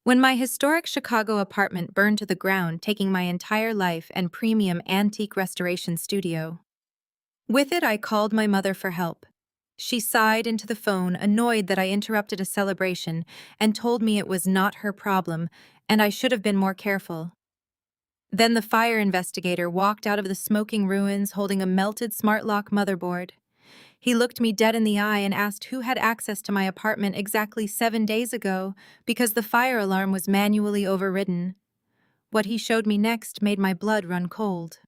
When my historic Chicago apartment burned to the ground, taking my entire life and premium antique restoration studio. With it, I called my mother for help. She sighed into the phone, annoyed that I interrupted a celebration, and told me it was not her problem, and I should have been more careful. Then the fire investigator walked out of the smoking ruins holding a melted smart lock motherboard. He looked me dead in the eye and asked who had access to my apartment exactly 7 days ago because the fire alarm was manually overridden. What he showed me next made my blood run cold.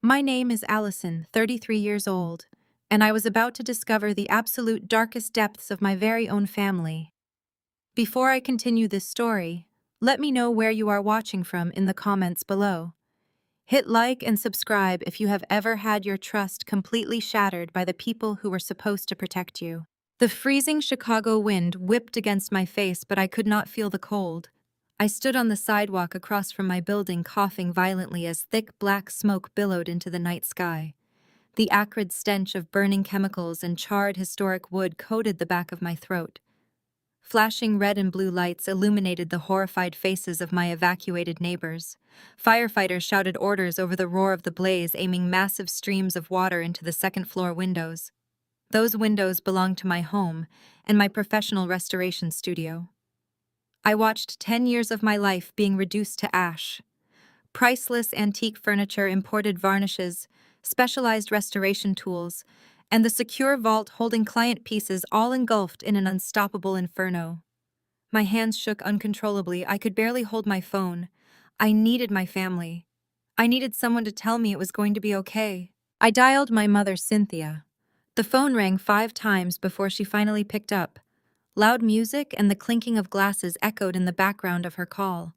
My name is Allison, 33 years old, and I was about to discover the absolute darkest depths of my very own family. Before I continue this story, let me know where you are watching from in the comments below. Hit like and subscribe if you have ever had your trust completely shattered by the people who were supposed to protect you. The freezing Chicago wind whipped against my face, but I could not feel the cold. I stood on the sidewalk across from my building, coughing violently as thick black smoke billowed into the night sky. The acrid stench of burning chemicals and charred historic wood coated the back of my throat. Flashing red and blue lights illuminated the horrified faces of my evacuated neighbors. Firefighters shouted orders over the roar of the blaze, aiming massive streams of water into the second-floor windows. Those windows belonged to my home and my professional restoration studio. I watched 10 years of my life being reduced to ash. Priceless antique furniture, imported varnishes, specialized restoration tools, and the secure vault holding client pieces all engulfed in an unstoppable inferno. My hands shook uncontrollably. I could barely hold my phone. I needed my family. I needed someone to tell me it was going to be okay. I dialed my mother, Cynthia. The phone rang 5 times before she finally picked up. Loud music and the clinking of glasses echoed in the background of her call.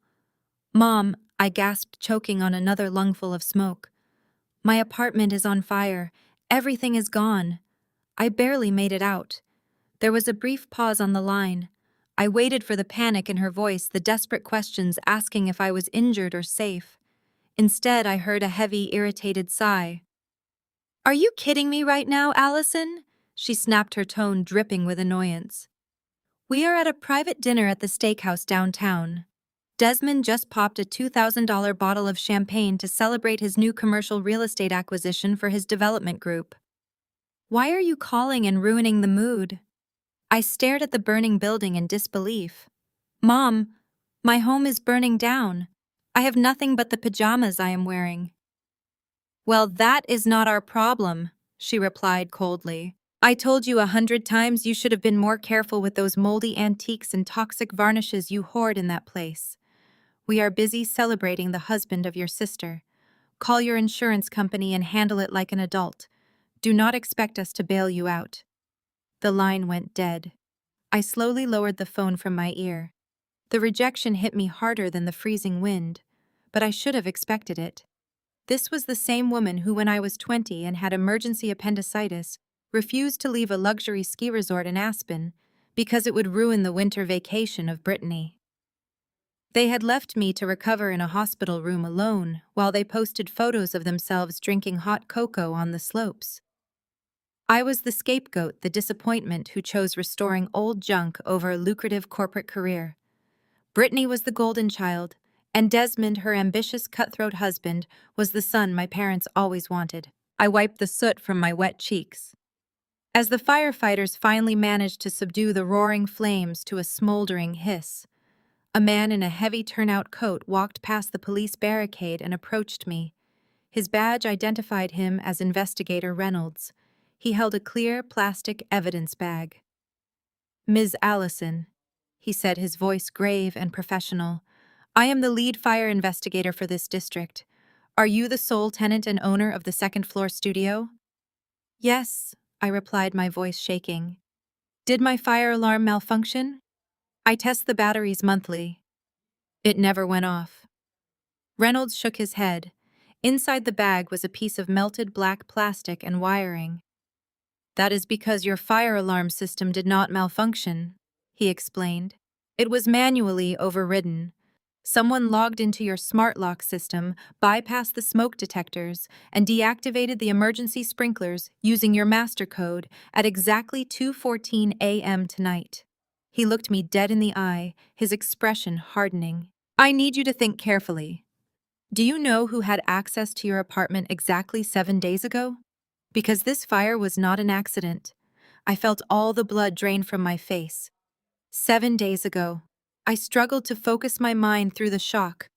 "Mom," I gasped, choking on another lungful of smoke. "My apartment is on fire. Everything is gone." I barely made it out. There was a brief pause on the line. I waited for the panic in her voice, the desperate questions asking if I was injured or safe. Instead, I heard a heavy, irritated sigh. "Are you kidding me right now, Allison?" She snapped, her tone dripping with annoyance. "We are at a private dinner at the steakhouse downtown. Desmond just popped a $2,000 bottle of champagne to celebrate his new commercial real estate acquisition for his development group. Why are you calling and ruining the mood?" I stared at the burning building in disbelief. "Mom, my home is burning down. I have nothing but the pajamas I am wearing." "Well, that is not our problem," she replied coldly. "I told you 100 times you should have been more careful with those moldy antiques and toxic varnishes you hoard in that place. We are busy celebrating the husband of your sister. Call your insurance company and handle it like an adult. Do not expect us to bail you out." The line went dead. I slowly lowered the phone from my ear. The rejection hit me harder than the freezing wind, but I should have expected it. This was the same woman who, when I was 20 and had emergency appendicitis, refused to leave a luxury ski resort in Aspen because it would ruin the winter vacation of Brittany. They had left me to recover in a hospital room alone while they posted photos of themselves drinking hot cocoa on the slopes. I was the scapegoat, the disappointment who chose restoring old junk over a lucrative corporate career. Brittany was the golden child, and Desmond, her ambitious cutthroat husband, was the son my parents always wanted. I wiped the soot from my wet cheeks. As the firefighters finally managed to subdue the roaring flames to a smoldering hiss, a man in a heavy turnout coat walked past the police barricade and approached me. His badge identified him as Investigator Reynolds. He held a clear plastic evidence bag. "Ms. Allison," he said, his voice grave and professional, "I am the lead fire investigator for this district. Are you the sole tenant and owner of the second-floor studio?" "Yes," I replied, my voice shaking. "Did my fire alarm malfunction?" "I test the batteries monthly." "It never went off." Reynolds shook his head. Inside the bag was a piece of melted black plastic and wiring. "That is because your fire alarm system did not malfunction," he explained. "It was manually overridden. Someone logged into your smart lock system, bypassed the smoke detectors, and deactivated the emergency sprinklers using your master code at exactly 2:14 a.m. tonight." He looked me dead in the eye, his expression hardening. I need you to think carefully. Do you know who had access to your apartment exactly 7 days ago? Because this fire was not an accident. I felt all the blood drain from my face. 7 days ago. I struggled to focus my mind through the shock.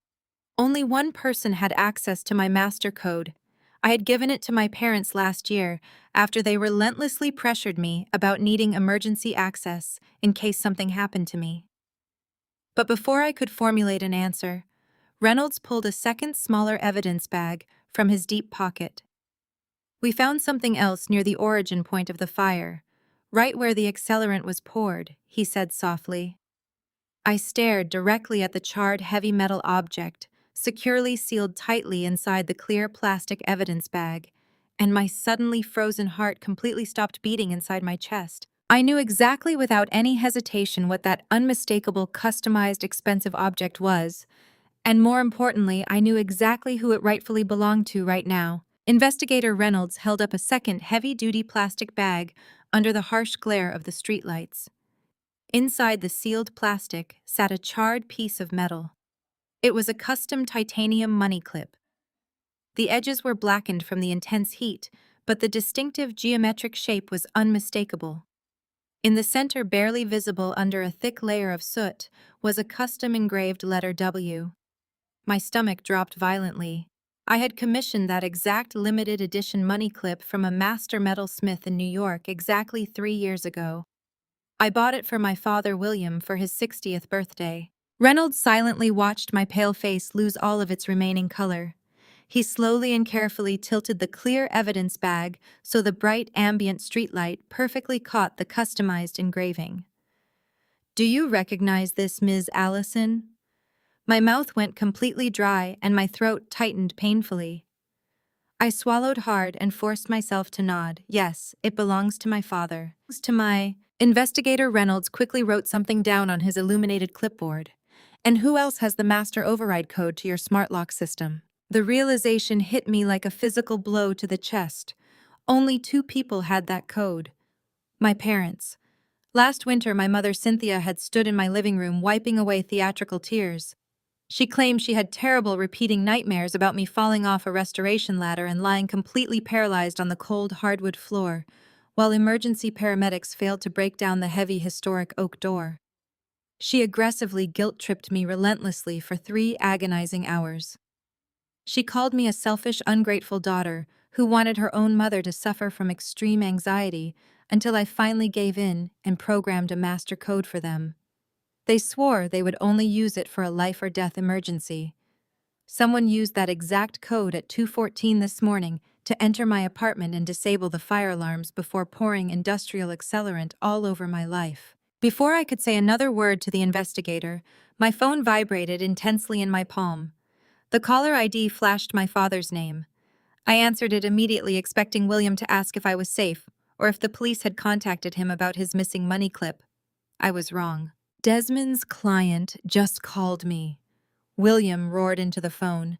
Only one person had access to my master code. I had given it to my parents last year after they relentlessly pressured me about needing emergency access in case something happened to me. But before I could formulate an answer, Reynolds pulled a second smaller evidence bag from his deep pocket. We found something else near the origin point of the fire, right where the accelerant was poured, he said softly. I stared directly at the charred heavy metal object, securely sealed tightly inside the clear plastic evidence bag, and my suddenly frozen heart completely stopped beating inside my chest. I knew exactly without any hesitation what that unmistakable, customized, expensive object was, and more importantly, I knew exactly who it rightfully belonged to right now. Investigator Reynolds held up a second heavy-duty plastic bag under the harsh glare of the streetlights. Inside the sealed plastic sat a charred piece of metal. It was a custom titanium money clip. The edges were blackened from the intense heat, but the distinctive geometric shape was unmistakable. In the center, barely visible under a thick layer of soot, was a custom engraved letter W. My stomach dropped violently. I had commissioned that exact limited edition money clip from a master metalsmith in New York exactly 3 years ago. I bought it for my father William for his 60th birthday. Reynolds silently watched my pale face lose all of its remaining color. He slowly and carefully tilted the clear evidence bag so the bright ambient streetlight perfectly caught the customized engraving. "Do you recognize this, Ms. Allison?" My mouth went completely dry and my throat tightened painfully. I swallowed hard and forced myself to nod. "Yes, it belongs to my father." To my Investigator Reynolds quickly wrote something down on his illuminated clipboard. "And who else has the master override code to your smart lock system?" The realization hit me like a physical blow to the chest. Only 2 people had that code. My parents. Last winter, my mother Cynthia had stood in my living room wiping away theatrical tears. She claimed she had terrible repeating nightmares about me falling off a restoration ladder and lying completely paralyzed on the cold hardwood floor, while emergency paramedics failed to break down the heavy historic oak door. She aggressively guilt-tripped me relentlessly for 3 agonizing hours. She called me a selfish, ungrateful daughter who wanted her own mother to suffer from extreme anxiety until I finally gave in and programmed a master code for them. They swore they would only use it for a life-or-death emergency. Someone used that exact code at 2:14 this morning to enter my apartment and disable the fire alarms before pouring industrial accelerant all over my life. Before I could say another word to the investigator, my phone vibrated intensely in my palm. The caller ID flashed my father's name. I answered it immediately, expecting William to ask if I was safe or if the police had contacted him about his missing money clip. I was wrong. "Desmond's client just called me," William roared into the phone.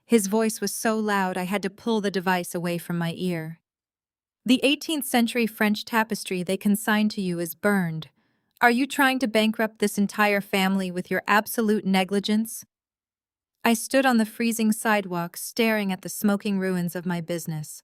His voice was so loud I had to pull the device away from my ear. "The 18th century French tapestry they consigned to you is burned. Are you trying to bankrupt this entire family with your absolute negligence?" I stood on the freezing sidewalk staring at the smoking ruins of my business.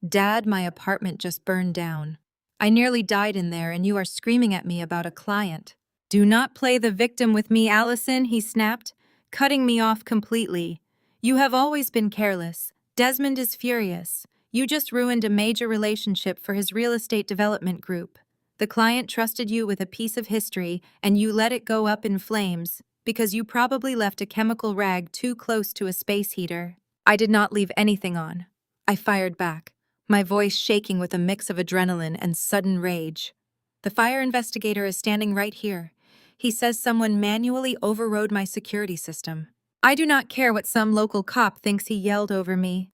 "Dad, my apartment just burned down. I nearly died in there and you are screaming at me about a client." "Do not play the victim with me, Allison," he snapped, cutting me off completely. "You have always been careless. Desmond is furious. You just ruined a major relationship for his real estate development group. The client trusted you with a piece of history and you let it go up in flames because you probably left a chemical rag too close to a space heater." I did not leave anything on. I fired back, my voice shaking with a mix of adrenaline and sudden rage. "The fire investigator is standing right here. He says someone manually overrode my security system. I do not care what some local cop thinks," he yelled over me.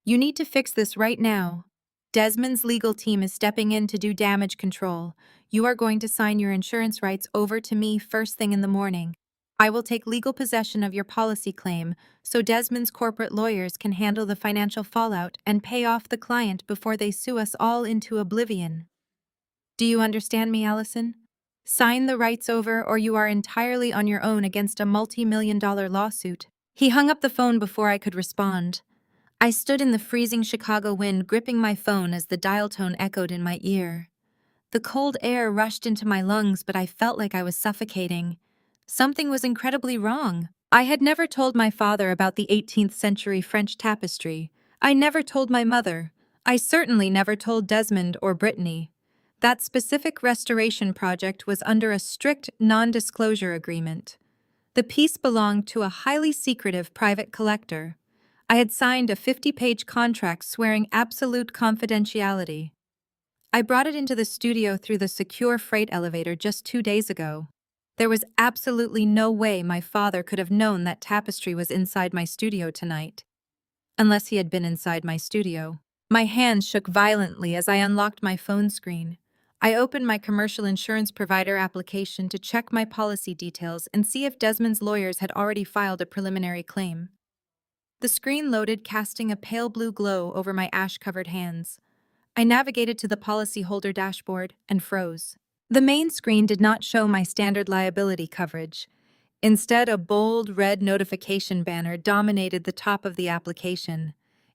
"You need to fix this right now. Desmond's legal team is stepping in to do damage control. You are going to sign your insurance rights over to me first thing in the morning. I will take legal possession of your policy claim so Desmond's corporate lawyers can handle the financial fallout and pay off the client before they sue us all into oblivion. Do you understand me, Allison?" Sign the rights over or you are entirely on your own against a multi-million-dollar lawsuit. He hung up the phone before I could respond. I stood in the freezing Chicago wind, gripping my phone as the dial tone echoed in my ear. The cold air rushed into my lungs, but I felt like I was suffocating. Something was incredibly wrong. I had never told my father about the 18th century French tapestry. I never told my mother. I certainly never told Desmond or Brittany. That specific restoration project was under a strict non-disclosure agreement. The piece belonged to a highly secretive private collector. I had signed a 50-page contract swearing absolute confidentiality. I brought it into the studio through the secure freight elevator just 2 days ago. There was absolutely no way my father could have known that tapestry was inside my studio tonight. Unless he had been inside my studio. My hands shook violently as I unlocked my phone screen. I opened my commercial insurance provider application to check my policy details and see if Desmond's lawyers had already filed a preliminary claim. The screen loaded, casting a pale blue glow over my ash-covered hands. I navigated to the policyholder dashboard and froze. The main screen did not show my standard liability coverage. Instead, a bold red notification banner dominated the top of the application.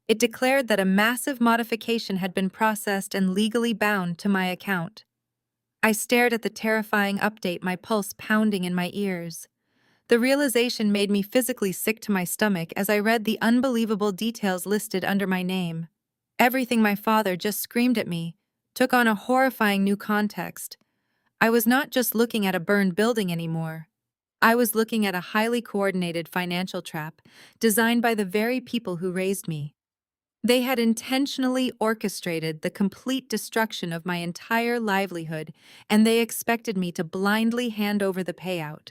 It declared that a massive modification had been processed and legally bound to my account. I stared at the terrifying update, my pulse pounding in my ears. The realization made me physically sick to my stomach as I read the unbelievable details listed under my name. Everything my father just screamed at me took on a horrifying new context. I was not just looking at a burned building anymore. I was looking at a highly coordinated financial trap designed by the very people who raised me. They had intentionally orchestrated the complete destruction of my entire livelihood, and they expected me to blindly hand over the payout.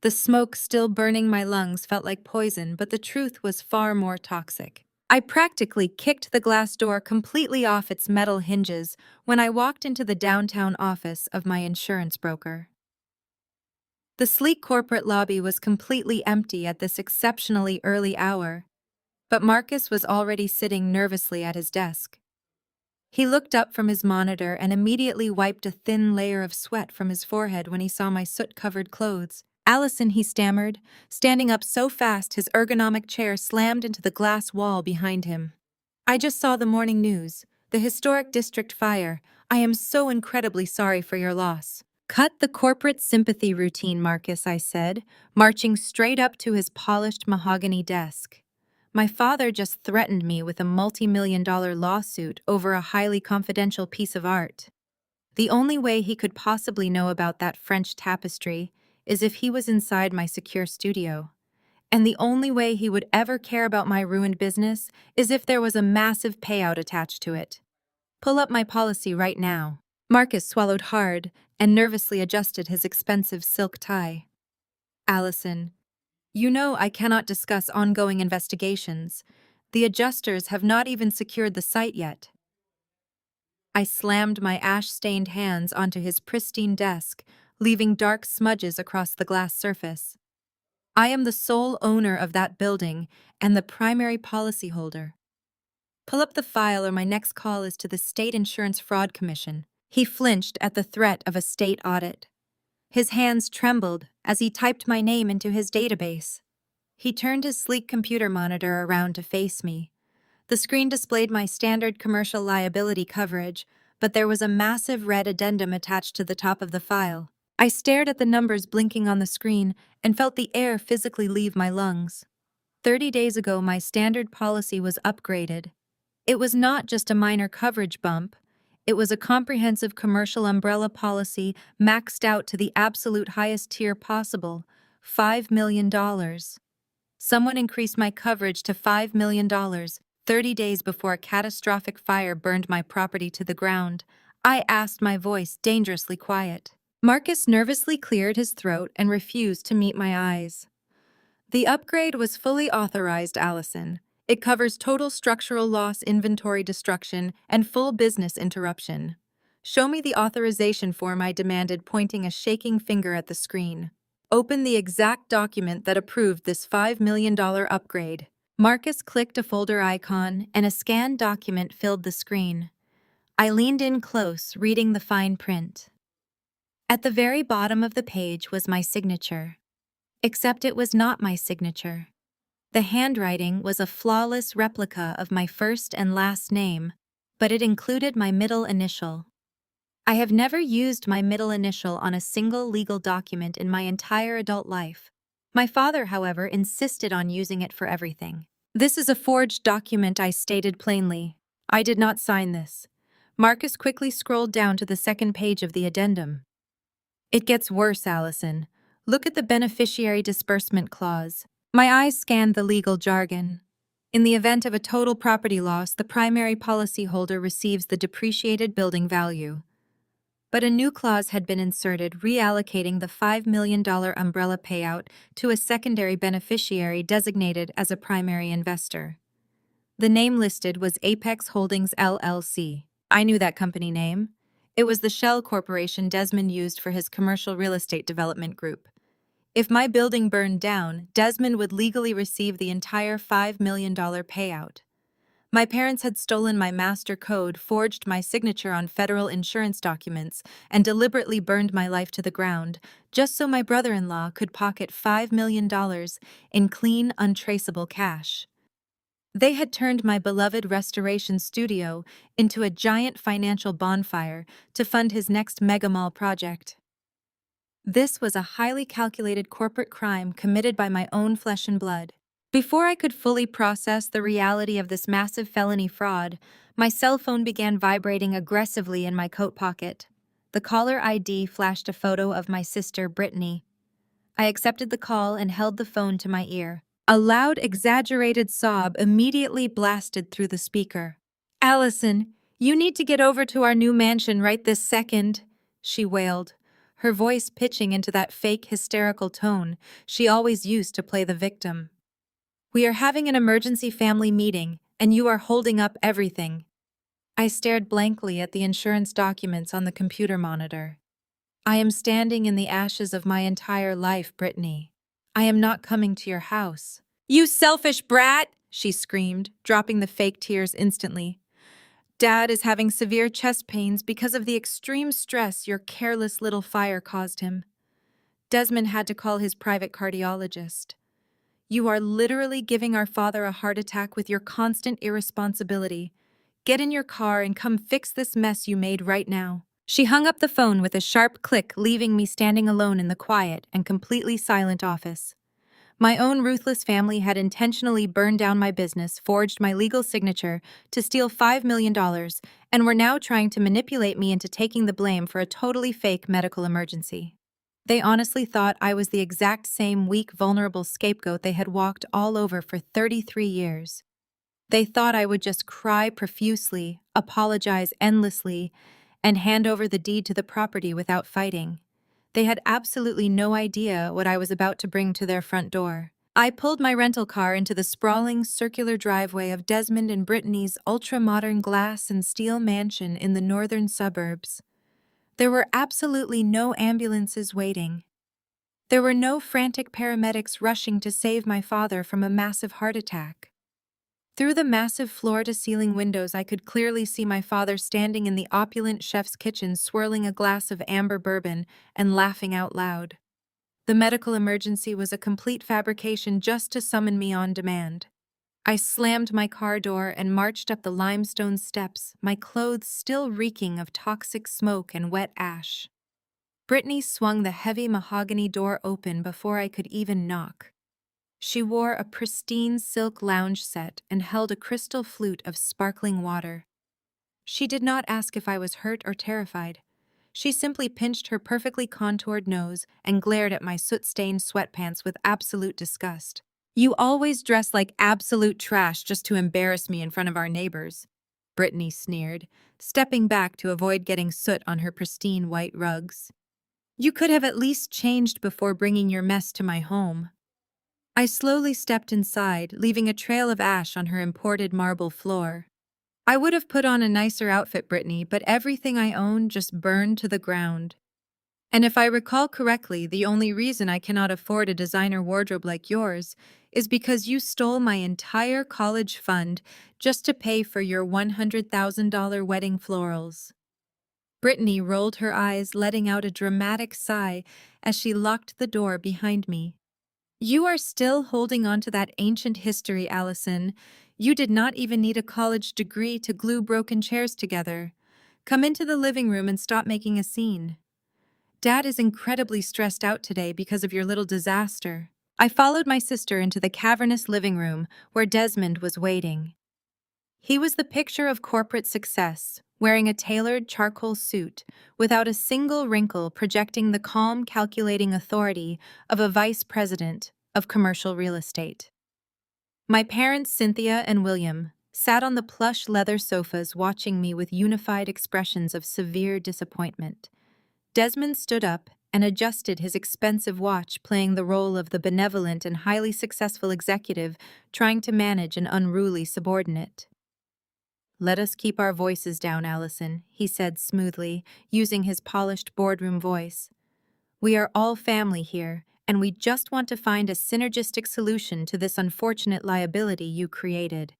The smoke still burning my lungs felt like poison, but the truth was far more toxic. I practically kicked the glass door completely off its metal hinges when I walked into the downtown office of my insurance broker. The sleek corporate lobby was completely empty at this exceptionally early hour, but Marcus was already sitting nervously at his desk. He looked up from his monitor and immediately wiped a thin layer of sweat from his forehead when he saw my soot-covered clothes. "Allison," he stammered, standing up so fast his ergonomic chair slammed into the glass wall behind him. "I just saw the morning news. The historic district fire. I am so incredibly sorry for your loss." "Cut the corporate sympathy routine, Marcus," I said, marching straight up to his polished mahogany desk. My father just threatened me with a multi-million-dollar lawsuit over a highly confidential piece of art. The only way he could possibly know about that French tapestry is if he was inside my secure studio. And the only way he would ever care about my ruined business is if there was a massive payout attached to it. "Pull up my policy right now." Marcus swallowed hard and nervously adjusted his expensive silk tie. "Allison, you know I cannot discuss ongoing investigations. The adjusters have not even secured the site yet." I slammed my ash-stained hands onto his pristine desk, leaving dark smudges across the glass surface. "I am the sole owner of that building and the primary policyholder. Pull up the file or my next call is to the State Insurance Fraud Commission." He flinched at the threat of a state audit. His hands trembled as he typed my name into his database. He turned his sleek computer monitor around to face me. The screen displayed my standard commercial liability coverage, but there was a massive red addendum attached to the top of the file. I stared at the numbers blinking on the screen and felt the air physically leave my lungs. 30 days ago, my standard policy was upgraded. It was not just a minor coverage bump. It was a comprehensive commercial umbrella policy maxed out to the absolute highest tier possible, $5 million. Someone increased my coverage to $5 million 30 days before a catastrophic fire burned my property to the ground. I asked, my voice dangerously quiet. Marcus nervously cleared his throat and refused to meet my eyes. "The upgrade was fully authorized, Allison. It covers total structural loss, inventory destruction, and full business interruption." "Show me the authorization form," I demanded, pointing a shaking finger at the screen. "Open the exact document that approved this $5 million upgrade." Marcus clicked a folder icon, and a scanned document filled the screen. I leaned in close, reading the fine print. At the very bottom of the page was my signature. Except it was not my signature. The handwriting was a flawless replica of my first and last name, but it included my middle initial. I have never used my middle initial on a single legal document in my entire adult life. My father, however, insisted on using it for everything. "This is a forged document," I stated plainly. "I did not sign this." Marcus quickly scrolled down to the second page of the addendum. "It gets worse, Allison. Look at the beneficiary disbursement clause." My eyes scanned the legal jargon. In the event of a total property loss, the primary policyholder receives the depreciated building value. But a new clause had been inserted reallocating the $5 million umbrella payout to a secondary beneficiary designated as a primary investor. The name listed was Apex Holdings LLC. I knew that company name. It was the shell corporation Desmond used for his commercial real estate development group. If my building burned down, Desmond would legally receive the entire $5 million payout. My parents had stolen my master code, forged my signature on federal insurance documents, and deliberately burned my life to the ground, just so my brother-in-law could pocket $5 million in clean, untraceable cash. They had turned my beloved restoration studio into a giant financial bonfire to fund his next mega mall project. This was a highly calculated corporate crime committed by my own flesh and blood. Before I could fully process the reality of this massive felony fraud, my cell phone began vibrating aggressively in my coat pocket. The caller ID flashed a photo of my sister, Brittany. I accepted the call and held the phone to my ear. A loud, exaggerated sob immediately blasted through the speaker. "Allison, you need to get over to our new mansion right this second," she wailed, her voice pitching into that fake hysterical tone she always used to play the victim. "We are having an emergency family meeting, and you are holding up everything." I stared blankly at the insurance documents on the computer monitor. "I am standing in the ashes of my entire life, Brittany. I am not coming to your house." "You selfish brat!" she screamed, dropping the fake tears instantly. "Dad is having severe chest pains because of the extreme stress your careless little fire caused him. Desmond had to call his private cardiologist. You are literally giving our father a heart attack with your constant irresponsibility. Get in your car and come fix this mess you made right now." She hung up the phone with a sharp click, leaving me standing alone in the quiet and completely silent office. My own ruthless family had intentionally burned down my business, forged my legal signature to steal $5 million, and were now trying to manipulate me into taking the blame for a totally fake medical emergency. They honestly thought I was the exact same weak, vulnerable scapegoat they had walked all over for 33 years. They thought I would just cry profusely, apologize endlessly, and hand over the deed to the property without fighting. They had absolutely no idea what I was about to bring to their front door. I pulled my rental car into the sprawling, circular driveway of Desmond and Brittany's ultra-modern glass and steel mansion in the northern suburbs. There were absolutely no ambulances waiting. There were no frantic paramedics rushing to save my father from a massive heart attack. Through the massive floor-to-ceiling windows, I could clearly see my father standing in the opulent chef's kitchen, swirling a glass of amber bourbon and laughing out loud. The medical emergency was a complete fabrication just to summon me on demand. I slammed my car door and marched up the limestone steps, my clothes still reeking of toxic smoke and wet ash. Brittany swung the heavy mahogany door open before I could even knock. She wore a pristine silk lounge set and held a crystal flute of sparkling water. She did not ask if I was hurt or terrified. She simply pinched her perfectly contoured nose and glared at my soot-stained sweatpants with absolute disgust. "You always dress like absolute trash just to embarrass me in front of our neighbors," Brittany sneered, stepping back to avoid getting soot on her pristine white rugs. "You could have at least changed before bringing your mess to my home." I slowly stepped inside, leaving a trail of ash on her imported marble floor. "I would have put on a nicer outfit, Brittany, but everything I own just burned to the ground. And if I recall correctly, the only reason I cannot afford a designer wardrobe like yours is because you stole my entire college fund just to pay for your $100,000 wedding florals." Brittany rolled her eyes, letting out a dramatic sigh as she locked the door behind me. You are still holding on to that ancient history, Allison. You did not even need a college degree to glue broken chairs together. Come into the living room and stop making a scene. Dad is incredibly stressed out today because of your little disaster. I followed my sister into the cavernous living room where Desmond was waiting. He was the picture of corporate success, wearing a tailored charcoal suit, without a single wrinkle, projecting the calm, calculating authority of a vice president of commercial real estate. My parents, Cynthia and William, sat on the plush leather sofas watching me with unified expressions of severe disappointment. Desmond stood up and adjusted his expensive watch, playing the role of the benevolent and highly successful executive trying to manage an unruly subordinate. "Let us keep our voices down, Allison," he said smoothly, using his polished boardroom voice. "We are all family here, and we just want to find a synergistic solution to this unfortunate liability you created."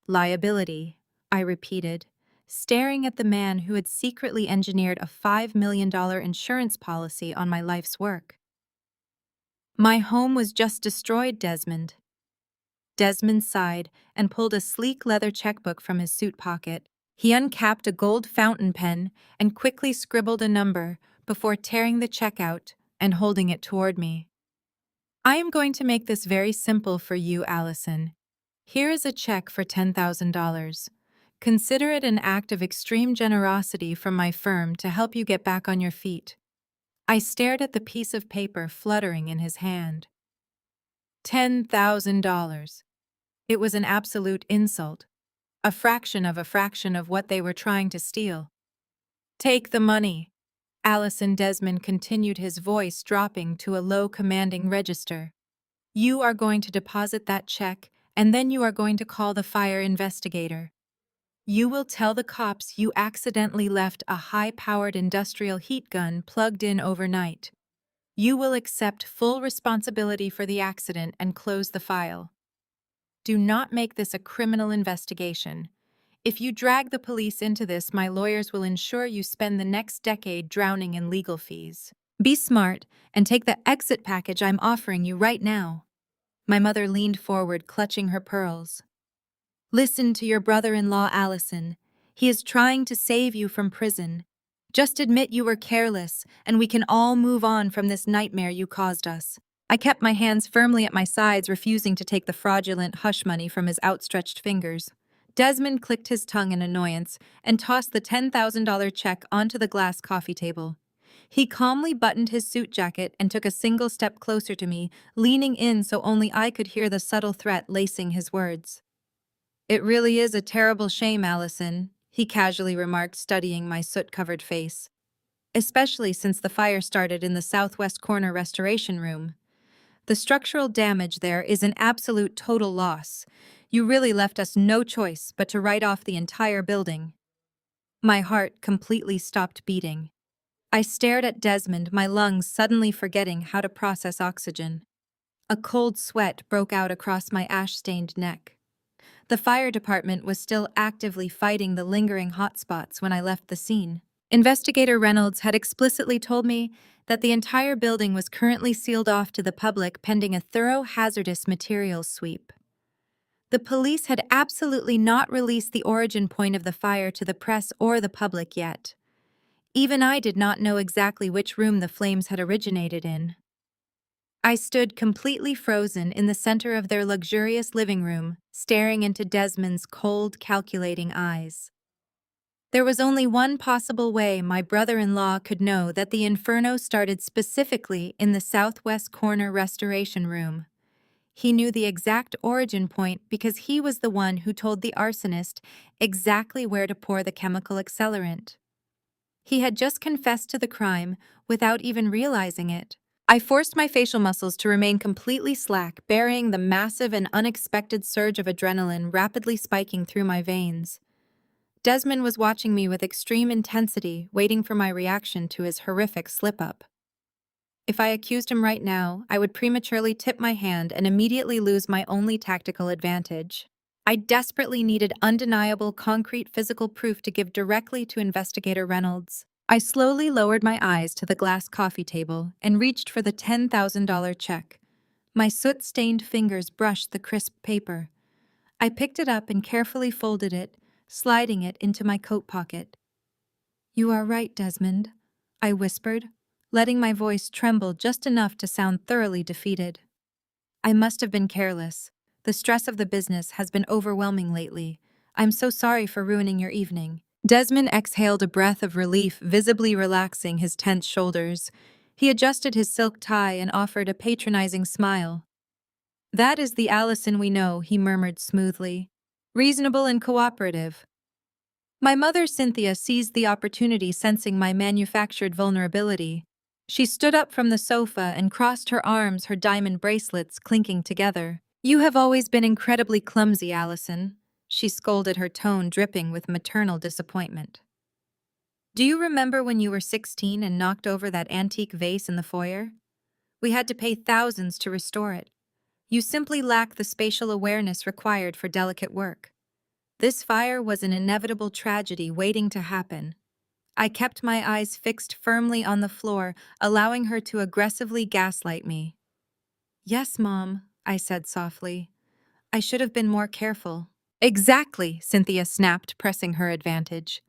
"Liability," I repeated, staring at the man who had secretly engineered a $5 million insurance policy on my life's work. "My home was just destroyed, Desmond." Desmond sighed and pulled a sleek leather checkbook from his suit pocket. He uncapped a gold fountain pen and quickly scribbled a number before tearing the check out and holding it toward me. "I am going to make this very simple for you, Allison. Here is a check for $10,000. Consider it an act of extreme generosity from my firm to help you get back on your feet." I stared at the piece of paper fluttering in his hand. $10,000. It was an absolute insult, a fraction of what they were trying to steal. "Take the money." Allison Desmond continued, his voice dropping to a low, commanding register. "You are going to deposit that check, and then you are going to call the fire investigator. You will tell the cops you accidentally left a high-powered industrial heat gun plugged in overnight. You will accept full responsibility for the accident and close the file. Do not make this a criminal investigation. If you drag the police into this, my lawyers will ensure you spend the next decade drowning in legal fees. Be smart and take the exit package I'm offering you right now." My mother leaned forward, clutching her pearls. "Listen to your brother-in-law, Allison. He is trying to save you from prison. Just admit you were careless, and we can all move on from this nightmare you caused us." I kept my hands firmly at my sides, refusing to take the fraudulent hush money from his outstretched fingers. Desmond clicked his tongue in annoyance and tossed the $10,000 check onto the glass coffee table. He calmly buttoned his suit jacket and took a single step closer to me, leaning in so only I could hear the subtle threat lacing his words. "It really is a terrible shame, Allison," he casually remarked, studying my soot-covered face. "Especially since the fire started in the southwest corner restoration room. The structural damage there is an absolute total loss. You really left us no choice but to write off the entire building." My heart completely stopped beating. I stared at Desmond, my lungs suddenly forgetting how to process oxygen. A cold sweat broke out across my ash-stained neck. The fire department was still actively fighting the lingering hotspots when I left the scene. Investigator Reynolds had explicitly told me that the entire building was currently sealed off to the public pending a thorough hazardous materials sweep. The police had absolutely not released the origin point of the fire to the press or the public yet. Even I did not know exactly which room the flames had originated in. I stood completely frozen in the center of their luxurious living room, staring into Desmond's cold, calculating eyes. There was only one possible way my brother-in-law could know that the inferno started specifically in the southwest corner restoration room. He knew the exact origin point because he was the one who told the arsonist exactly where to pour the chemical accelerant. He had just confessed to the crime without even realizing it. I forced my facial muscles to remain completely slack, burying the massive and unexpected surge of adrenaline rapidly spiking through my veins. Desmond was watching me with extreme intensity, waiting for my reaction to his horrific slip-up. If I accused him right now, I would prematurely tip my hand and immediately lose my only tactical advantage. I desperately needed undeniable, concrete physical proof to give directly to Investigator Reynolds. I slowly lowered my eyes to the glass coffee table and reached for the $10,000 check. My soot-stained fingers brushed the crisp paper. I picked it up and carefully folded it, sliding it into my coat pocket. "You are right, Desmond," I whispered, letting my voice tremble just enough to sound thoroughly defeated. "I must have been careless. The stress of the business has been overwhelming lately. I'm so sorry for ruining your evening." Desmond exhaled a breath of relief, visibly relaxing his tense shoulders. He adjusted his silk tie and offered a patronizing smile. "That is the Allison we know," he murmured smoothly. "Reasonable and cooperative." My mother, Cynthia, seized the opportunity, sensing my manufactured vulnerability. She stood up from the sofa and crossed her arms, her diamond bracelets clinking together. "You have always been incredibly clumsy, Allison," she scolded, her tone dripping with maternal disappointment. "Do you remember when you were 16 and knocked over that antique vase in the foyer? We had to pay thousands to restore it. You simply lack the spatial awareness required for delicate work. This fire was an inevitable tragedy waiting to happen." I kept my eyes fixed firmly on the floor, allowing her to aggressively gaslight me. "Yes, Mom," I said softly. "I should have been more careful." "Exactly," Cynthia snapped, pressing her advantage.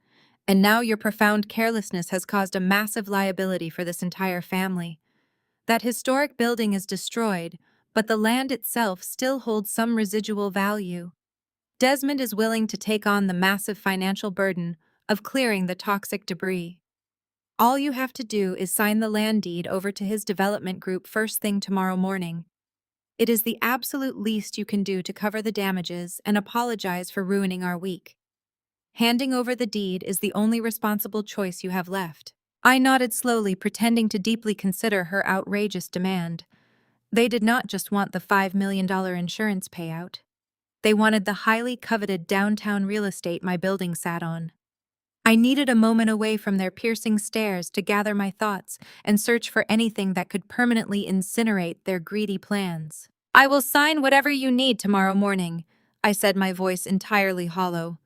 "And now your profound carelessness has caused a massive liability for this entire family. That historic building is destroyed, but the land itself still holds some residual value. Desmond is willing to take on the massive financial burden of clearing the toxic debris. All you have to do is sign the land deed over to his development group first thing tomorrow morning. It is the absolute least you can do to cover the damages and apologize for ruining our week. Handing over the deed is the only responsible choice you have left." I nodded slowly, pretending to deeply consider her outrageous demand. They did not just want the $5 million insurance payout. They wanted the highly coveted downtown real estate my building sat on. I needed a moment away from their piercing stares to gather my thoughts and search for anything that could permanently incinerate their greedy plans. "I will sign whatever you need tomorrow morning," I said, my voice entirely hollow.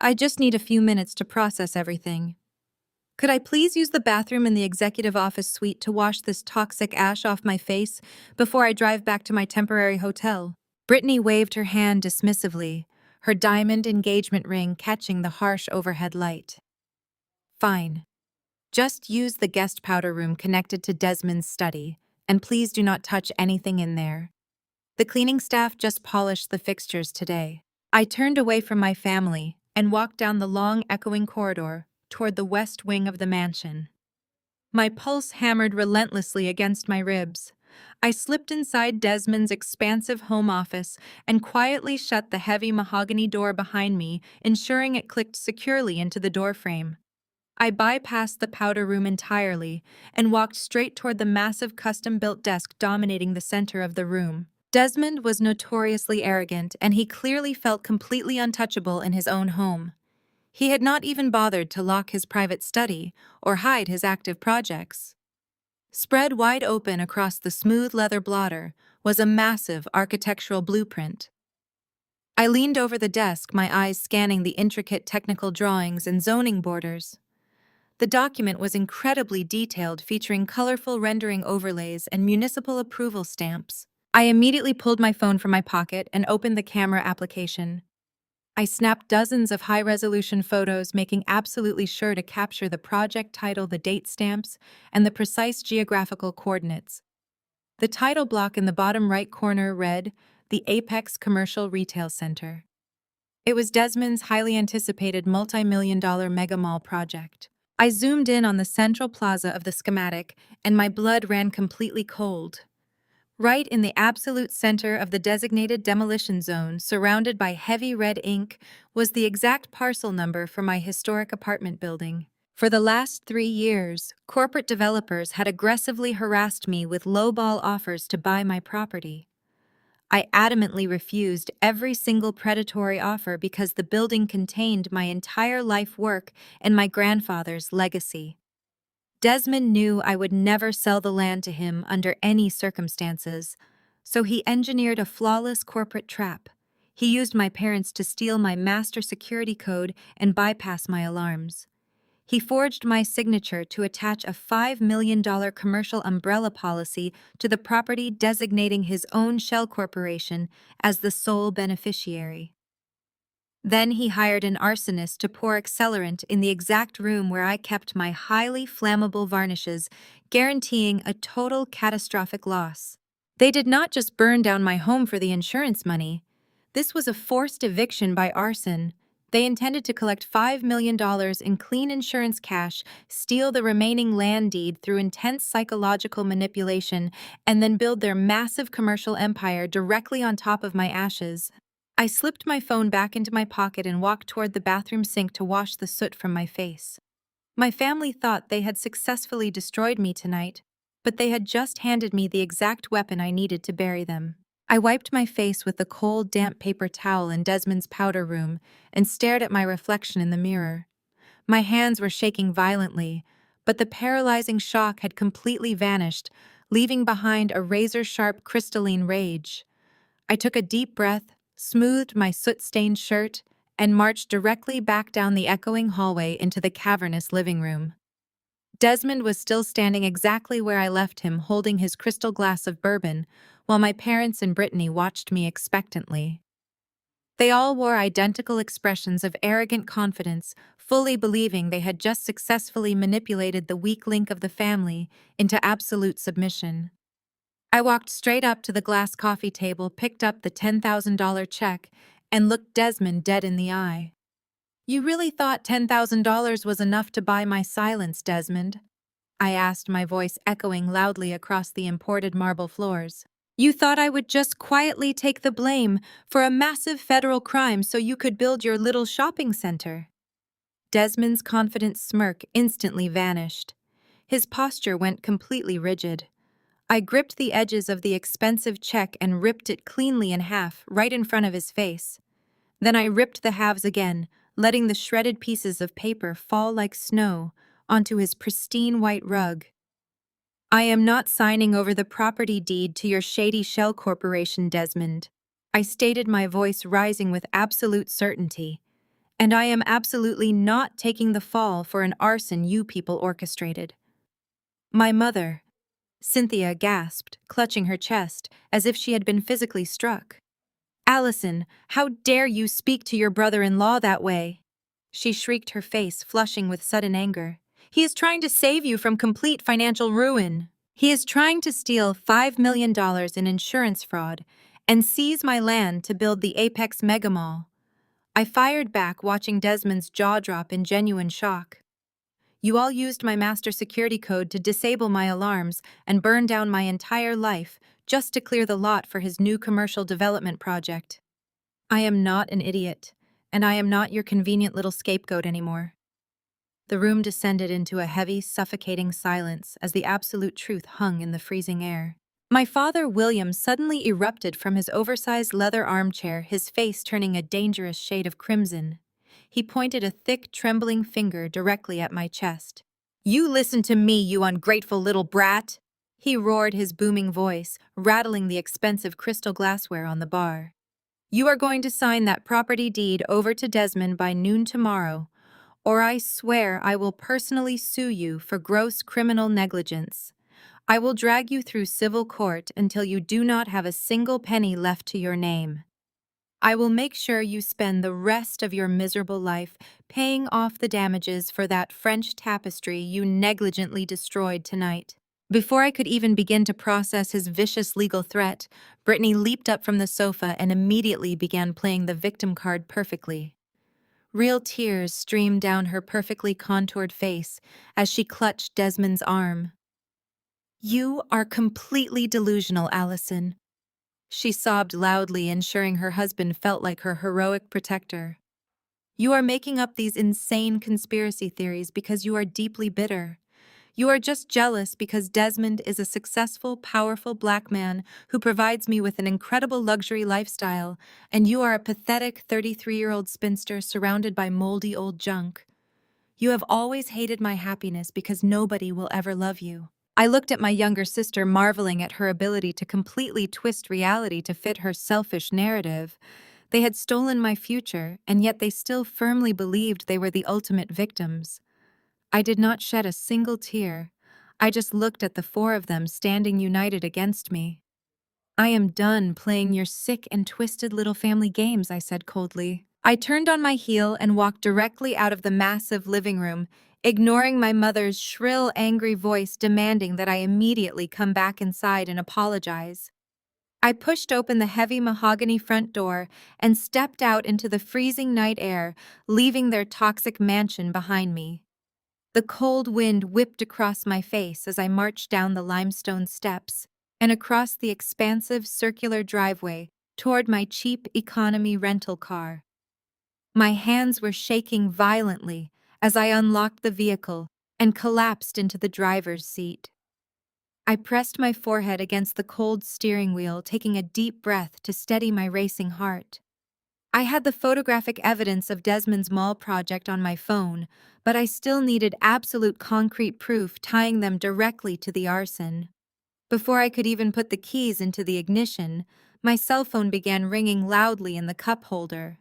"I just need a few minutes to process everything. Could I please use the bathroom in the executive office suite to wash this toxic ash off my face before I drive back to my temporary hotel?" Brittany waved her hand dismissively, her diamond engagement ring catching the harsh overhead light. "Fine. Just use the guest powder room connected to Desmond's study, and please do not touch anything in there. The cleaning staff just polished the fixtures today." I turned away from my family and walked down the long, echoing corridor toward the west wing of the mansion. My pulse hammered relentlessly against my ribs. I slipped inside Desmond's expansive home office and quietly shut the heavy mahogany door behind me, ensuring it clicked securely into the doorframe. I bypassed the powder room entirely and walked straight toward the massive custom-built desk dominating the center of the room. Desmond was notoriously arrogant, and he clearly felt completely untouchable in his own home. He had not even bothered to lock his private study or hide his active projects. Spread wide open across the smooth leather blotter was a massive architectural blueprint. I leaned over the desk, my eyes scanning the intricate technical drawings and zoning borders. The document was incredibly detailed, featuring colorful rendering overlays and municipal approval stamps. I immediately pulled my phone from my pocket and opened the camera application. I snapped dozens of high-resolution photos, making absolutely sure to capture the project title, the date stamps, and the precise geographical coordinates. The title block in the bottom right corner read, "The Apex Commercial Retail Center." It was Desmond's highly anticipated multi-million-dollar mega mall project. I zoomed in on the central plaza of the schematic, and my blood ran completely cold. Right in the absolute center of the designated demolition zone, surrounded by heavy red ink, was the exact parcel number for my historic apartment building. For the last 3 years, corporate developers had aggressively harassed me with lowball offers to buy my property. I adamantly refused every single predatory offer because the building contained my entire life work and my grandfather's legacy. Desmond knew I would never sell the land to him under any circumstances, so he engineered a flawless corporate trap. He used my parents to steal my master security code and bypass my alarms. He forged my signature to attach a $5 million commercial umbrella policy to the property, designating his own shell corporation as the sole beneficiary. Then he hired an arsonist to pour accelerant in the exact room where I kept my highly flammable varnishes, guaranteeing a total catastrophic loss. They did not just burn down my home for the insurance money. This was a forced eviction by Arson. They intended to collect $5 million in clean insurance cash, steal the remaining land deed through intense psychological manipulation, and then build their massive commercial empire directly on top of my ashes. I slipped my phone back into my pocket and walked toward the bathroom sink to wash the soot from my face. My family thought they had successfully destroyed me tonight, but they had just handed me the exact weapon I needed to bury them. I wiped my face with the cold, damp paper towel in Desmond's powder room and stared at my reflection in the mirror. My hands were shaking violently, but the paralyzing shock had completely vanished, leaving behind a razor-sharp crystalline rage. I took a deep breath, smoothed my soot-stained shirt, and marched directly back down the echoing hallway into the cavernous living room. Desmond was still standing exactly where I left him, holding his crystal glass of bourbon, while my parents and Brittany watched me expectantly. They all wore identical expressions of arrogant confidence, fully believing they had just successfully manipulated the weak link of the family into absolute submission. I walked straight up to the glass coffee table, picked up the $10,000 check, and looked Desmond dead in the eye. "You really thought $10,000 was enough to buy my silence, Desmond?" I asked, my voice echoing loudly across the imported marble floors. "You thought I would just quietly take the blame for a massive federal crime so you could build your little shopping center?" Desmond's confident smirk instantly vanished. His posture went completely rigid. I gripped the edges of the expensive check and ripped it cleanly in half, right in front of his face. Then I ripped the halves again, letting the shredded pieces of paper fall like snow onto his pristine white rug. "I am not signing over the property deed to your shady shell corporation, Desmond," I stated, my voice rising with absolute certainty. "And I am absolutely not taking the fall for an arson you people orchestrated." "My mother," Cynthia gasped, clutching her chest, as if she had been physically struck. "Allison, how dare you speak to your brother-in-law that way?" she shrieked, her face flushing with sudden anger. "He is trying to save you from complete financial ruin. He is trying to steal $5 million in insurance fraud and seize my land to build the Apex Megamall." I fired back, watching Desmond's jaw drop in genuine shock. "You all used my master security code to disable my alarms and burn down my entire life just to clear the lot for his new commercial development project. I am not an idiot, and I am not your convenient little scapegoat anymore." The room descended into a heavy, suffocating silence as the absolute truth hung in the freezing air. My father, William, suddenly erupted from his oversized leather armchair, his face turning a dangerous shade of crimson. He pointed a thick, trembling finger directly at my chest. "You listen to me, you ungrateful little brat!" he roared, his booming voice rattling the expensive crystal glassware on the bar. "You are going to sign that property deed over to Desmond by noon tomorrow, or I swear I will personally sue you for gross criminal negligence. I will drag you through civil court until you do not have a single penny left to your name. I will make sure you spend the rest of your miserable life paying off the damages for that French tapestry you negligently destroyed tonight." Before I could even begin to process his vicious legal threat, Brittany leaped up from the sofa and immediately began playing the victim card perfectly. Real tears streamed down her perfectly contoured face as she clutched Desmond's arm. "You are completely delusional, Allison," she sobbed loudly, ensuring her husband felt like her heroic protector. "You are making up these insane conspiracy theories because you are deeply bitter. You are just jealous because Desmond is a successful, powerful black man who provides me with an incredible luxury lifestyle, and you are a pathetic 33-year-old spinster surrounded by moldy old junk. You have always hated my happiness because nobody will ever love you." I looked at my younger sister, marveling at her ability to completely twist reality to fit her selfish narrative. They had stolen my future, and yet they still firmly believed they were the ultimate victims. I did not shed a single tear. I just looked at the four of them standing united against me. "I am done playing your sick and twisted little family games," I said coldly. I turned on my heel and walked directly out of the massive living room, ignoring my mother's shrill, angry voice demanding that I immediately come back inside and apologize. I pushed open the heavy mahogany front door and stepped out into the freezing night air, leaving their toxic mansion behind me. The cold wind whipped across my face as I marched down the limestone steps and across the expansive circular driveway toward my cheap economy rental car. My hands were shaking violently as I unlocked the vehicle and collapsed into the driver's seat. I pressed my forehead against the cold steering wheel, taking a deep breath to steady my racing heart. I had the photographic evidence of Desmond's mall project on my phone, but I still needed absolute concrete proof tying them directly to the arson. Before I could even put the keys into the ignition, my cell phone began ringing loudly in the cup holder.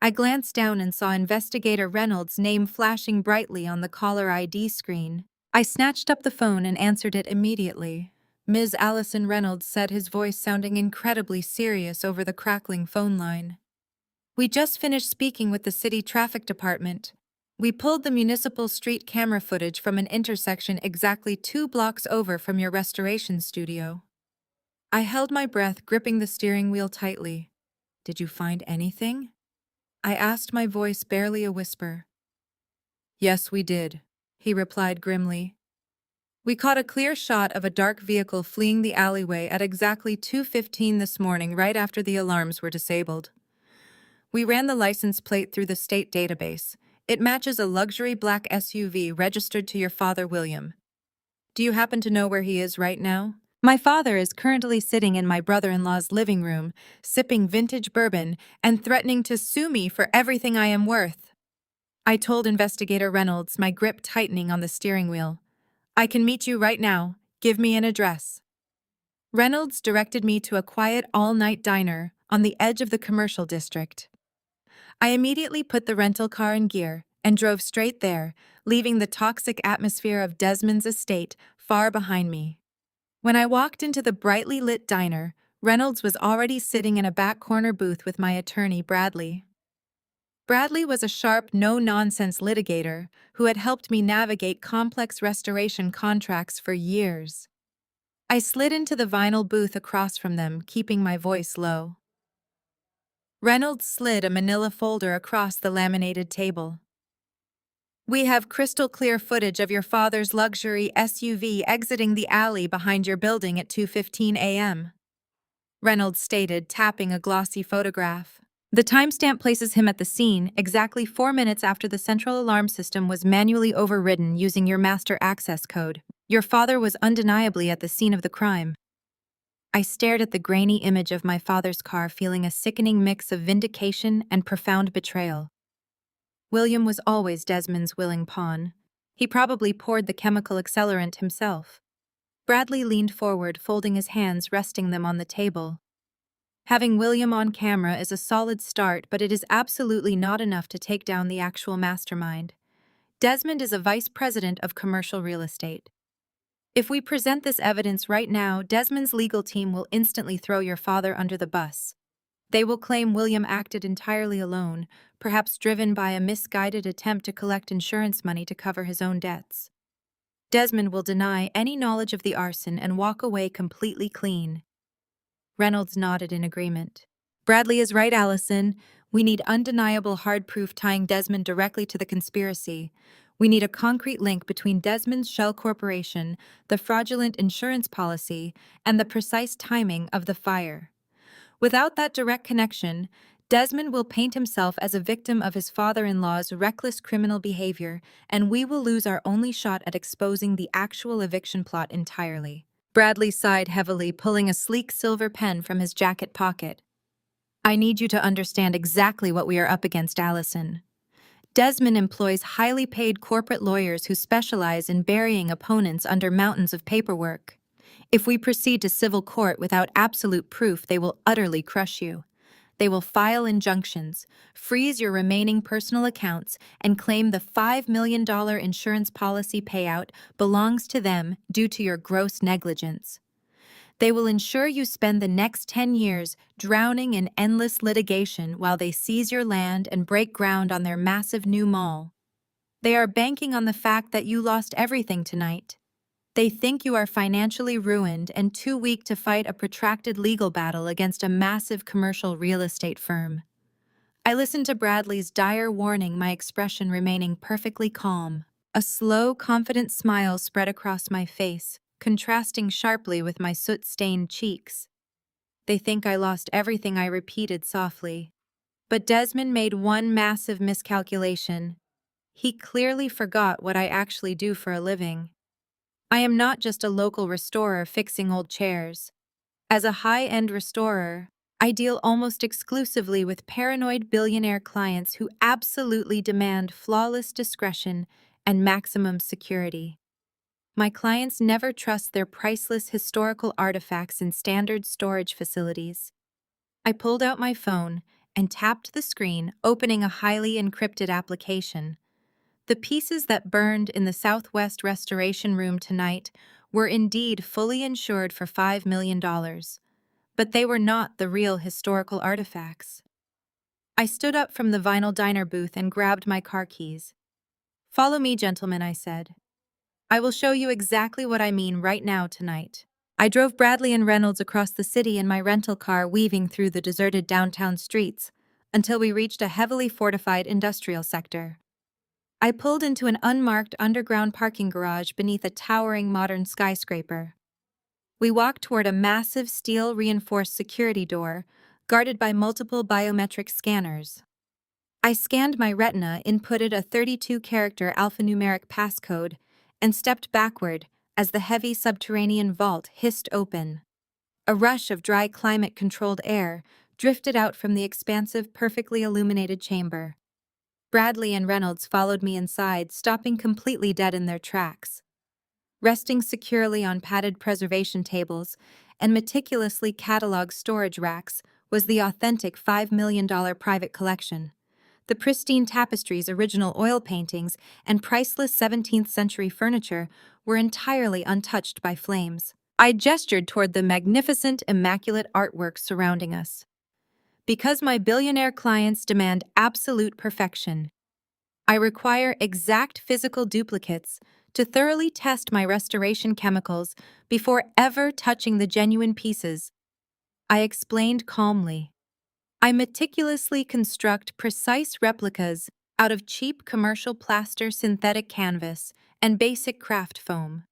I glanced down and saw Investigator Reynolds' name flashing brightly on the caller ID screen. I snatched up the phone and answered it immediately. Ms. Allison Reynolds said, his voice sounding incredibly serious over the crackling phone line. "We just finished speaking with the city traffic department. We pulled the municipal street camera footage from an intersection exactly 2 blocks over from your restoration studio." I held my breath, gripping the steering wheel tightly. "Did you find anything?" I asked, my voice barely a whisper. "Yes, we did," he replied grimly. "We caught a clear shot of a dark vehicle fleeing the alleyway at exactly 2:15 this morning, right after the alarms were disabled. We ran the license plate through the state database. It matches a luxury black SUV registered to your father, William. Do you happen to know where he is right now?" "My father is currently sitting in my brother-in-law's living room, sipping vintage bourbon and threatening to sue me for everything I am worth," I told Investigator Reynolds, my grip tightening on the steering wheel. "I can meet you right now. Give me an address." Reynolds directed me to a quiet all-night diner on the edge of the commercial district. I immediately put the rental car in gear and drove straight there, leaving the toxic atmosphere of Desmond's estate far behind me. When I walked into the brightly lit diner, Reynolds was already sitting in a back corner booth with my attorney, Bradley. Bradley was a sharp, no-nonsense litigator who had helped me navigate complex restoration contracts for years. I slid into the vinyl booth across from them, keeping my voice low. Reynolds slid a manila folder across the laminated table. "We have crystal-clear footage of your father's luxury SUV exiting the alley behind your building at 2:15 a.m., Reynolds stated, tapping a glossy photograph. "The timestamp places him at the scene exactly 4 minutes after the central alarm system was manually overridden using your master access code. Your father was undeniably at the scene of the crime." I stared at the grainy image of my father's car, feeling a sickening mix of vindication and profound betrayal. William was always Desmond's willing pawn. He probably poured the chemical accelerant himself. Bradley leaned forward, folding his hands, resting them on the table. "Having William on camera is a solid start, but it is absolutely not enough to take down the actual mastermind. Desmond is a vice president of commercial real estate. If we present this evidence right now, Desmond's legal team will instantly throw your father under the bus. They will claim William acted entirely alone, perhaps driven by a misguided attempt to collect insurance money to cover his own debts. Desmond will deny any knowledge of the arson and walk away completely clean." Reynolds nodded in agreement. "Bradley is right, Allison. We need undeniable hard proof tying Desmond directly to the conspiracy. We need a concrete link between Desmond's shell corporation, the fraudulent insurance policy, and the precise timing of the fire. Without that direct connection, Desmond will paint himself as a victim of his father-in-law's reckless criminal behavior, and we will lose our only shot at exposing the actual eviction plot entirely." Bradley sighed heavily, pulling a sleek silver pen from his jacket pocket. "I need you to understand exactly what we are up against, Allison. Desmond employs highly paid corporate lawyers who specialize in burying opponents under mountains of paperwork. If we proceed to civil court without absolute proof, they will utterly crush you. They will file injunctions, freeze your remaining personal accounts, and claim the $5 million insurance policy payout belongs to them due to your gross negligence. They will ensure you spend the next 10 years drowning in endless litigation while they seize your land and break ground on their massive new mall. They are banking on the fact that you lost everything tonight. They think you are financially ruined and too weak to fight a protracted legal battle against a massive commercial real estate firm. I listened to Bradley's dire warning, my expression remaining perfectly calm. A slow, confident smile spread across my face, contrasting sharply with my soot-stained cheeks. They think I lost everything, I repeated softly. But Desmond made one massive miscalculation. He clearly forgot what I actually do for a living. I am not just a local restorer fixing old chairs. As a high-end restorer, I deal almost exclusively with paranoid billionaire clients who absolutely demand flawless discretion and maximum security. My clients never trust their priceless historical artifacts in standard storage facilities. I pulled out my phone and tapped the screen, opening a highly encrypted application. The pieces that burned in the Southwest Restoration Room tonight were indeed fully insured for $5 million, but they were not the real historical artifacts. I stood up from the vinyl diner booth and grabbed my car keys. "Follow me, gentlemen," I said. "I will show you exactly what I mean right now tonight." I drove Bradley and Reynolds across the city in my rental car, weaving through the deserted downtown streets, until we reached a heavily fortified industrial sector. I pulled into an unmarked underground parking garage beneath a towering modern skyscraper. We walked toward a massive steel-reinforced security door, guarded by multiple biometric scanners. I scanned my retina, inputted a 32-character alphanumeric passcode, and stepped backward as the heavy subterranean vault hissed open. A rush of dry climate-controlled air drifted out from the expansive, perfectly illuminated chamber. Bradley and Reynolds followed me inside, stopping completely dead in their tracks. Resting securely on padded preservation tables and meticulously cataloged storage racks was the authentic $5 million private collection. The pristine tapestries, original oil paintings, and priceless 17th century furniture were entirely untouched by flames. I gestured toward the magnificent, immaculate artwork surrounding us. Because my billionaire clients demand absolute perfection, I require exact physical duplicates to thoroughly test my restoration chemicals before ever touching the genuine pieces. I explained calmly. I meticulously construct precise replicas out of cheap commercial plaster, synthetic canvas, and basic craft foam.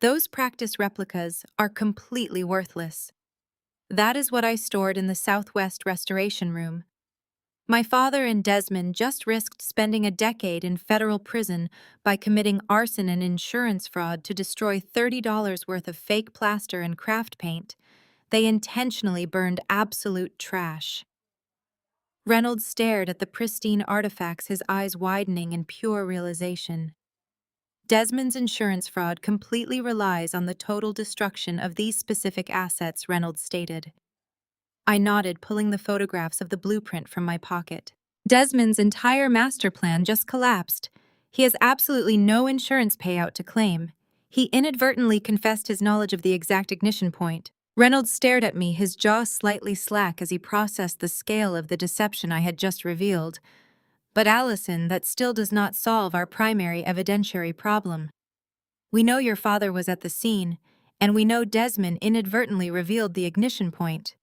Those practice replicas are completely worthless. That is what I stored in the Southwest Restoration Room. My father and Desmond just risked spending a decade in federal prison by committing arson and insurance fraud to destroy $30 worth of fake plaster and craft paint. They intentionally burned absolute trash. Reynolds stared at the pristine artifacts, his eyes widening in pure realization. Desmond's insurance fraud completely relies on the total destruction of these specific assets, Reynolds stated. I nodded, pulling the photographs of the blueprint from my pocket. Desmond's entire master plan just collapsed. He has absolutely no insurance payout to claim. He inadvertently confessed his knowledge of the exact ignition point. Reynolds stared at me, his jaw slightly slack as he processed the scale of the deception I had just revealed. But Allison, that still does not solve our primary evidentiary problem. We know your father was at the scene, and we know Desmond inadvertently revealed the ignition point.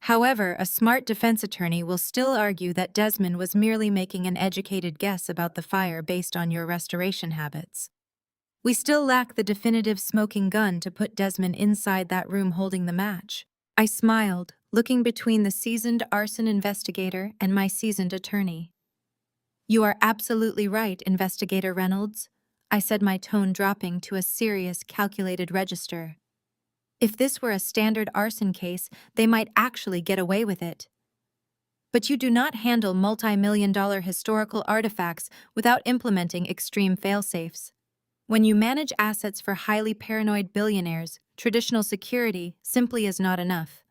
However, a smart defense attorney will still argue that Desmond was merely making an educated guess about the fire based on your restoration habits. We still lack the definitive smoking gun to put Desmond inside that room holding the match. I smiled, looking between the seasoned arson investigator and my seasoned attorney. You are absolutely right, Investigator Reynolds, I said, my tone dropping to a serious, calculated register. If this were a standard arson case, they might actually get away with it. But you do not handle multi-million-dollar historical artifacts without implementing extreme fail-safes. When you manage assets for highly paranoid billionaires, traditional security simply is not enough.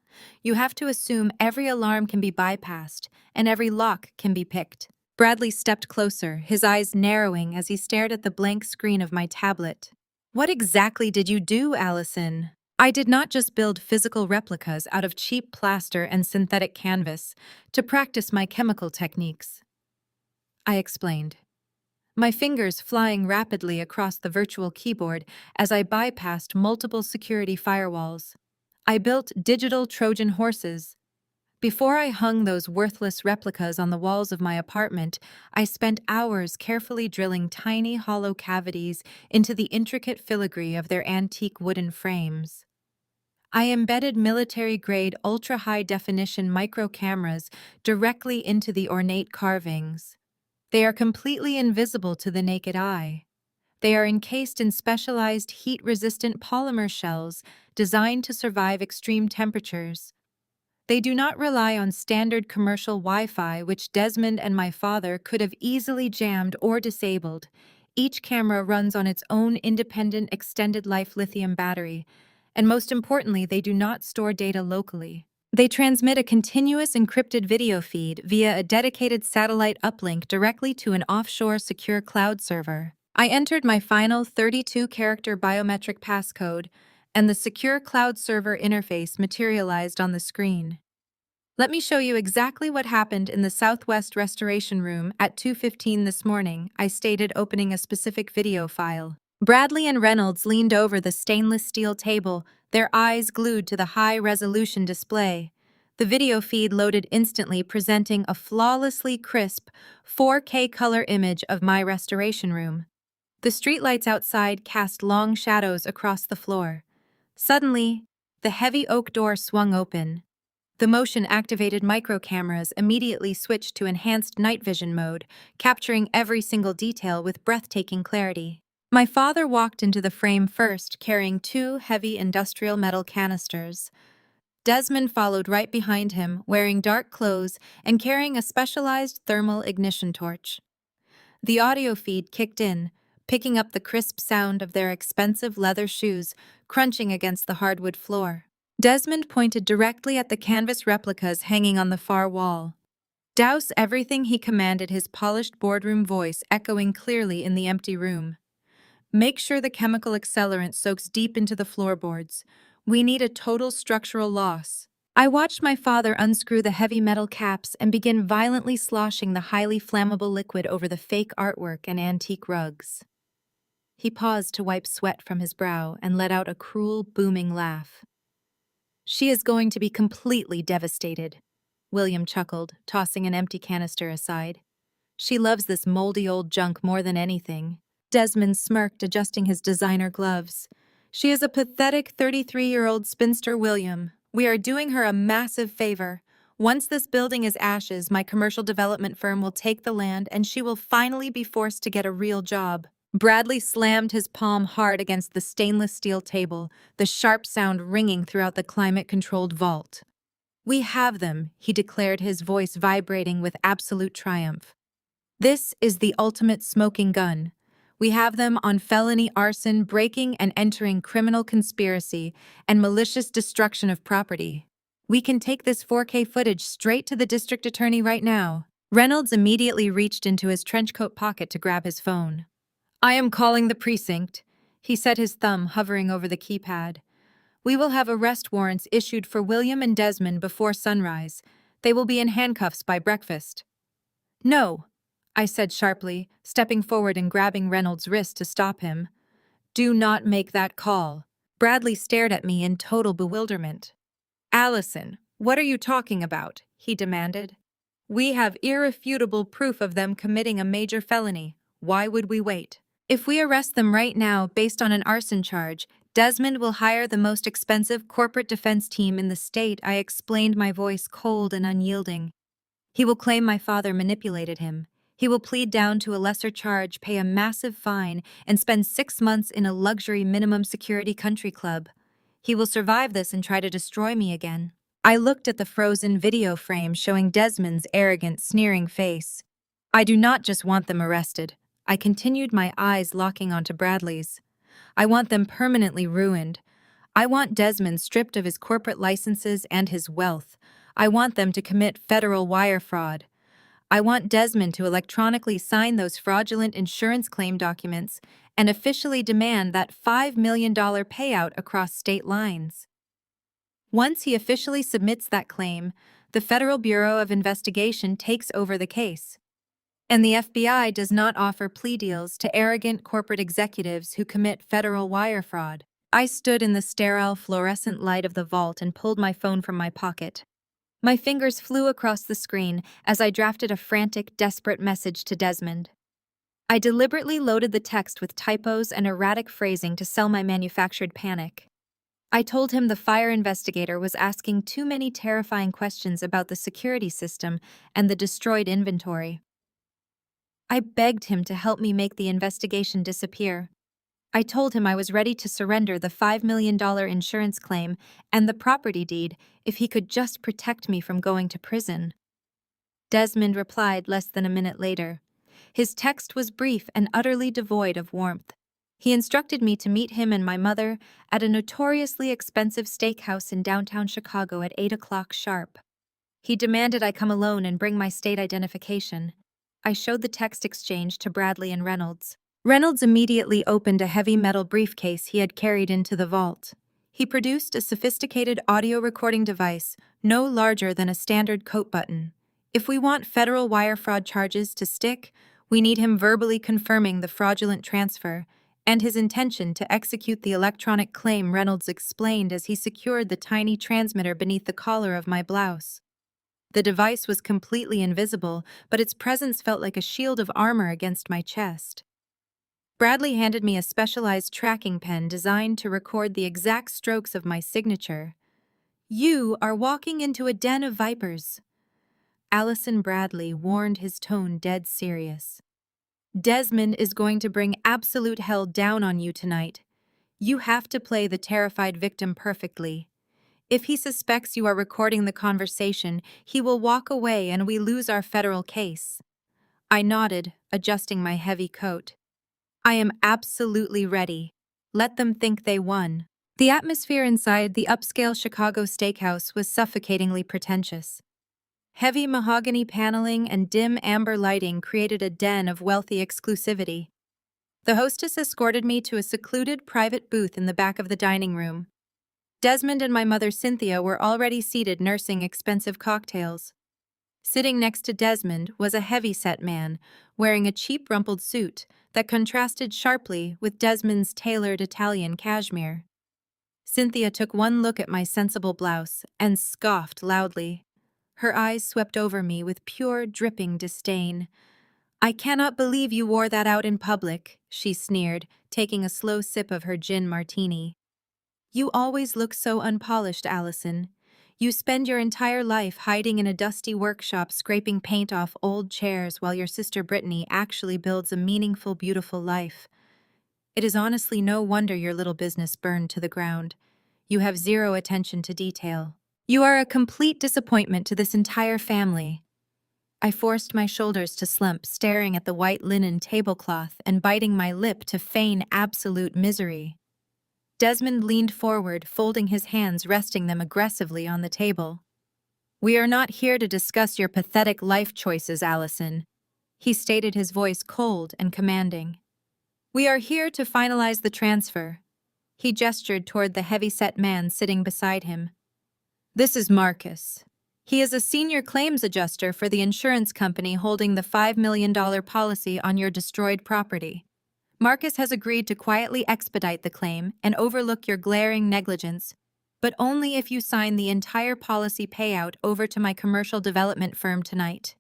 You have to assume every alarm can be bypassed and every lock can be picked. Bradley stepped closer, his eyes narrowing as he stared at the blank screen of my tablet. What exactly did you do, Allison? I did not just build physical replicas out of cheap plaster and synthetic canvas to practice my chemical techniques, I explained, my fingers flying rapidly across the virtual keyboard as I bypassed multiple security firewalls. I built digital Trojan horses. Before I hung those worthless replicas on the walls of my apartment, I spent hours carefully drilling tiny hollow cavities into the intricate filigree of their antique wooden frames. I embedded military-grade ultra-high-definition micro-cameras directly into the ornate carvings. They are completely invisible to the naked eye. They are encased in specialized heat-resistant polymer shells designed to survive extreme temperatures. They do not rely on standard commercial Wi-Fi, which Desmond and my father could have easily jammed or disabled. Each camera runs on its own independent extended-life lithium battery, and most importantly, they do not store data locally. They transmit a continuous encrypted video feed via a dedicated satellite uplink directly to an offshore secure cloud server. I entered my final 32-character biometric passcode, and the secure cloud server interface materialized on the screen. Let me show you exactly what happened in the Southwest Restoration Room at 2:15 this morning, I stated, opening a specific video file. Bradley and Reynolds leaned over the stainless steel table, their eyes glued to the high-resolution display. The video feed loaded instantly, presenting a flawlessly crisp 4K color image of my restoration room. The streetlights outside cast long shadows across the floor. Suddenly, the heavy oak door swung open. The motion-activated micro-cameras immediately switched to enhanced night vision mode, capturing every single detail with breathtaking clarity. My father walked into the frame first, carrying 2 heavy industrial metal canisters. Desmond followed right behind him, wearing dark clothes and carrying a specialized thermal ignition torch. The audio feed kicked in, picking up the crisp sound of their expensive leather shoes crunching against the hardwood floor. Desmond pointed directly at the canvas replicas hanging on the far wall. "Douse everything," he commanded, his polished boardroom voice echoing clearly in the empty room. "Make sure the chemical accelerant soaks deep into the floorboards. We need a total structural loss." I watched my father unscrew the heavy metal caps and begin violently sloshing the highly flammable liquid over the fake artwork and antique rugs. He paused to wipe sweat from his brow and let out a cruel, booming laugh. "She is going to be completely devastated," William chuckled, tossing an empty canister aside. "She loves this moldy old junk more than anything." Desmond smirked, adjusting his designer gloves. "She is a pathetic 33-year-old spinster, William. We are doing her a massive favor. Once this building is ashes, my commercial development firm will take the land and she will finally be forced to get a real job." Bradley slammed his palm hard against the stainless steel table, the sharp sound ringing throughout the climate-controlled vault. "We have them," he declared, his voice vibrating with absolute triumph. "This is the ultimate smoking gun. We have them on felony arson, breaking and entering, criminal conspiracy, and malicious destruction of property. We can take this 4K footage straight to the district attorney right now." Reynolds immediately reached into his trenchcoat pocket to grab his phone. "I am calling the precinct," he said, his thumb hovering over the keypad. "We will have arrest warrants issued for William and Desmond before sunrise. They will be in handcuffs by breakfast." "No," I said sharply, stepping forward and grabbing Reynolds' wrist to stop him. "Do not make that call." Bradley stared at me in total bewilderment. "Allison, what are you talking about?" he demanded. "We have irrefutable proof of them committing a major felony. Why would we wait? If we arrest them right now based on an arson charge, Desmond will hire the most expensive corporate defense team in the state," I explained, my voice cold and unyielding. "He will claim my father manipulated him. He will plead down to a lesser charge, pay a massive fine, and spend 6 months in a luxury minimum security country club. He will survive this and try to destroy me again." I looked at the frozen video frame showing Desmond's arrogant, sneering face. "I do not just want them arrested," I continued, my eyes locking onto Bradley's. "I want them permanently ruined. I want Desmond stripped of his corporate licenses and his wealth. I want them to commit federal wire fraud. I want Desmond to electronically sign those fraudulent insurance claim documents and officially demand that $5 million payout across state lines. Once he officially submits that claim, the Federal Bureau of Investigation takes over the case. And the FBI does not offer plea deals to arrogant corporate executives who commit federal wire fraud. I stood in the sterile fluorescent light of the vault and pulled my phone from my pocket. My fingers flew across the screen as I drafted a frantic, desperate message to Desmond. I deliberately loaded the text with typos and erratic phrasing to sell my manufactured panic. I told him the fire investigator was asking too many terrifying questions about the security system and the destroyed inventory. I begged him to help me make the investigation disappear. I told him I was ready to surrender the $5 million insurance claim and the property deed if he could just protect me from going to prison. Desmond replied less than a minute later. His text was brief and utterly devoid of warmth. He instructed me to meet him and my mother at a notoriously expensive steakhouse in downtown Chicago at 8 o'clock sharp. He demanded I come alone and bring my state identification. I showed the text exchange to Bradley and Reynolds. Reynolds immediately opened a heavy metal briefcase he had carried into the vault. He produced a sophisticated audio recording device, no larger than a standard coat button. If we want federal wire fraud charges to stick, we need him verbally confirming the fraudulent transfer and his intention to execute the electronic claim, Reynolds explained as he secured the tiny transmitter beneath the collar of my blouse. The device was completely invisible, but its presence felt like a shield of armor against my chest. Bradley handed me a specialized tracking pen designed to record the exact strokes of my signature. "You are walking into a den of vipers." Allison Bradley warned, his tone dead serious. "Desmond is going to bring absolute hell down on you tonight. You have to play the terrified victim perfectly. If he suspects you are recording the conversation, he will walk away and we lose our federal case." I nodded, adjusting my heavy coat. "I am absolutely ready. Let them think they won." The atmosphere inside the upscale Chicago steakhouse was suffocatingly pretentious. Heavy mahogany paneling and dim amber lighting created a den of wealthy exclusivity. The hostess escorted me to a secluded private booth in the back of the dining room. Desmond and my mother Cynthia were already seated nursing expensive cocktails. Sitting next to Desmond was a heavy-set man, wearing a cheap rumpled suit that contrasted sharply with Desmond's tailored Italian cashmere. Cynthia took one look at my sensible blouse and scoffed loudly. Her eyes swept over me with pure, dripping disdain. "I cannot believe you wore that out in public," she sneered, taking a slow sip of her gin martini. "You always look so unpolished, Allison. You spend your entire life hiding in a dusty workshop scraping paint off old chairs while your sister Brittany actually builds a meaningful, beautiful life. It is honestly no wonder your little business burned to the ground. You have zero attention to detail. You are a complete disappointment to this entire family." I forced my shoulders to slump, staring at the white linen tablecloth and biting my lip to feign absolute misery. Desmond leaned forward, folding his hands, resting them aggressively on the table. "We are not here to discuss your pathetic life choices, Allison," he stated, his voice cold and commanding. "We are here to finalize the transfer." He gestured toward the heavy-set man sitting beside him. "This is Marcus. He is a senior claims adjuster for the insurance company holding the $5 million policy on your destroyed property. Marcus has agreed to quietly expedite the claim and overlook your glaring negligence, but only if you sign the entire policy payout over to my commercial development firm tonight."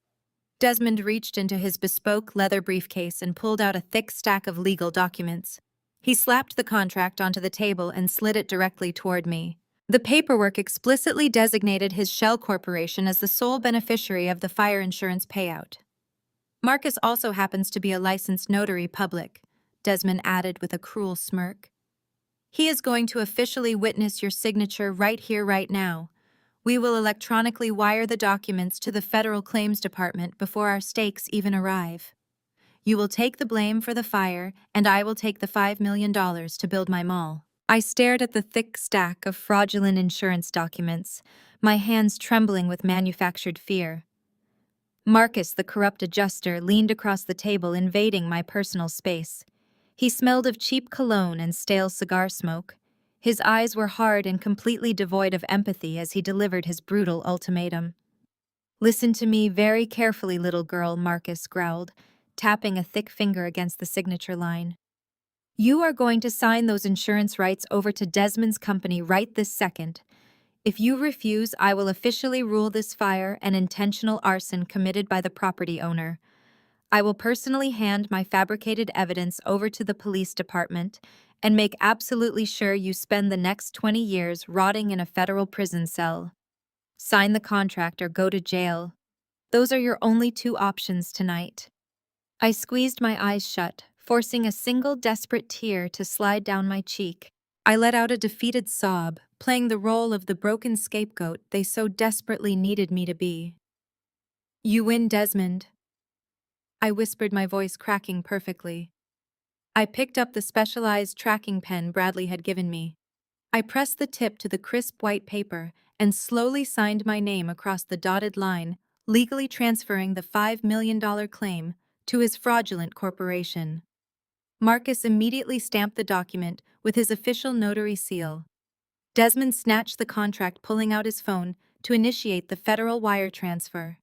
Desmond reached into his bespoke leather briefcase and pulled out a thick stack of legal documents. He slapped the contract onto the table and slid it directly toward me. The paperwork explicitly designated his shell corporation as the sole beneficiary of the fire insurance payout. "Marcus also happens to be a licensed notary public," Desmond added with a cruel smirk. "He is going to officially witness your signature right here, right now. We will electronically wire the documents to the Federal Claims Department before our stakes even arrive. You will take the blame for the fire, and I will take the $5 million to build my mall." I stared at the thick stack of fraudulent insurance documents, my hands trembling with manufactured fear. Marcus, the corrupt adjuster, leaned across the table, invading my personal space. He smelled of cheap cologne and stale cigar smoke. His eyes were hard and completely devoid of empathy as he delivered his brutal ultimatum. "Listen to me very carefully, little girl," Marcus growled, tapping a thick finger against the signature line. "You are going to sign those insurance rights over to Desmond's company right this second. If you refuse, I will officially rule this fire an intentional arson committed by the property owner. I will personally hand my fabricated evidence over to the police department and make absolutely sure you spend the next 20 years rotting in a federal prison cell. Sign the contract or go to jail. Those are your only two options tonight." I squeezed my eyes shut, forcing a single desperate tear to slide down my cheek. I let out a defeated sob, playing the role of the broken scapegoat they so desperately needed me to be. "You win, Desmond," I whispered, my voice cracking perfectly. I picked up the specialized tracking pen Bradley had given me. I pressed the tip to the crisp white paper and slowly signed my name across the dotted line, legally transferring the $5 million claim to his fraudulent corporation. Marcus immediately stamped the document with his official notary seal. Desmond snatched the contract, pulling out his phone to initiate the federal wire transfer.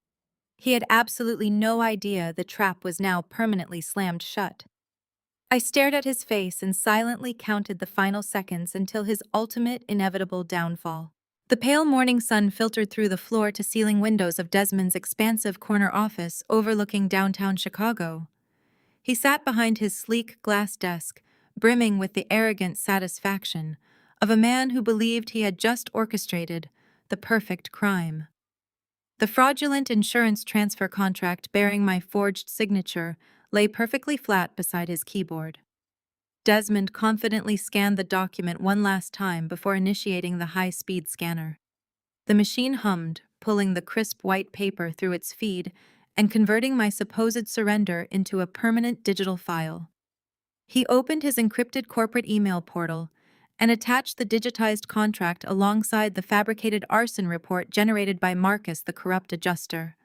He had absolutely no idea the trap was now permanently slammed shut. I stared at his face and silently counted the final seconds until his ultimate, inevitable downfall. The pale morning sun filtered through the floor-to-ceiling windows of Desmond's expansive corner office overlooking downtown Chicago. He sat behind his sleek glass desk, brimming with the arrogant satisfaction of a man who believed he had just orchestrated the perfect crime. The fraudulent insurance transfer contract bearing my forged signature lay perfectly flat beside his keyboard. Desmond confidently scanned the document one last time before initiating the high-speed scanner. The machine hummed, pulling the crisp white paper through its feed and converting my supposed surrender into a permanent digital file. He opened his encrypted corporate email portal and attached the digitized contract alongside the fabricated arson report generated by Marcus, the corrupt adjuster.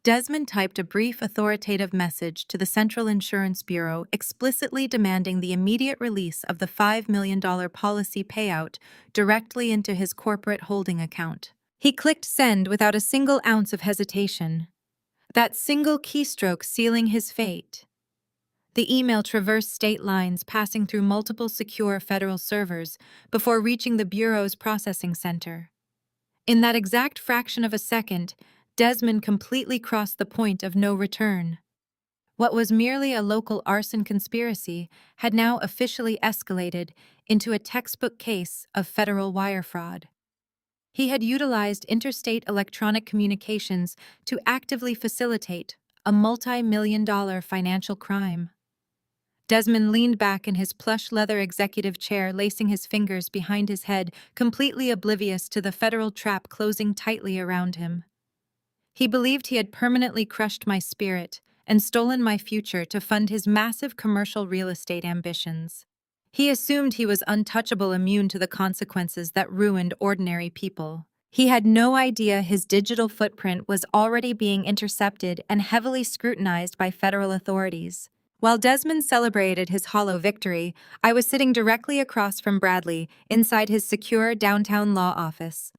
Desmond typed a brief authoritative message to the Central Insurance Bureau explicitly demanding the immediate release of the $5 million policy payout directly into his corporate holding account. He clicked send without a single ounce of hesitation, that single keystroke sealing his fate. The email traversed state lines, passing through multiple secure federal servers before reaching the Bureau's processing center. In that exact fraction of a second, Desmond completely crossed the point of no return. What was merely a local arson conspiracy had now officially escalated into a textbook case of federal wire fraud. He had utilized interstate electronic communications to actively facilitate a multi-million-dollar financial crime. Desmond leaned back in his plush leather executive chair, lacing his fingers behind his head, completely oblivious to the federal trap closing tightly around him. He believed he had permanently crushed my spirit and stolen my future to fund his massive commercial real estate ambitions. He assumed he was untouchable, immune to the consequences that ruined ordinary people. He had no idea his digital footprint was already being intercepted and heavily scrutinized by federal authorities. While Desmond celebrated his hollow victory, I was sitting directly across from Bradley, inside his secure downtown law office.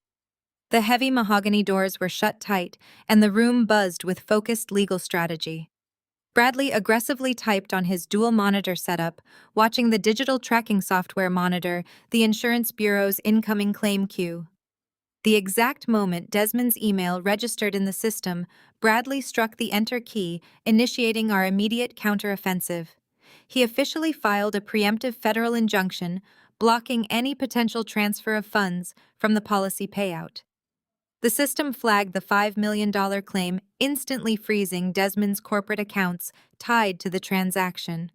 The heavy mahogany doors were shut tight, and the room buzzed with focused legal strategy. Bradley aggressively typed on his dual-monitor setup, watching the digital tracking software monitor the Insurance Bureau's incoming claim queue. The exact moment Desmond's email registered in the system, Bradley struck the enter key, initiating our immediate counteroffensive. He officially filed a preemptive federal injunction, blocking any potential transfer of funds from the policy payout. The system flagged the $5 million claim, instantly freezing Desmond's corporate accounts tied to the transaction.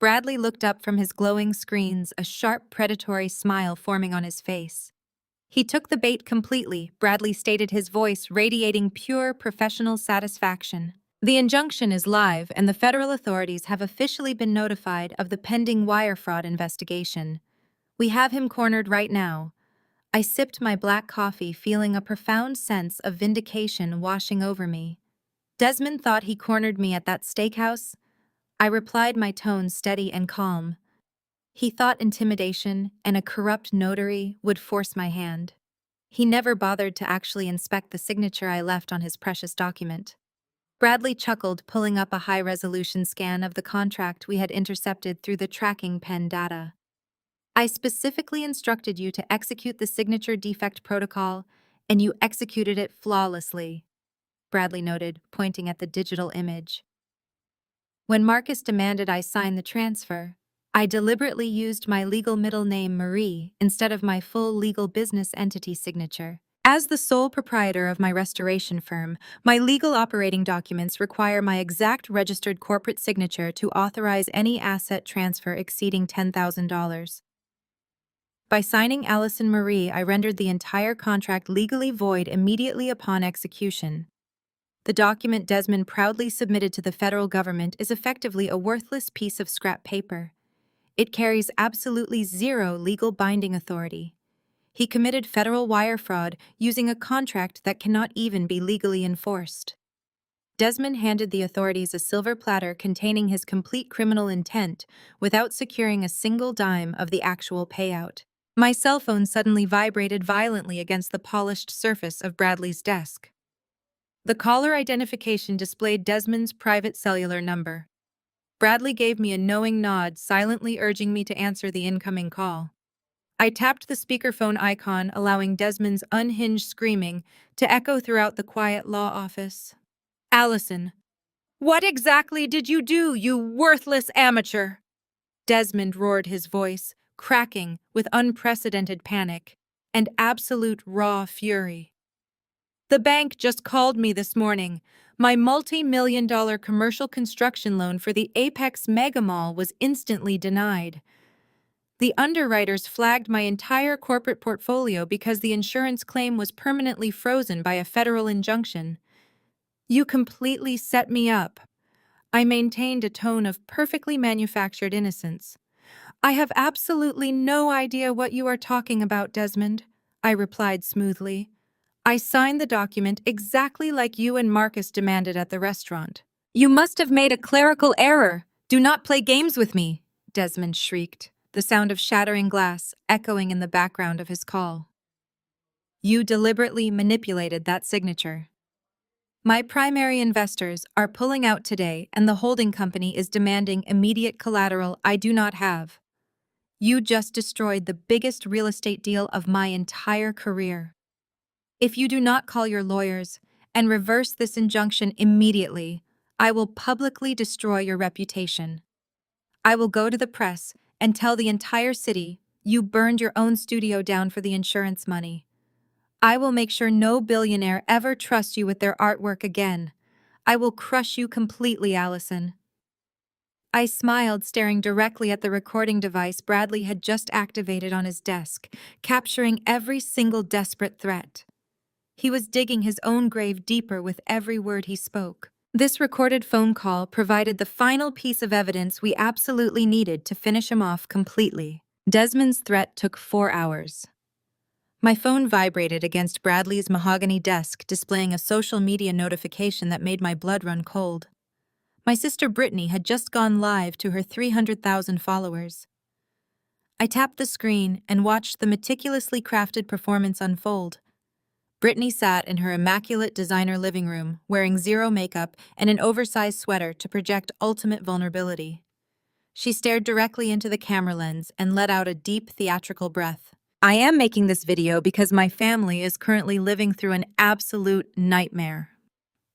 Bradley looked up from his glowing screens, a sharp, predatory smile forming on his face. "He took the bait completely," Bradley stated, his voice radiating pure professional satisfaction. "The injunction is live, and the federal authorities have officially been notified of the pending wire fraud investigation. We have him cornered right now. I sipped my black coffee, feeling a profound sense of vindication washing over me. Desmond thought he cornered me at that steakhouse? I replied, my tone steady and calm. He thought intimidation and a corrupt notary would force my hand. He never bothered to actually inspect the signature I left on his precious document. Bradley chuckled, pulling up a high-resolution scan of the contract we had intercepted through the tracking pen data. I specifically instructed you to execute the signature defect protocol, and you executed it flawlessly, Bradley noted, pointing at the digital image. When Marcus demanded I sign the transfer, I deliberately used my legal middle name Marie instead of my full legal business entity signature. As the sole proprietor of my restoration firm, my legal operating documents require my exact registered corporate signature to authorize any asset transfer exceeding $10,000. By signing Allison Marie, I rendered the entire contract legally void immediately upon execution. The document Desmond proudly submitted to the federal government is effectively a worthless piece of scrap paper. It carries absolutely zero legal binding authority. He committed federal wire fraud using a contract that cannot even be legally enforced. Desmond handed the authorities a silver platter containing his complete criminal intent without securing a single dime of the actual payout. My cell phone suddenly vibrated violently against the polished surface of Bradley's desk. The caller identification displayed Desmond's private cellular number. Bradley gave me a knowing nod, silently urging me to answer the incoming call. I tapped the speakerphone icon, allowing Desmond's unhinged screaming to echo throughout the quiet law office. Allison, what exactly did you do, you worthless amateur? Desmond roared, his voice cracking with unprecedented panic and absolute raw fury. The bank just called me this morning. My multi-million-dollar commercial construction loan for the Apex Mega Mall was instantly denied. The underwriters flagged my entire corporate portfolio because the insurance claim was permanently frozen by a federal injunction. You completely set me up. I maintained a tone of perfectly manufactured innocence. I have absolutely no idea what you are talking about, Desmond, I replied smoothly. I signed the document exactly like you and Marcus demanded at the restaurant. You must have made a clerical error. Do not play games with me, Desmond shrieked, the sound of shattering glass echoing in the background of his call. You deliberately manipulated that signature. My primary investors are pulling out today, and the holding company is demanding immediate collateral I do not have. You just destroyed the biggest real estate deal of my entire career. If you do not call your lawyers and reverse this injunction immediately, I will publicly destroy your reputation. I will go to the press and tell the entire city you burned your own studio down for the insurance money. I will make sure no billionaire ever trusts you with their artwork again. I will crush you completely, Allison. I smiled, staring directly at the recording device Bradley had just activated on his desk, capturing every single desperate threat. He was digging his own grave deeper with every word he spoke. This recorded phone call provided the final piece of evidence we absolutely needed to finish him off completely. Desmond's threat took 4 hours. My phone vibrated against Bradley's mahogany desk, displaying a social media notification that made my blood run cold. My sister Brittany had just gone live to her 300,000 followers. I tapped the screen and watched the meticulously crafted performance unfold. Brittany sat in her immaculate designer living room, wearing zero makeup and an oversized sweater to project ultimate vulnerability. She stared directly into the camera lens and let out a deep theatrical breath. I am making this video because my family is currently living through an absolute nightmare.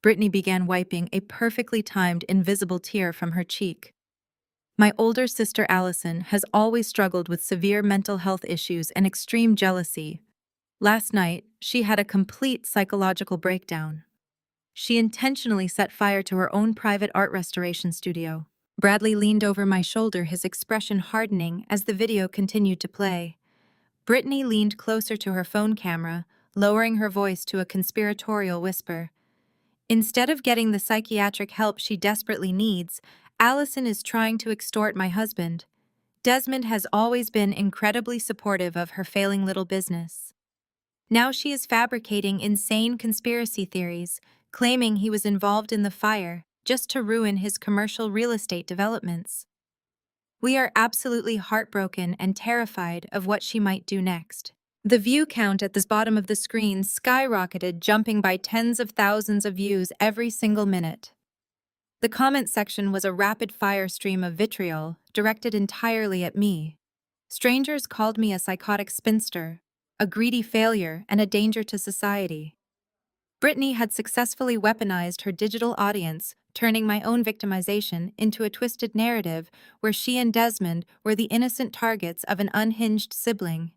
Brittany began wiping a perfectly timed invisible tear from her cheek. My older sister Allison has always struggled with severe mental health issues and extreme jealousy. Last night, she had a complete psychological breakdown. She intentionally set fire to her own private art restoration studio. Bradley leaned over my shoulder, his expression hardening as the video continued to play. Brittany leaned closer to her phone camera, lowering her voice to a conspiratorial whisper. Instead of getting the psychiatric help she desperately needs, Allison is trying to extort my husband. Desmond has always been incredibly supportive of her failing little business. Now she is fabricating insane conspiracy theories, claiming he was involved in the fire just to ruin his commercial real estate developments. We are absolutely heartbroken and terrified of what she might do next. The view count at the bottom of the screen skyrocketed, jumping by tens of thousands of views every single minute. The comment section was a rapid-fire stream of vitriol, directed entirely at me. Strangers called me a psychotic spinster, a greedy failure, and a danger to society. Brittany had successfully weaponized her digital audience, turning my own victimization into a twisted narrative where she and Desmond were the innocent targets of an unhinged sibling.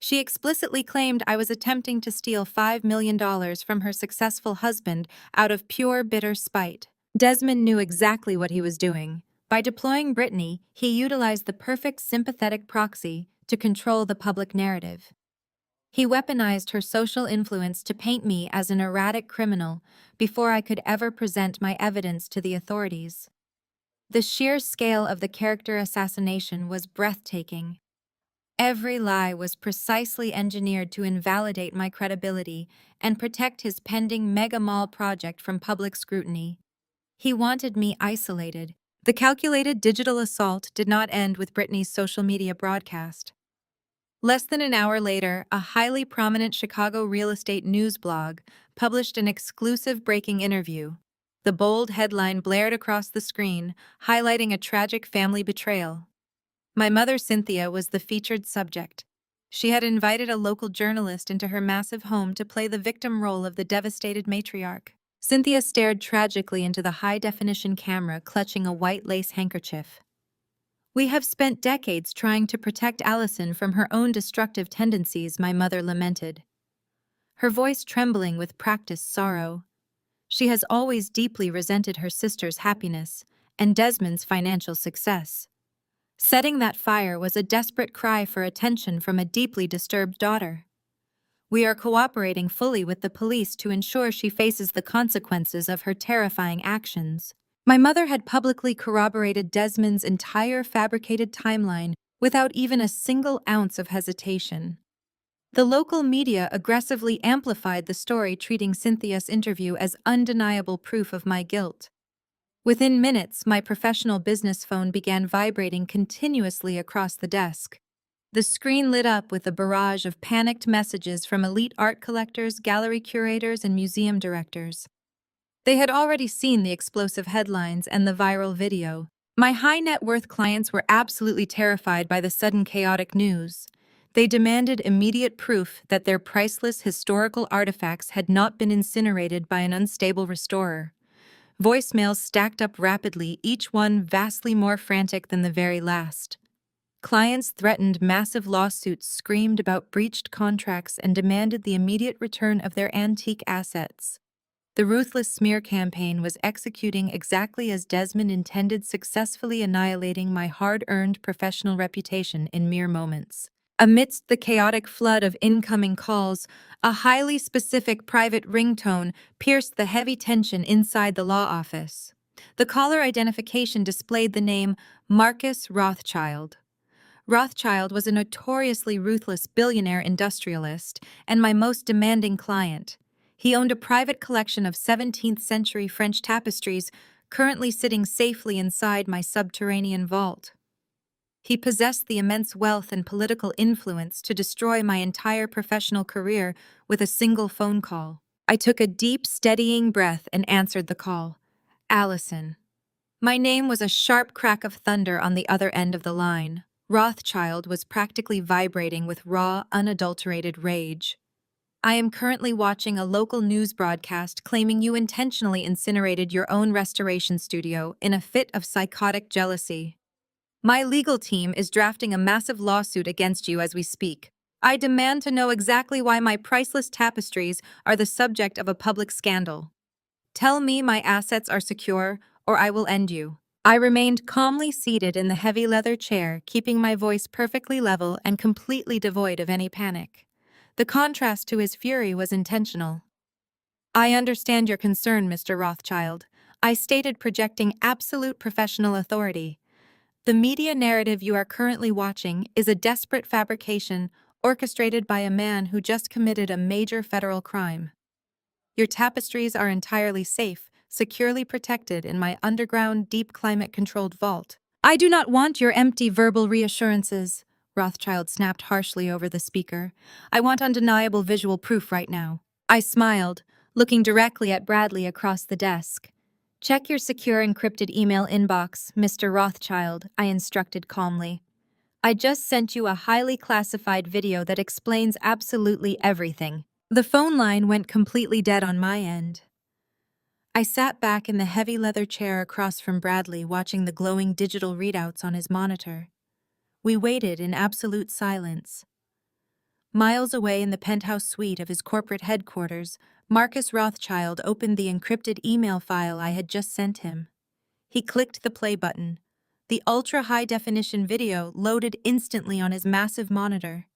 She explicitly claimed I was attempting to steal $5 million from her successful husband out of pure bitter spite. Desmond knew exactly what he was doing. By deploying Brittany, he utilized the perfect sympathetic proxy to control the public narrative. He weaponized her social influence to paint me as an erratic criminal before I could ever present my evidence to the authorities. The sheer scale of the character assassination was breathtaking. Every lie was precisely engineered to invalidate my credibility and protect his pending mega mall project from public scrutiny. He wanted me isolated. The calculated digital assault did not end with Brittany's social media broadcast. Less than an hour later, a highly prominent Chicago real estate news blog published an exclusive breaking interview. The bold headline blared across the screen, highlighting a tragic family betrayal. My mother, Cynthia, was the featured subject. She had invited a local journalist into her massive home to play the victim role of the devastated matriarch. Cynthia stared tragically into the high-definition camera, clutching a white lace handkerchief. "We have spent decades trying to protect Allison from her own destructive tendencies," my mother lamented, her voice trembling with practiced sorrow. She has always deeply resented her sister's happiness and Desmond's financial success. Setting that fire was a desperate cry for attention from a deeply disturbed daughter. "We are cooperating fully with the police to ensure she faces the consequences of her terrifying actions." My mother had publicly corroborated Desmond's entire fabricated timeline without even a single ounce of hesitation. The local media aggressively amplified the story, treating Cynthia's interview as undeniable proof of my guilt. Within minutes, my professional business phone began vibrating continuously across the desk. The screen lit up with a barrage of panicked messages from elite art collectors, gallery curators, and museum directors. They had already seen the explosive headlines and the viral video. My high-net-worth clients were absolutely terrified by the sudden chaotic news. They demanded immediate proof that their priceless historical artifacts had not been incinerated by an unstable restorer. Voicemails stacked up rapidly, each one vastly more frantic than the very last. Clients threatened massive lawsuits, screamed about breached contracts, and demanded the immediate return of their antique assets. The ruthless smear campaign was executing exactly as Desmond intended, successfully annihilating my hard-earned professional reputation in mere moments. Amidst the chaotic flood of incoming calls, a highly specific private ringtone pierced the heavy tension inside the law office. The caller identification displayed the name Marcus Rothschild. Rothschild was a notoriously ruthless billionaire industrialist and my most demanding client. He owned a private collection of 17th-century French tapestries, currently sitting safely inside my subterranean vault. He possessed the immense wealth and political influence to destroy my entire professional career with a single phone call. I took a deep, steadying breath and answered the call. "Allison." My name was a sharp crack of thunder on the other end of the line. Rothschild was practically vibrating with raw, unadulterated rage. "I am currently watching a local news broadcast claiming you intentionally incinerated your own restoration studio in a fit of psychotic jealousy. My legal team is drafting a massive lawsuit against you as we speak. I demand to know exactly why my priceless tapestries are the subject of a public scandal. Tell me my assets are secure, or I will end you." I remained calmly seated in the heavy leather chair, keeping my voice perfectly level and completely devoid of any panic. The contrast to his fury was intentional. "I understand your concern, Mr. Rothschild," I stated, projecting absolute professional authority. The media narrative you are currently watching is a desperate fabrication orchestrated by a man who just committed a major federal crime. Your tapestries are entirely safe, securely protected in my underground, deep climate-controlled vault. I do not want your empty verbal reassurances, Rothschild snapped harshly over the speaker. I want undeniable visual proof right now. I smiled, looking directly at Bradley across the desk. Check your secure encrypted email inbox, Mr. Rothschild, I instructed calmly. I just sent you a highly classified video that explains absolutely everything. The phone line went completely dead on my end. I sat back in the heavy leather chair across from Bradley, watching the glowing digital readouts on his monitor. We waited in absolute silence. Miles away in the penthouse suite of his corporate headquarters, Marcus Rothschild opened the encrypted email file I had just sent him. He clicked the play button. The ultra-high-definition video loaded instantly on his massive monitor.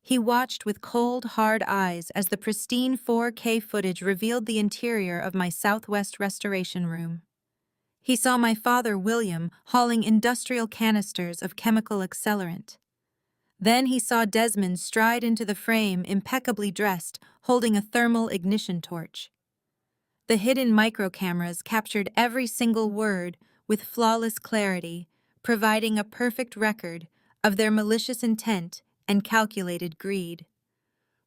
He watched with cold, hard eyes as the pristine 4K footage revealed the interior of my Southwest restoration room. He saw my father, William, hauling industrial canisters of chemical accelerant. Then he saw Desmond stride into the frame, impeccably dressed, holding a thermal ignition torch. The hidden microcameras captured every single word with flawless clarity, providing a perfect record of their malicious intent and calculated greed.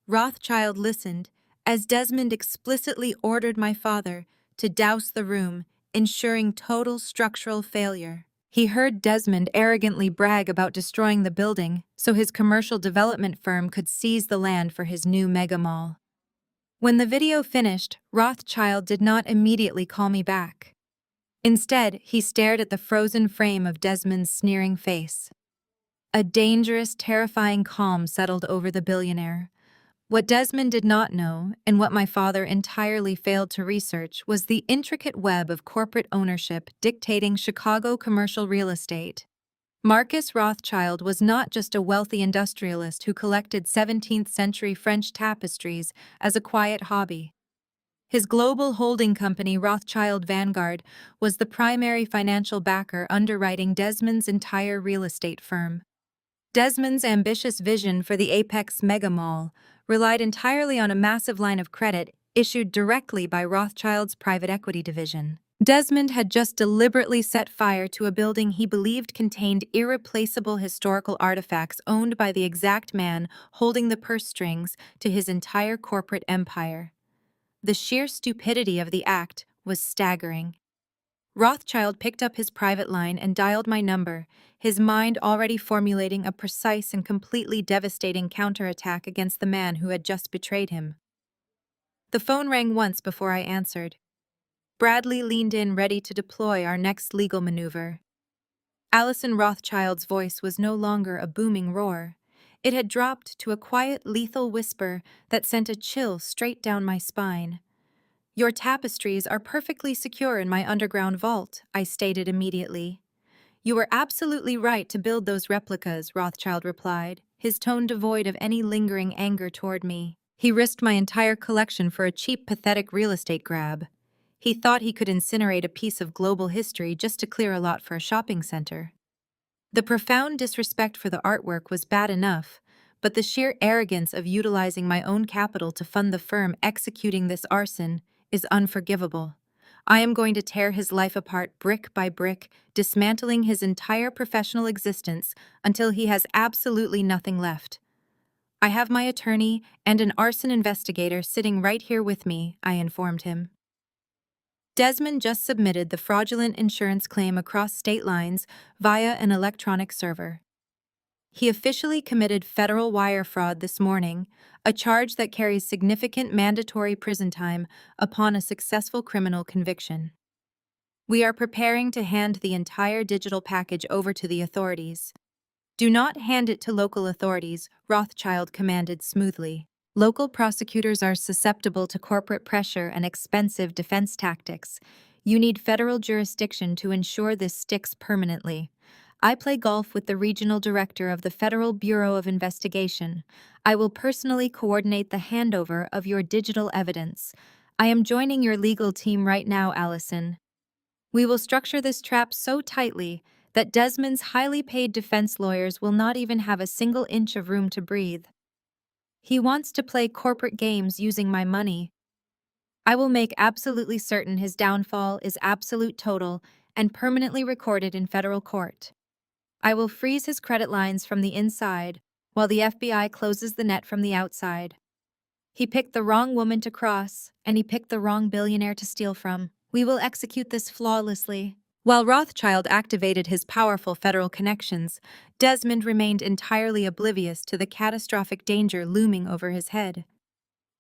Rothschild listened as Desmond explicitly ordered my father to douse the room, ensuring total structural failure. He heard Desmond arrogantly brag about destroying the building so his commercial development firm could seize the land for his new mega mall. When the video finished, Rothschild did not immediately call me back. Instead, he stared at the frozen frame of Desmond's sneering face. A dangerous, terrifying calm settled over the billionaire. What Desmond did not know, and what my father entirely failed to research, was the intricate web of corporate ownership dictating Chicago commercial real estate. Marcus Rothschild was not just a wealthy industrialist who collected 17th-century French tapestries as a quiet hobby. His global holding company, Rothschild Vanguard, was the primary financial backer underwriting Desmond's entire real estate firm. Desmond's ambitious vision for the Apex Mega Mall relied entirely on a massive line of credit issued directly by Rothschild's private equity division. Desmond had just deliberately set fire to a building he believed contained irreplaceable historical artifacts owned by the exact man holding the purse strings to his entire corporate empire. The sheer stupidity of the act was staggering. Rothschild picked up his private line and dialed my number, his mind already formulating a precise and completely devastating counterattack against the man who had just betrayed him. The phone rang once before I answered. Bradley leaned in, ready to deploy our next legal maneuver. Allison Rothschild's voice was no longer a booming roar. It had dropped to a quiet, lethal whisper that sent a chill straight down my spine. Your tapestries are perfectly secure in my underground vault, I stated immediately. You were absolutely right to build those replicas, Rothschild replied, his tone devoid of any lingering anger toward me. He risked my entire collection for a cheap, pathetic real estate grab. He thought he could incinerate a piece of global history just to clear a lot for a shopping center. The profound disrespect for the artwork was bad enough, but the sheer arrogance of utilizing my own capital to fund the firm executing this arson is unforgivable. I am going to tear his life apart brick by brick, dismantling his entire professional existence until he has absolutely nothing left. I have my attorney and an arson investigator sitting right here with me, I informed him. Desmond just submitted the fraudulent insurance claim across state lines via an electronic server. He officially committed federal wire fraud this morning, a charge that carries significant mandatory prison time upon a successful criminal conviction. We are preparing to hand the entire digital package over to the authorities. Do not hand it to local authorities, Rothschild commanded smoothly. Local prosecutors are susceptible to corporate pressure and expensive defense tactics. You need federal jurisdiction to ensure this sticks permanently. I play golf with the regional director of the Federal Bureau of Investigation. I will personally coordinate the handover of your digital evidence. I am joining your legal team right now, Allison. We will structure this trap so tightly that Desmond's highly paid defense lawyers will not even have a single inch of room to breathe. He wants to play corporate games using my money. I will make absolutely certain his downfall is absolute total and permanently recorded in federal court. I will freeze his credit lines from the inside, while the FBI closes the net from the outside. He picked the wrong woman to cross, and he picked the wrong billionaire to steal from. We will execute this flawlessly. While Rothschild activated his powerful federal connections, Desmond remained entirely oblivious to the catastrophic danger looming over his head.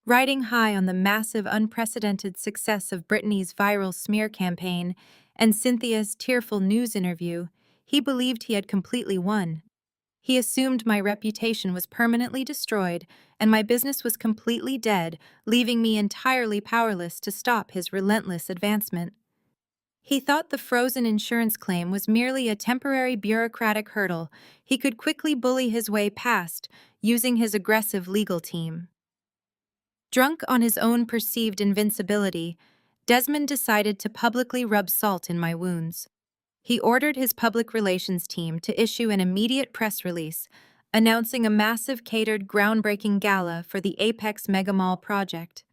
Riding high on the massive, unprecedented success of Brittany's viral smear campaign and Cynthia's tearful news interview, he believed he had completely won. He assumed my reputation was permanently destroyed and my business was completely dead, leaving me entirely powerless to stop his relentless advancement. He thought the frozen insurance claim was merely a temporary bureaucratic hurdle he could quickly bully his way past using his aggressive legal team. Drunk on his own perceived invincibility, Desmond decided to publicly rub salt in my wounds. He ordered his public relations team to issue an immediate press release announcing a massive catered groundbreaking gala for the Apex Megamall project.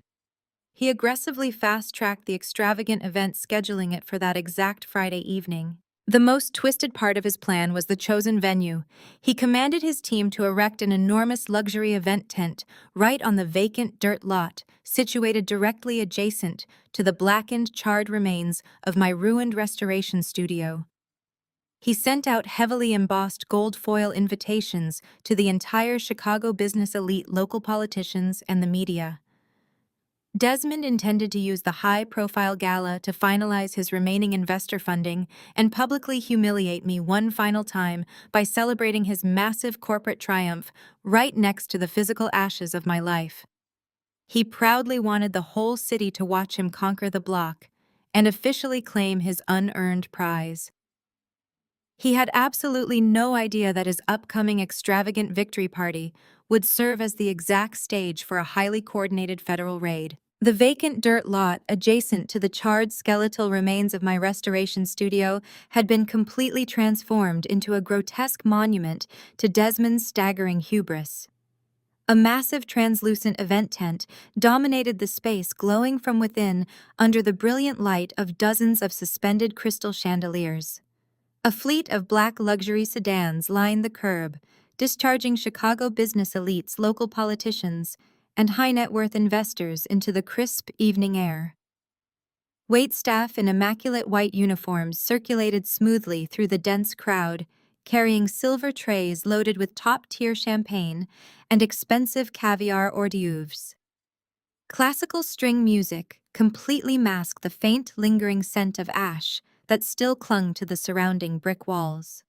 He aggressively fast-tracked the extravagant event, scheduling it for that exact Friday evening. The most twisted part of his plan was the chosen venue. He commanded his team to erect an enormous luxury event tent right on the vacant dirt lot, situated directly adjacent to the blackened, charred remains of my ruined restoration studio. He sent out heavily embossed gold foil invitations to the entire Chicago business elite, local politicians, and the media. Desmond intended to use the high-profile gala to finalize his remaining investor funding and publicly humiliate me one final time by celebrating his massive corporate triumph right next to the physical ashes of my life. He proudly wanted the whole city to watch him conquer the block and officially claim his unearned prize. He had absolutely no idea that his upcoming extravagant victory party would serve as the exact stage for a highly coordinated federal raid. The vacant dirt lot adjacent to the charred skeletal remains of my restoration studio had been completely transformed into a grotesque monument to Desmond's staggering hubris. A massive translucent event tent dominated the space, glowing from within under the brilliant light of dozens of suspended crystal chandeliers. A fleet of black luxury sedans lined the curb, discharging Chicago business elites, local politicians, and high-net-worth investors into the crisp evening air. Waitstaff in immaculate white uniforms circulated smoothly through the dense crowd, carrying silver trays loaded with top-tier champagne and expensive caviar hors d'oeuvres. Classical string music completely masked the faint, lingering scent of ash that still clung to the surrounding brick walls.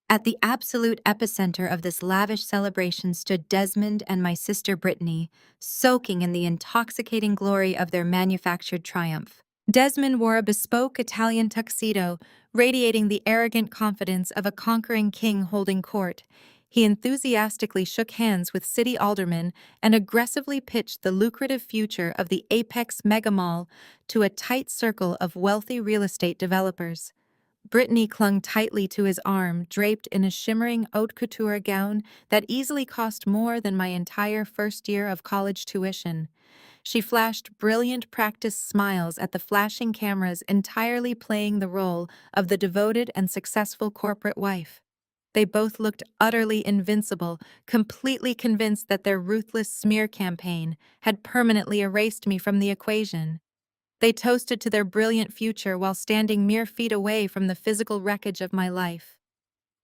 At the absolute epicenter of this lavish celebration stood Desmond and my sister Brittany, soaking in the intoxicating glory of their manufactured triumph. Desmond wore a bespoke Italian tuxedo, radiating the arrogant confidence of a conquering king holding court. He enthusiastically shook hands with city aldermen and aggressively pitched the lucrative future of the Apex Megamall to a tight circle of wealthy real estate developers. Brittany clung tightly to his arm, draped in a shimmering haute couture gown that easily cost more than my entire first year of college tuition. She flashed brilliant practice smiles at the flashing cameras, entirely playing the role of the devoted and successful corporate wife. They both looked utterly invincible, completely convinced that their ruthless smear campaign had permanently erased me from the equation. They toasted to their brilliant future while standing mere feet away from the physical wreckage of my life.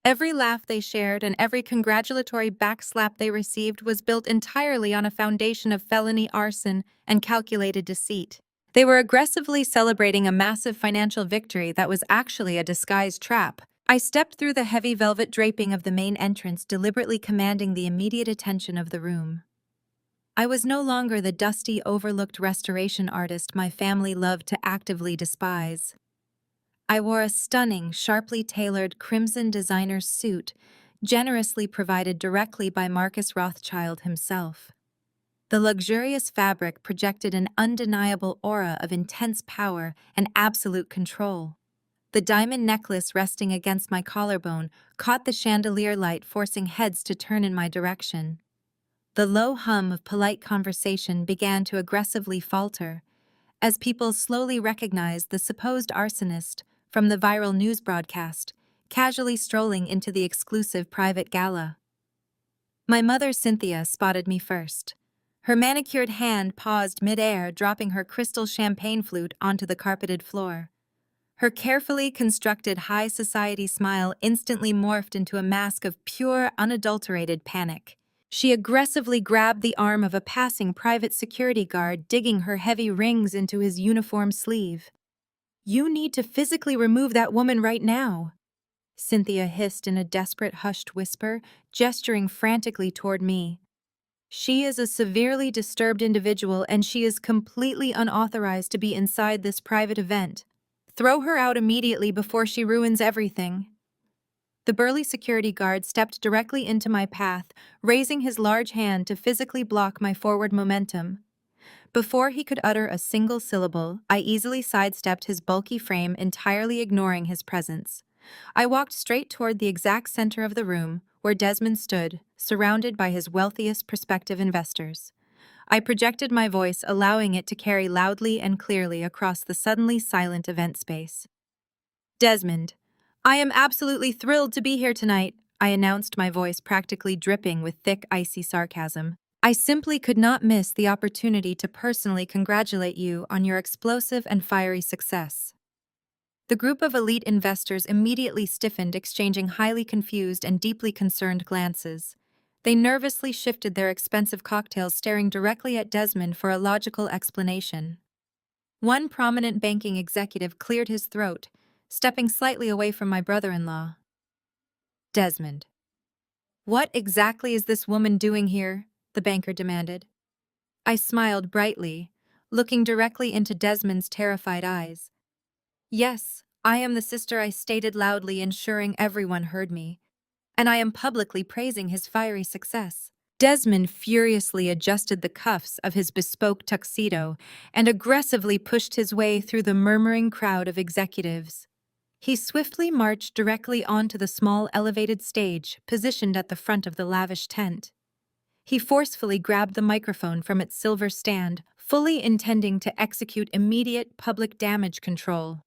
Every laugh they shared and every congratulatory backslap they received was built entirely on a foundation of felony arson and calculated deceit. They were aggressively celebrating a massive financial victory that was actually a disguised trap. I stepped through the heavy velvet draping of the main entrance, deliberately commanding the immediate attention of the room. I was no longer the dusty, overlooked restoration artist my family loved to actively despise. I wore a stunning, sharply tailored crimson designer suit, generously provided directly by Marcus Rothschild himself. The luxurious fabric projected an undeniable aura of intense power and absolute control. The diamond necklace resting against my collarbone caught the chandelier light, forcing heads to turn in my direction. The low hum of polite conversation began to aggressively falter, as people slowly recognized the supposed arsonist from the viral news broadcast, casually strolling into the exclusive private gala. My mother, Cynthia, spotted me first. Her manicured hand paused mid-air, dropping her crystal champagne flute onto the carpeted floor. Her carefully constructed high society smile instantly morphed into a mask of pure, unadulterated panic. She aggressively grabbed the arm of a passing private security guard, digging her heavy rings into his uniform sleeve. "You need to physically remove that woman right now," Cynthia hissed in a desperate, hushed whisper, gesturing frantically toward me. "She is a severely disturbed individual, and she is completely unauthorized to be inside this private event. Throw her out immediately before she ruins everything." The burly security guard stepped directly into my path, raising his large hand to physically block my forward momentum. Before he could utter a single syllable, I easily sidestepped his bulky frame, entirely ignoring his presence. I walked straight toward the exact center of the room, where Desmond stood, surrounded by his wealthiest prospective investors. I projected my voice, allowing it to carry loudly and clearly across the suddenly silent event space. "Desmond, I am absolutely thrilled to be here tonight," I announced, my voice practically dripping with thick, icy sarcasm. "I simply could not miss the opportunity to personally congratulate you on your explosive and fiery success." The group of elite investors immediately stiffened, exchanging highly confused and deeply concerned glances. They nervously shifted their expensive cocktails, staring directly at Desmond for a logical explanation. One prominent banking executive cleared his throat, stepping slightly away from my brother-in-law. "Desmond, what exactly is this woman doing here?" the banker demanded. I smiled brightly, looking directly into Desmond's terrified eyes. "Yes, I am the sister," I stated loudly, ensuring everyone heard me. "And I am publicly praising his fiery success." Desmond furiously adjusted the cuffs of his bespoke tuxedo and aggressively pushed his way through the murmuring crowd of executives. He swiftly marched directly onto the small elevated stage positioned at the front of the lavish tent. He forcefully grabbed the microphone from its silver stand, fully intending to execute immediate public damage control.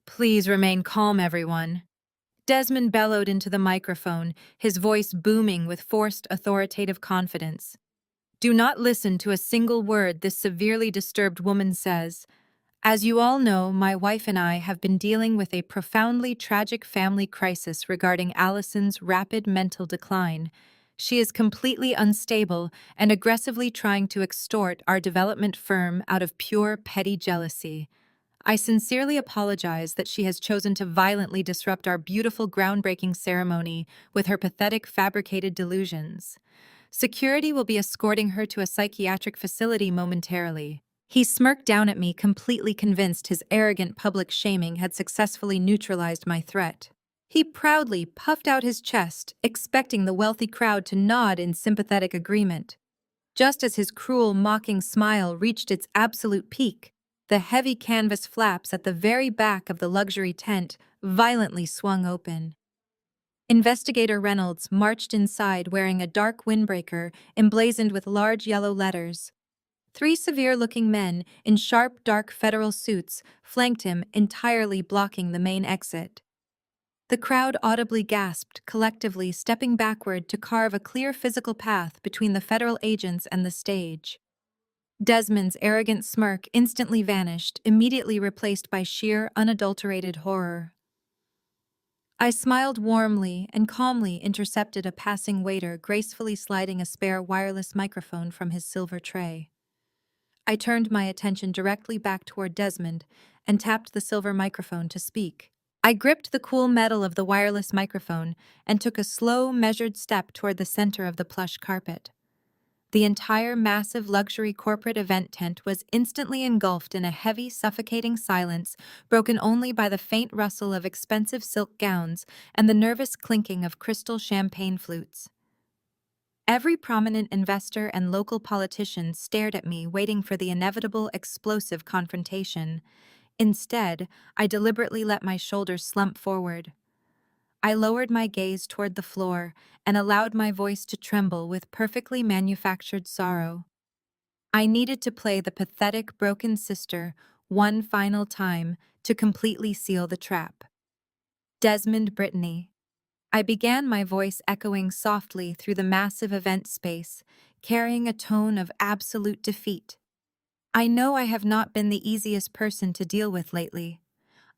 "Please remain calm, everyone," Desmond bellowed into the microphone, his voice booming with forced authoritative confidence. "Do not listen to a single word this severely disturbed woman says. As you all know, my wife and I have been dealing with a profoundly tragic family crisis regarding Allison's rapid mental decline. She is completely unstable and aggressively trying to extort our development firm out of pure petty jealousy. I sincerely apologize that she has chosen to violently disrupt our beautiful groundbreaking ceremony with her pathetic fabricated delusions. Security will be escorting her to a psychiatric facility momentarily." He smirked down at me, completely convinced his arrogant public shaming had successfully neutralized my threat. He proudly puffed out his chest, expecting the wealthy crowd to nod in sympathetic agreement. Just as his cruel, mocking smile reached its absolute peak, the heavy canvas flaps at the very back of the luxury tent violently swung open. Investigator Reynolds marched inside wearing a dark windbreaker emblazoned with large yellow letters. Three severe-looking men in sharp, dark federal suits flanked him, entirely blocking the main exit. The crowd audibly gasped, collectively stepping backward to carve a clear physical path between the federal agents and the stage. Desmond's arrogant smirk instantly vanished, immediately replaced by sheer, unadulterated horror. I smiled warmly and calmly intercepted a passing waiter gracefully sliding a spare wireless microphone from his silver tray. I turned my attention directly back toward Desmond and tapped the silver microphone to speak. I gripped the cool metal of the wireless microphone and took a slow, measured step toward the center of the plush carpet. The entire massive luxury corporate event tent was instantly engulfed in a heavy, suffocating silence, broken only by the faint rustle of expensive silk gowns and the nervous clinking of crystal champagne flutes. Every prominent investor and local politician stared at me, waiting for the inevitable explosive confrontation. Instead, I deliberately let my shoulders slump forward. I lowered my gaze toward the floor and allowed my voice to tremble with perfectly manufactured sorrow. I needed to play the pathetic broken sister one final time to completely seal the trap. Desmond Brittany. I began, my voice echoing softly through the massive event space, carrying a tone of absolute defeat. I know I have not been the easiest person to deal with lately.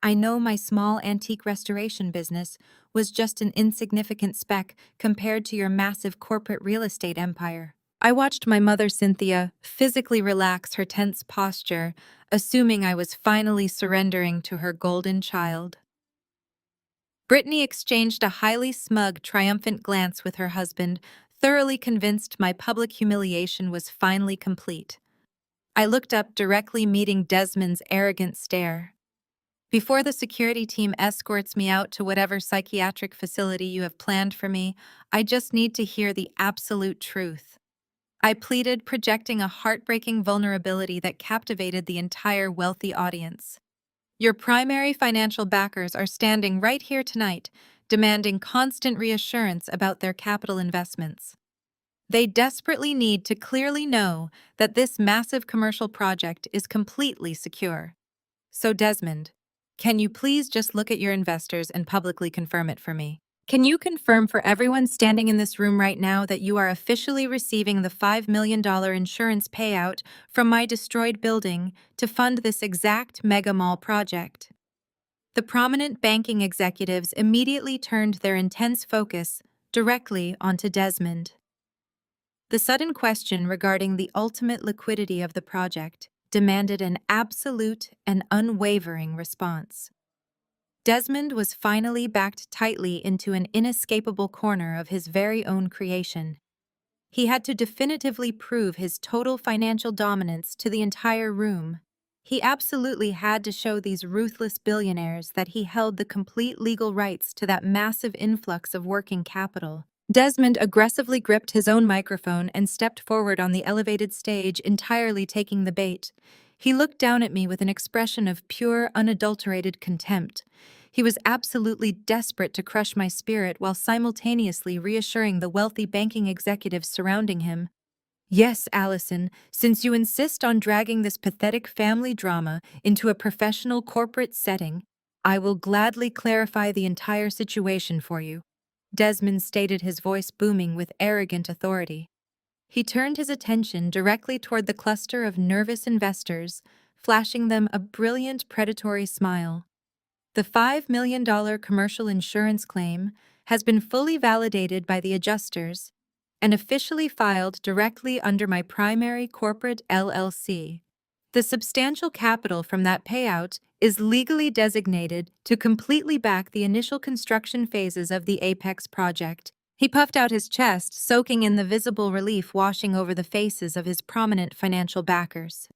I know my small antique restoration business was just an insignificant speck compared to your massive corporate real estate empire. I watched my mother, Cynthia, physically relax her tense posture, assuming I was finally surrendering to her golden child. Brittany exchanged a highly smug, triumphant glance with her husband, thoroughly convinced my public humiliation was finally complete. I looked up, directly meeting Desmond's arrogant stare. Before the security team escorts me out to whatever psychiatric facility you have planned for me, I just need to hear the absolute truth. I pleaded, projecting a heartbreaking vulnerability that captivated the entire wealthy audience. Your primary financial backers are standing right here tonight, demanding constant reassurance about their capital investments. They desperately need to clearly know that this massive commercial project is completely secure. So, Desmond, can you please just look at your investors and publicly confirm it for me? Can you confirm for everyone standing in this room right now that you are officially receiving the $5 million insurance payout from my destroyed building to fund this exact mega mall project? The prominent banking executives immediately turned their intense focus directly onto Desmond. The sudden question regarding the ultimate liquidity of the project demanded an absolute and unwavering response. Desmond was finally backed tightly into an inescapable corner of his very own creation. He had to definitively prove his total financial dominance to the entire room. He absolutely had to show these ruthless billionaires that he held the complete legal rights to that massive influx of working capital. Desmond aggressively gripped his own microphone and stepped forward on the elevated stage, entirely taking the bait. He looked down at me with an expression of pure, unadulterated contempt. He was absolutely desperate to crush my spirit while simultaneously reassuring the wealthy banking executives surrounding him. Yes, Allison, since you insist on dragging this pathetic family drama into a professional corporate setting, I will gladly clarify the entire situation for you. Desmond stated, his voice booming with arrogant authority. He turned his attention directly toward the cluster of nervous investors, flashing them a brilliant predatory smile. The $5 million commercial insurance claim has been fully validated by the adjusters and officially filed directly under my primary corporate LLC. The substantial capital from that payout is legally designated to completely back the initial construction phases of the Apex project. He puffed out his chest, soaking in the visible relief washing over the faces of his prominent financial backers.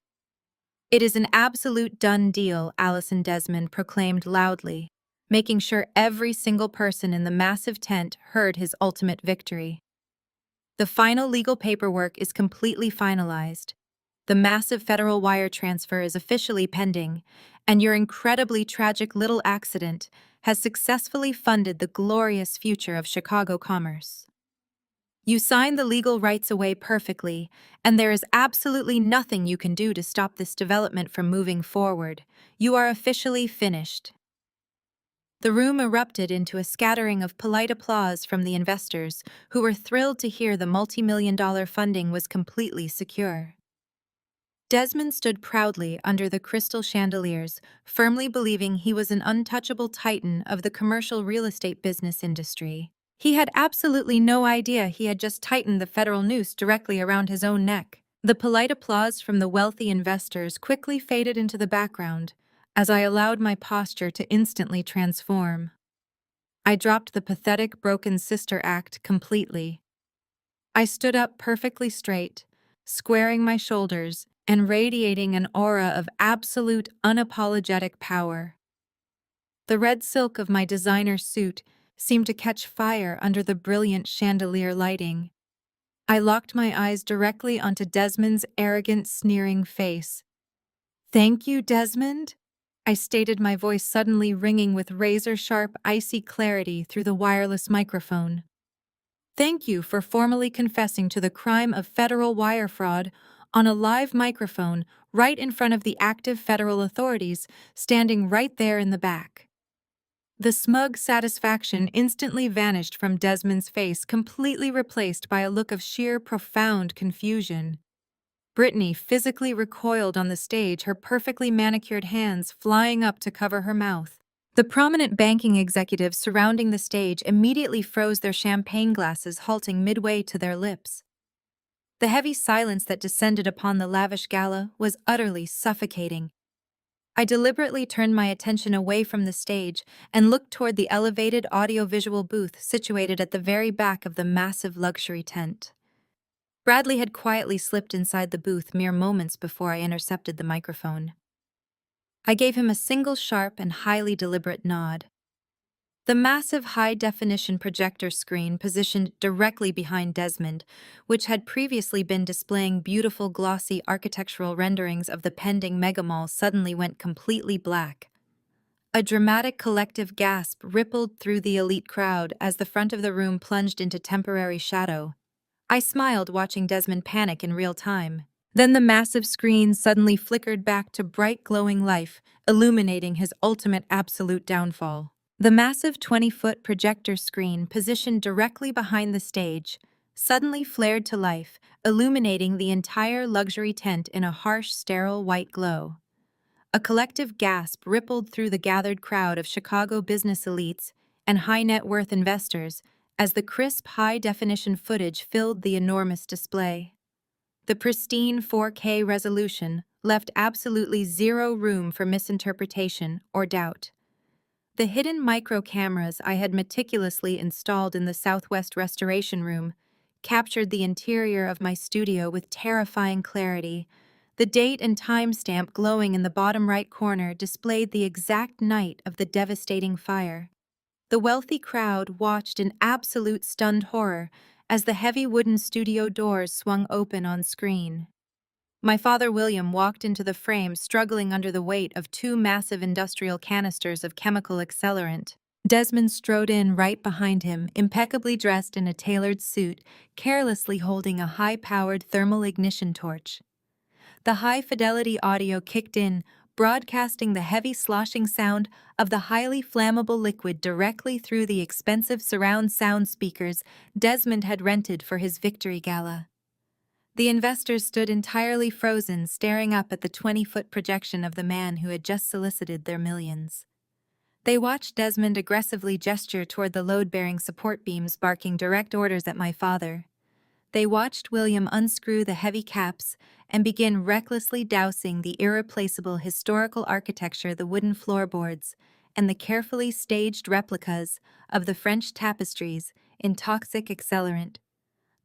It is an absolute done deal, Allison, Desmond proclaimed loudly, making sure every single person in the massive tent heard his ultimate victory. The final legal paperwork is completely finalized. The massive federal wire transfer is officially pending, and your incredibly tragic little accident has successfully funded the glorious future of Chicago commerce. You signed the legal rights away perfectly, and there is absolutely nothing you can do to stop this development from moving forward. You are officially finished. The room erupted into a scattering of polite applause from the investors, who were thrilled to hear the multi-million-dollar funding was completely secure. Desmond stood proudly under the crystal chandeliers, firmly believing he was an untouchable titan of the commercial real estate business industry. He had absolutely no idea he had just tightened the federal noose directly around his own neck. The polite applause from the wealthy investors quickly faded into the background as I allowed my posture to instantly transform. I dropped the pathetic broken sister act completely. I stood up perfectly straight, squaring my shoulders and radiating an aura of absolute, unapologetic power. The red silk of my designer suit seemed to catch fire under the brilliant chandelier lighting. I locked my eyes directly onto Desmond's arrogant, sneering face. "Thank you, Desmond?" I stated, my voice suddenly ringing with razor-sharp, icy clarity through the wireless microphone. Thank you for formally confessing to the crime of federal wire fraud on a live microphone right in front of the active federal authorities standing right there in the back. The smug satisfaction instantly vanished from Desmond's face, completely replaced by a look of sheer, profound confusion. Brittany physically recoiled on the stage, her perfectly manicured hands flying up to cover her mouth. The prominent banking executives surrounding the stage immediately froze, their champagne glasses halting midway to their lips. The heavy silence that descended upon the lavish gala was utterly suffocating. I deliberately turned my attention away from the stage and looked toward the elevated audiovisual booth situated at the very back of the massive luxury tent. Bradley had quietly slipped inside the booth mere moments before I intercepted the microphone. I gave him a single sharp and highly deliberate nod. The massive high-definition projector screen positioned directly behind Desmond, which had previously been displaying beautiful glossy architectural renderings of the pending megamall, suddenly went completely black. A dramatic collective gasp rippled through the elite crowd as the front of the room plunged into temporary shadow. I smiled, watching Desmond panic in real time. Then the massive screen suddenly flickered back to bright glowing life, illuminating his ultimate absolute downfall. The massive 20-foot projector screen positioned directly behind the stage suddenly flared to life, illuminating the entire luxury tent in a harsh, sterile white glow. A collective gasp rippled through the gathered crowd of Chicago business elites and high-net-worth investors as the crisp, high-definition footage filled the enormous display. The pristine 4K resolution left absolutely zero room for misinterpretation or doubt. The hidden micro cameras I had meticulously installed in the Southwest Restoration Room captured the interior of my studio with terrifying clarity. The date and timestamp glowing in the bottom right corner displayed the exact night of the devastating fire. The wealthy crowd watched in absolute stunned horror as the heavy wooden studio doors swung open on screen. My father William walked into the frame, struggling under the weight of two massive industrial canisters of chemical accelerant. Desmond strode in right behind him, impeccably dressed in a tailored suit, carelessly holding a high-powered thermal ignition torch. The high-fidelity audio kicked in, broadcasting the heavy sloshing sound of the highly flammable liquid directly through the expensive surround sound speakers Desmond had rented for his victory gala. The investors stood entirely frozen, staring up at the 20-foot projection of the man who had just solicited their millions. They watched Desmond aggressively gesture toward the load-bearing support beams, barking direct orders at my father. They watched William unscrew the heavy caps and begin recklessly dousing the irreplaceable historical architecture, the wooden floorboards, and the carefully staged replicas of the French tapestries in toxic accelerant.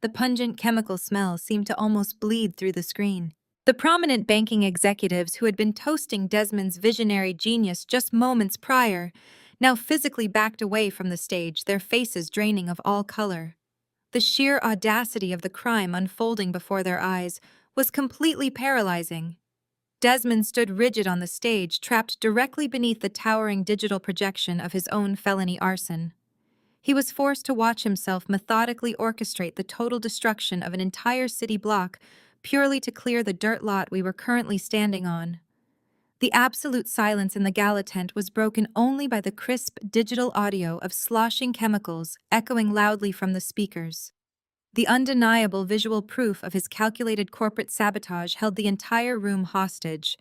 The pungent chemical smell seemed to almost bleed through the screen. The prominent banking executives who had been toasting Desmond's visionary genius just moments prior now physically backed away from the stage, their faces draining of all color. The sheer audacity of the crime unfolding before their eyes was completely paralyzing. Desmond stood rigid on the stage, trapped directly beneath the towering digital projection of his own felony arson. He was forced to watch himself methodically orchestrate the total destruction of an entire city block purely to clear the dirt lot we were currently standing on. The absolute silence in the gala tent was broken only by the crisp digital audio of sloshing chemicals echoing loudly from the speakers. The undeniable visual proof of his calculated corporate sabotage held the entire room hostage.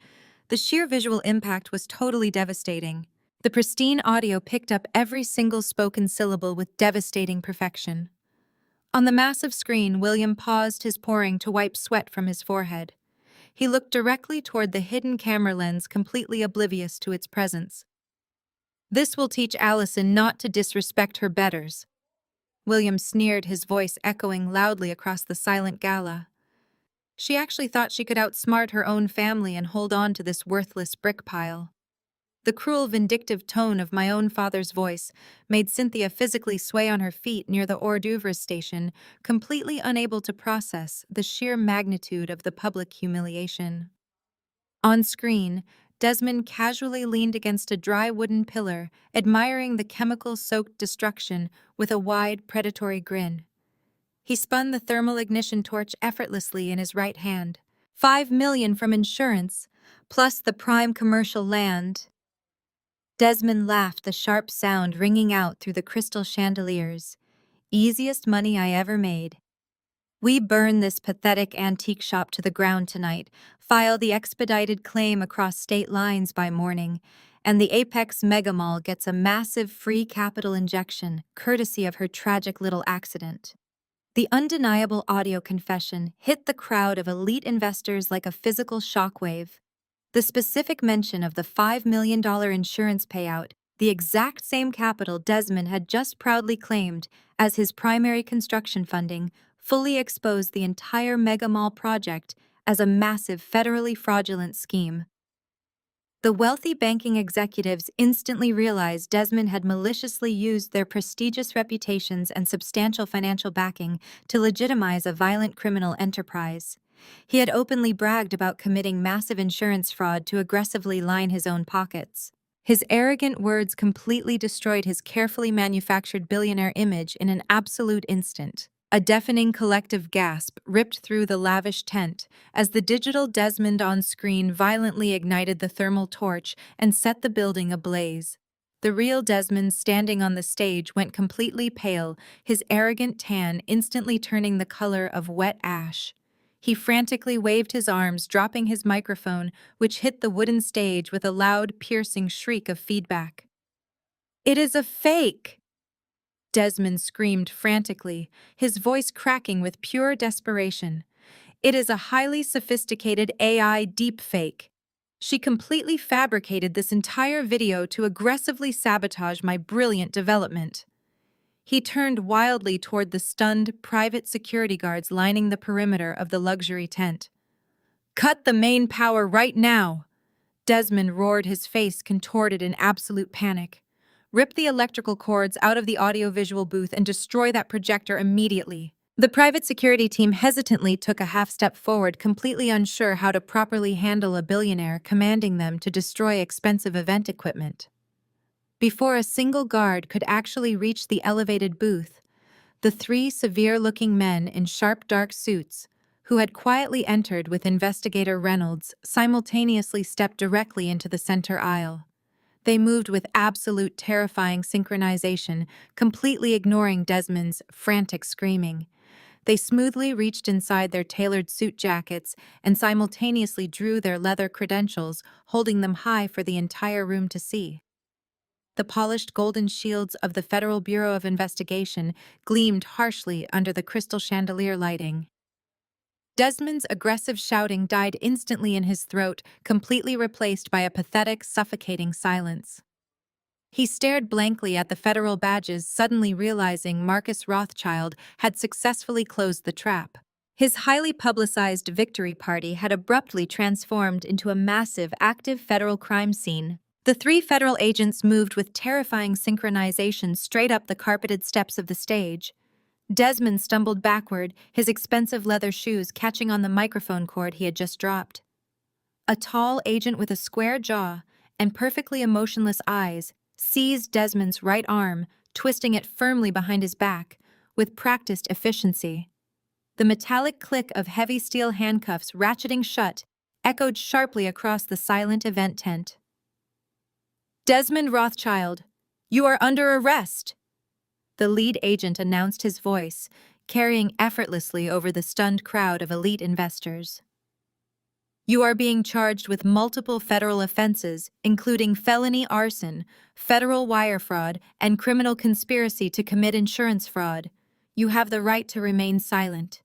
The sheer visual impact was totally devastating. The pristine audio picked up every single spoken syllable with devastating perfection. On the massive screen, William paused his pouring to wipe sweat from his forehead. He looked directly toward the hidden camera lens, completely oblivious to its presence. "This will teach Allison not to disrespect her betters," William sneered, his voice echoing loudly across the silent gala. She actually thought she could outsmart her own family and hold on to this worthless brick pile. The cruel, vindictive tone of my own father's voice made Cynthia physically sway on her feet near the hors d'oeuvres station, completely unable to process the sheer magnitude of the public humiliation. On screen, Desmond casually leaned against a dry wooden pillar, admiring the chemical-soaked destruction with a wide, predatory grin. He spun the thermal ignition torch effortlessly in his right hand. $5 million from insurance, plus the prime commercial land. Desmond laughed, the sharp sound ringing out through the crystal chandeliers. Easiest money I ever made. We burn this pathetic antique shop to the ground tonight, file the expedited claim across state lines by morning, and the Apex Megamall gets a massive free capital injection, courtesy of her tragic little accident. The undeniable audio confession hit the crowd of elite investors like a physical shockwave. The specific mention of the $5 million insurance payout, the exact same capital Desmond had just proudly claimed as his primary construction funding, fully exposed the entire Mega Mall project as a massive federally fraudulent scheme. The wealthy banking executives instantly realized Desmond had maliciously used their prestigious reputations and substantial financial backing to legitimize a violent criminal enterprise. He had openly bragged about committing massive insurance fraud to aggressively line his own pockets. His arrogant words completely destroyed his carefully manufactured billionaire image in an absolute instant. A deafening collective gasp ripped through the lavish tent as the digital Desmond on screen violently ignited the thermal torch and set the building ablaze. The real Desmond standing on the stage went completely pale, his arrogant tan instantly turning the color of wet ash. He frantically waved his arms, dropping his microphone, which hit the wooden stage with a loud, piercing shriek of feedback. "It is a fake!" Desmond screamed frantically, his voice cracking with pure desperation. "It is a highly sophisticated AI deepfake. She completely fabricated this entire video to aggressively sabotage my brilliant development." He turned wildly toward the stunned private security guards lining the perimeter of the luxury tent. "Cut the main power right now!" Desmond roared, his face contorted in absolute panic. "Rip the electrical cords out of the audiovisual booth and destroy that projector immediately." The private security team hesitantly took a half step forward, completely unsure how to properly handle a billionaire commanding them to destroy expensive event equipment. Before a single guard could actually reach the elevated booth, the three severe-looking men in sharp dark suits, who had quietly entered with investigator Reynolds, simultaneously stepped directly into the center aisle. They moved with absolute terrifying synchronization, completely ignoring Desmond's frantic screaming. They smoothly reached inside their tailored suit jackets and simultaneously drew their leather credentials, holding them high for the entire room to see. The polished golden shields of the Federal Bureau of Investigation gleamed harshly under the crystal chandelier lighting. Desmond's aggressive shouting died instantly in his throat, completely replaced by a pathetic, suffocating silence. He stared blankly at the federal badges, suddenly realizing Marcus Rothschild had successfully closed the trap. His highly publicized victory party had abruptly transformed into a massive, active federal crime scene. The three federal agents moved with terrifying synchronization straight up the carpeted steps of the stage. Desmond stumbled backward, his expensive leather shoes catching on the microphone cord he had just dropped. A tall agent with a square jaw and perfectly emotionless eyes seized Desmond's right arm, twisting it firmly behind his back, with practiced efficiency. The metallic click of heavy steel handcuffs ratcheting shut echoed sharply across the silent event tent. "Desmond Rothschild, you are under arrest!" The lead agent announced, his voice carrying effortlessly over the stunned crowd of elite investors. "You are being charged with multiple federal offenses, including felony arson, federal wire fraud, and criminal conspiracy to commit insurance fraud. You have the right to remain silent."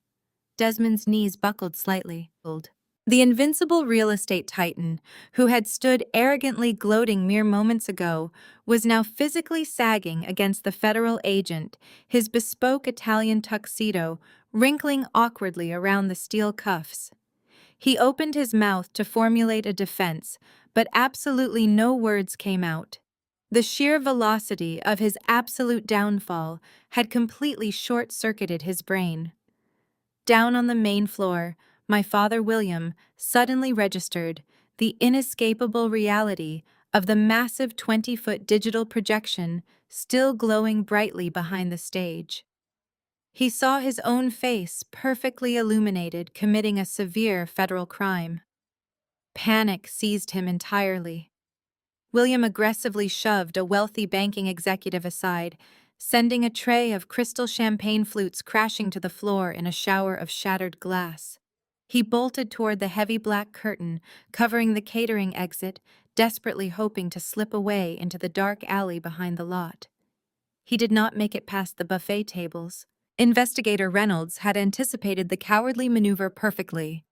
Desmond's knees buckled slightly. The invincible real estate titan, who had stood arrogantly gloating mere moments ago, was now physically sagging against the federal agent, his bespoke Italian tuxedo wrinkling awkwardly around the steel cuffs. He opened his mouth to formulate a defense, but absolutely no words came out. The sheer velocity of his absolute downfall had completely short-circuited his brain. Down on the main floor, my father William suddenly registered, the inescapable reality of the massive 20-foot digital projection still glowing brightly behind the stage. He saw his own face perfectly illuminated committing a severe federal crime. Panic seized him entirely. William aggressively shoved a wealthy banking executive aside, sending a tray of crystal champagne flutes crashing to the floor in a shower of shattered glass. He bolted toward the heavy black curtain, covering the catering exit, desperately hoping to slip away into the dark alley behind the lot. He did not make it past the buffet tables. Investigator Reynolds had anticipated the cowardly maneuver perfectly.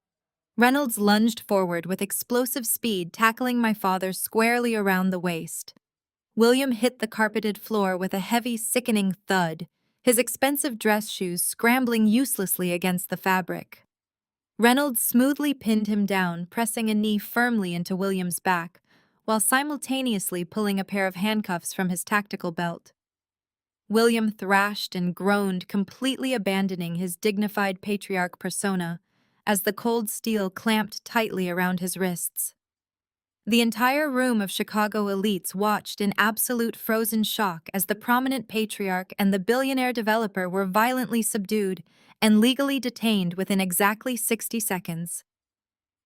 Reynolds lunged forward with explosive speed, tackling my father squarely around the waist. William hit the carpeted floor with a heavy, sickening thud, his expensive dress shoes scrambling uselessly against the fabric. Reynolds smoothly pinned him down, pressing a knee firmly into William's back, while simultaneously pulling a pair of handcuffs from his tactical belt. William thrashed and groaned, completely abandoning his dignified patriarch persona, as the cold steel clamped tightly around his wrists. The entire room of Chicago elites watched in absolute frozen shock as the prominent patriarch and the billionaire developer were violently subdued and legally detained within exactly 60 seconds.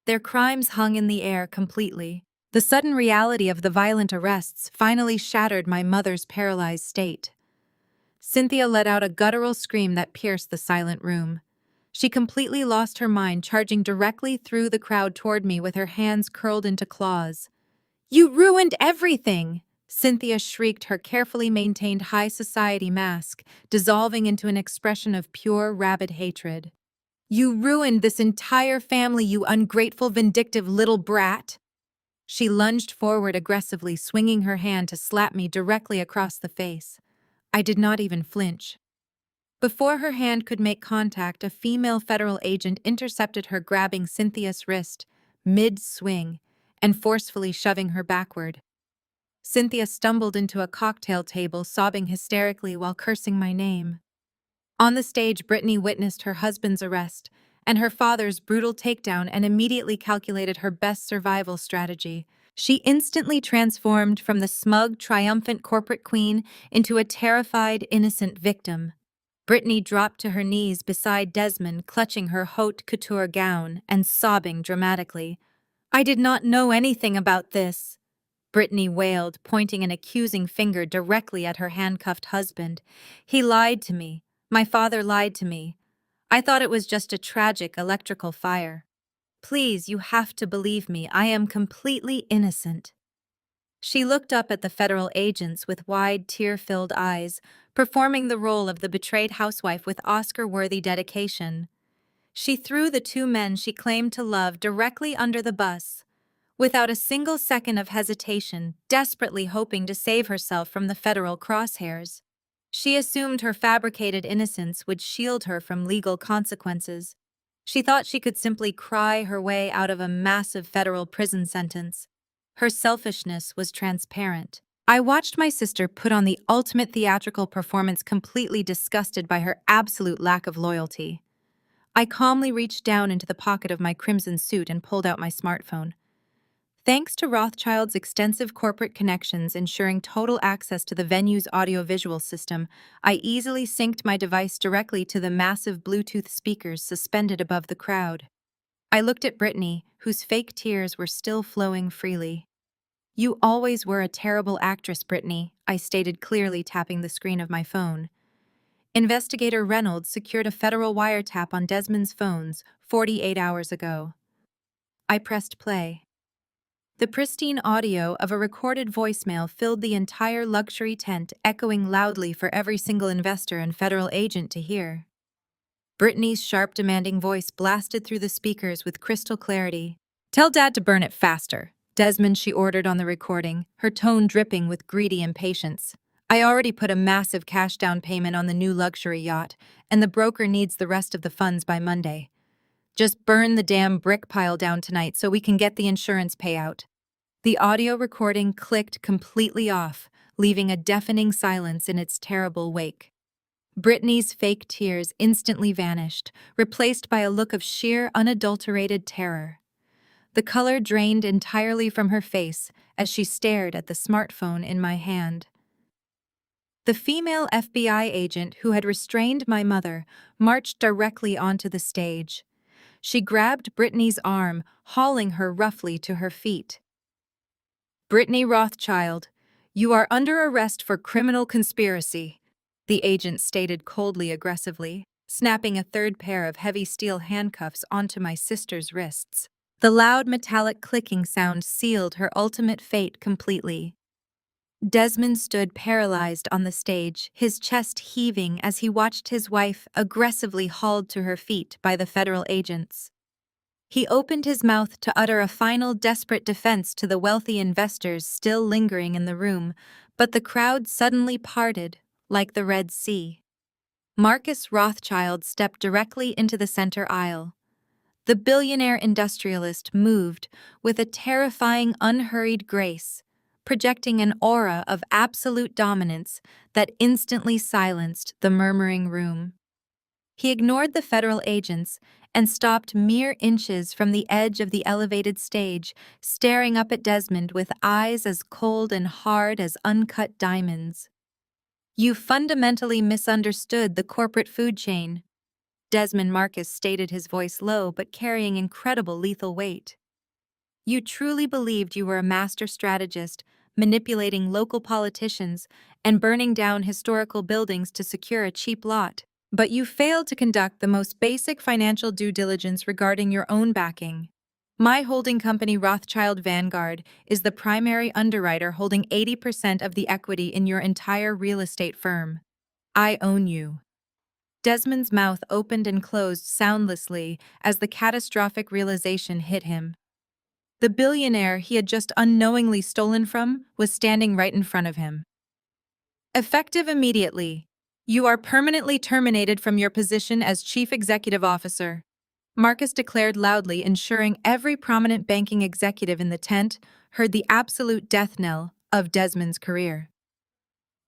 Their crimes hung in the air completely. The sudden reality of the violent arrests finally shattered my mother's paralyzed state. Cynthia let out a guttural scream that pierced the silent room. She completely lost her mind, charging directly through the crowd toward me with her hands curled into claws. "You ruined everything!" Cynthia shrieked, her carefully maintained high society mask dissolving into an expression of pure, rabid hatred. "You ruined this entire family, you ungrateful, vindictive little brat!" She lunged forward aggressively, swinging her hand to slap me directly across the face. I did not even flinch. Before her hand could make contact, a female federal agent intercepted her, grabbing Cynthia's wrist mid-swing and forcefully shoving her backward. Cynthia stumbled into a cocktail table, sobbing hysterically while cursing my name. On the stage, Brittany witnessed her husband's arrest and her father's brutal takedown and immediately calculated her best survival strategy. She instantly transformed from the smug, triumphant corporate queen into a terrified, innocent victim. Brittany dropped to her knees beside Desmond, clutching her haute couture gown and sobbing dramatically. "I did not know anything about this," Brittany wailed, pointing an accusing finger directly at her handcuffed husband. "He lied to me. My father lied to me. I thought it was just a tragic electrical fire. Please, you have to believe me. I am completely innocent." She looked up at the federal agents with wide, tear-filled eyes, performing the role of the betrayed housewife with Oscar-worthy dedication. She threw the two men she claimed to love directly under the bus, without a single second of hesitation, desperately hoping to save herself from the federal crosshairs. She assumed her fabricated innocence would shield her from legal consequences. She thought she could simply cry her way out of a massive federal prison sentence. Her selfishness was transparent. I watched my sister put on the ultimate theatrical performance, completely disgusted by her absolute lack of loyalty. I calmly reached down into the pocket of my crimson suit and pulled out my smartphone. Thanks to Rothschild's extensive corporate connections ensuring total access to the venue's audiovisual system, I easily synced my device directly to the massive Bluetooth speakers suspended above the crowd. I looked at Brittany, whose fake tears were still flowing freely. "You always were a terrible actress, Brittany," I stated clearly, tapping the screen of my phone. Investigator Reynolds secured a federal wiretap on Desmond's phones 48 hours ago. I pressed play. The pristine audio of a recorded voicemail filled the entire luxury tent, echoing loudly for every single investor and federal agent to hear. Brittany's sharp, demanding voice blasted through the speakers with crystal clarity. "Tell Dad to burn it faster," Desmond, she ordered on the recording, her tone dripping with greedy impatience. "I already put a massive cash down payment on the new luxury yacht, and the broker needs the rest of the funds by Monday. Just burn the damn brick pile down tonight so we can get the insurance payout." The audio recording clicked completely off, leaving a deafening silence in its terrible wake. Brittany's fake tears instantly vanished, replaced by a look of sheer, unadulterated terror. The color drained entirely from her face as she stared at the smartphone in my hand. The female FBI agent who had restrained my mother marched directly onto the stage. She grabbed Brittany's arm, hauling her roughly to her feet. "Brittany Rothschild, you are under arrest for criminal conspiracy," the agent stated coldly aggressively, snapping a third pair of heavy steel handcuffs onto my sister's wrists. The loud metallic clicking sound sealed her ultimate fate completely. Desmond stood paralyzed on the stage, his chest heaving as he watched his wife aggressively hauled to her feet by the federal agents. He opened his mouth to utter a final desperate defense to the wealthy investors still lingering in the room, but the crowd suddenly parted, like the Red Sea. Marcus Rothschild stepped directly into the center aisle. The billionaire industrialist moved with a terrifying, unhurried grace, projecting an aura of absolute dominance that instantly silenced the murmuring room. He ignored the federal agents and stopped mere inches from the edge of the elevated stage, staring up at Desmond with eyes as cold and hard as uncut diamonds. "You fundamentally misunderstood the corporate food chain," Desmond Marcus stated, his voice low but carrying incredible lethal weight. "You truly believed you were a master strategist, manipulating local politicians and burning down historical buildings to secure a cheap lot. But you failed to conduct the most basic financial due diligence regarding your own backing. My holding company, Rothschild Vanguard, is the primary underwriter holding 80% of the equity in your entire real estate firm. I own you." Desmond's mouth opened and closed soundlessly as the catastrophic realization hit him. The billionaire he had just unknowingly stolen from was standing right in front of him. "Effective immediately. You are permanently terminated from your position as Chief Executive Officer," Marcus declared loudly, ensuring every prominent banking executive in the tent heard the absolute death knell of Desmond's career.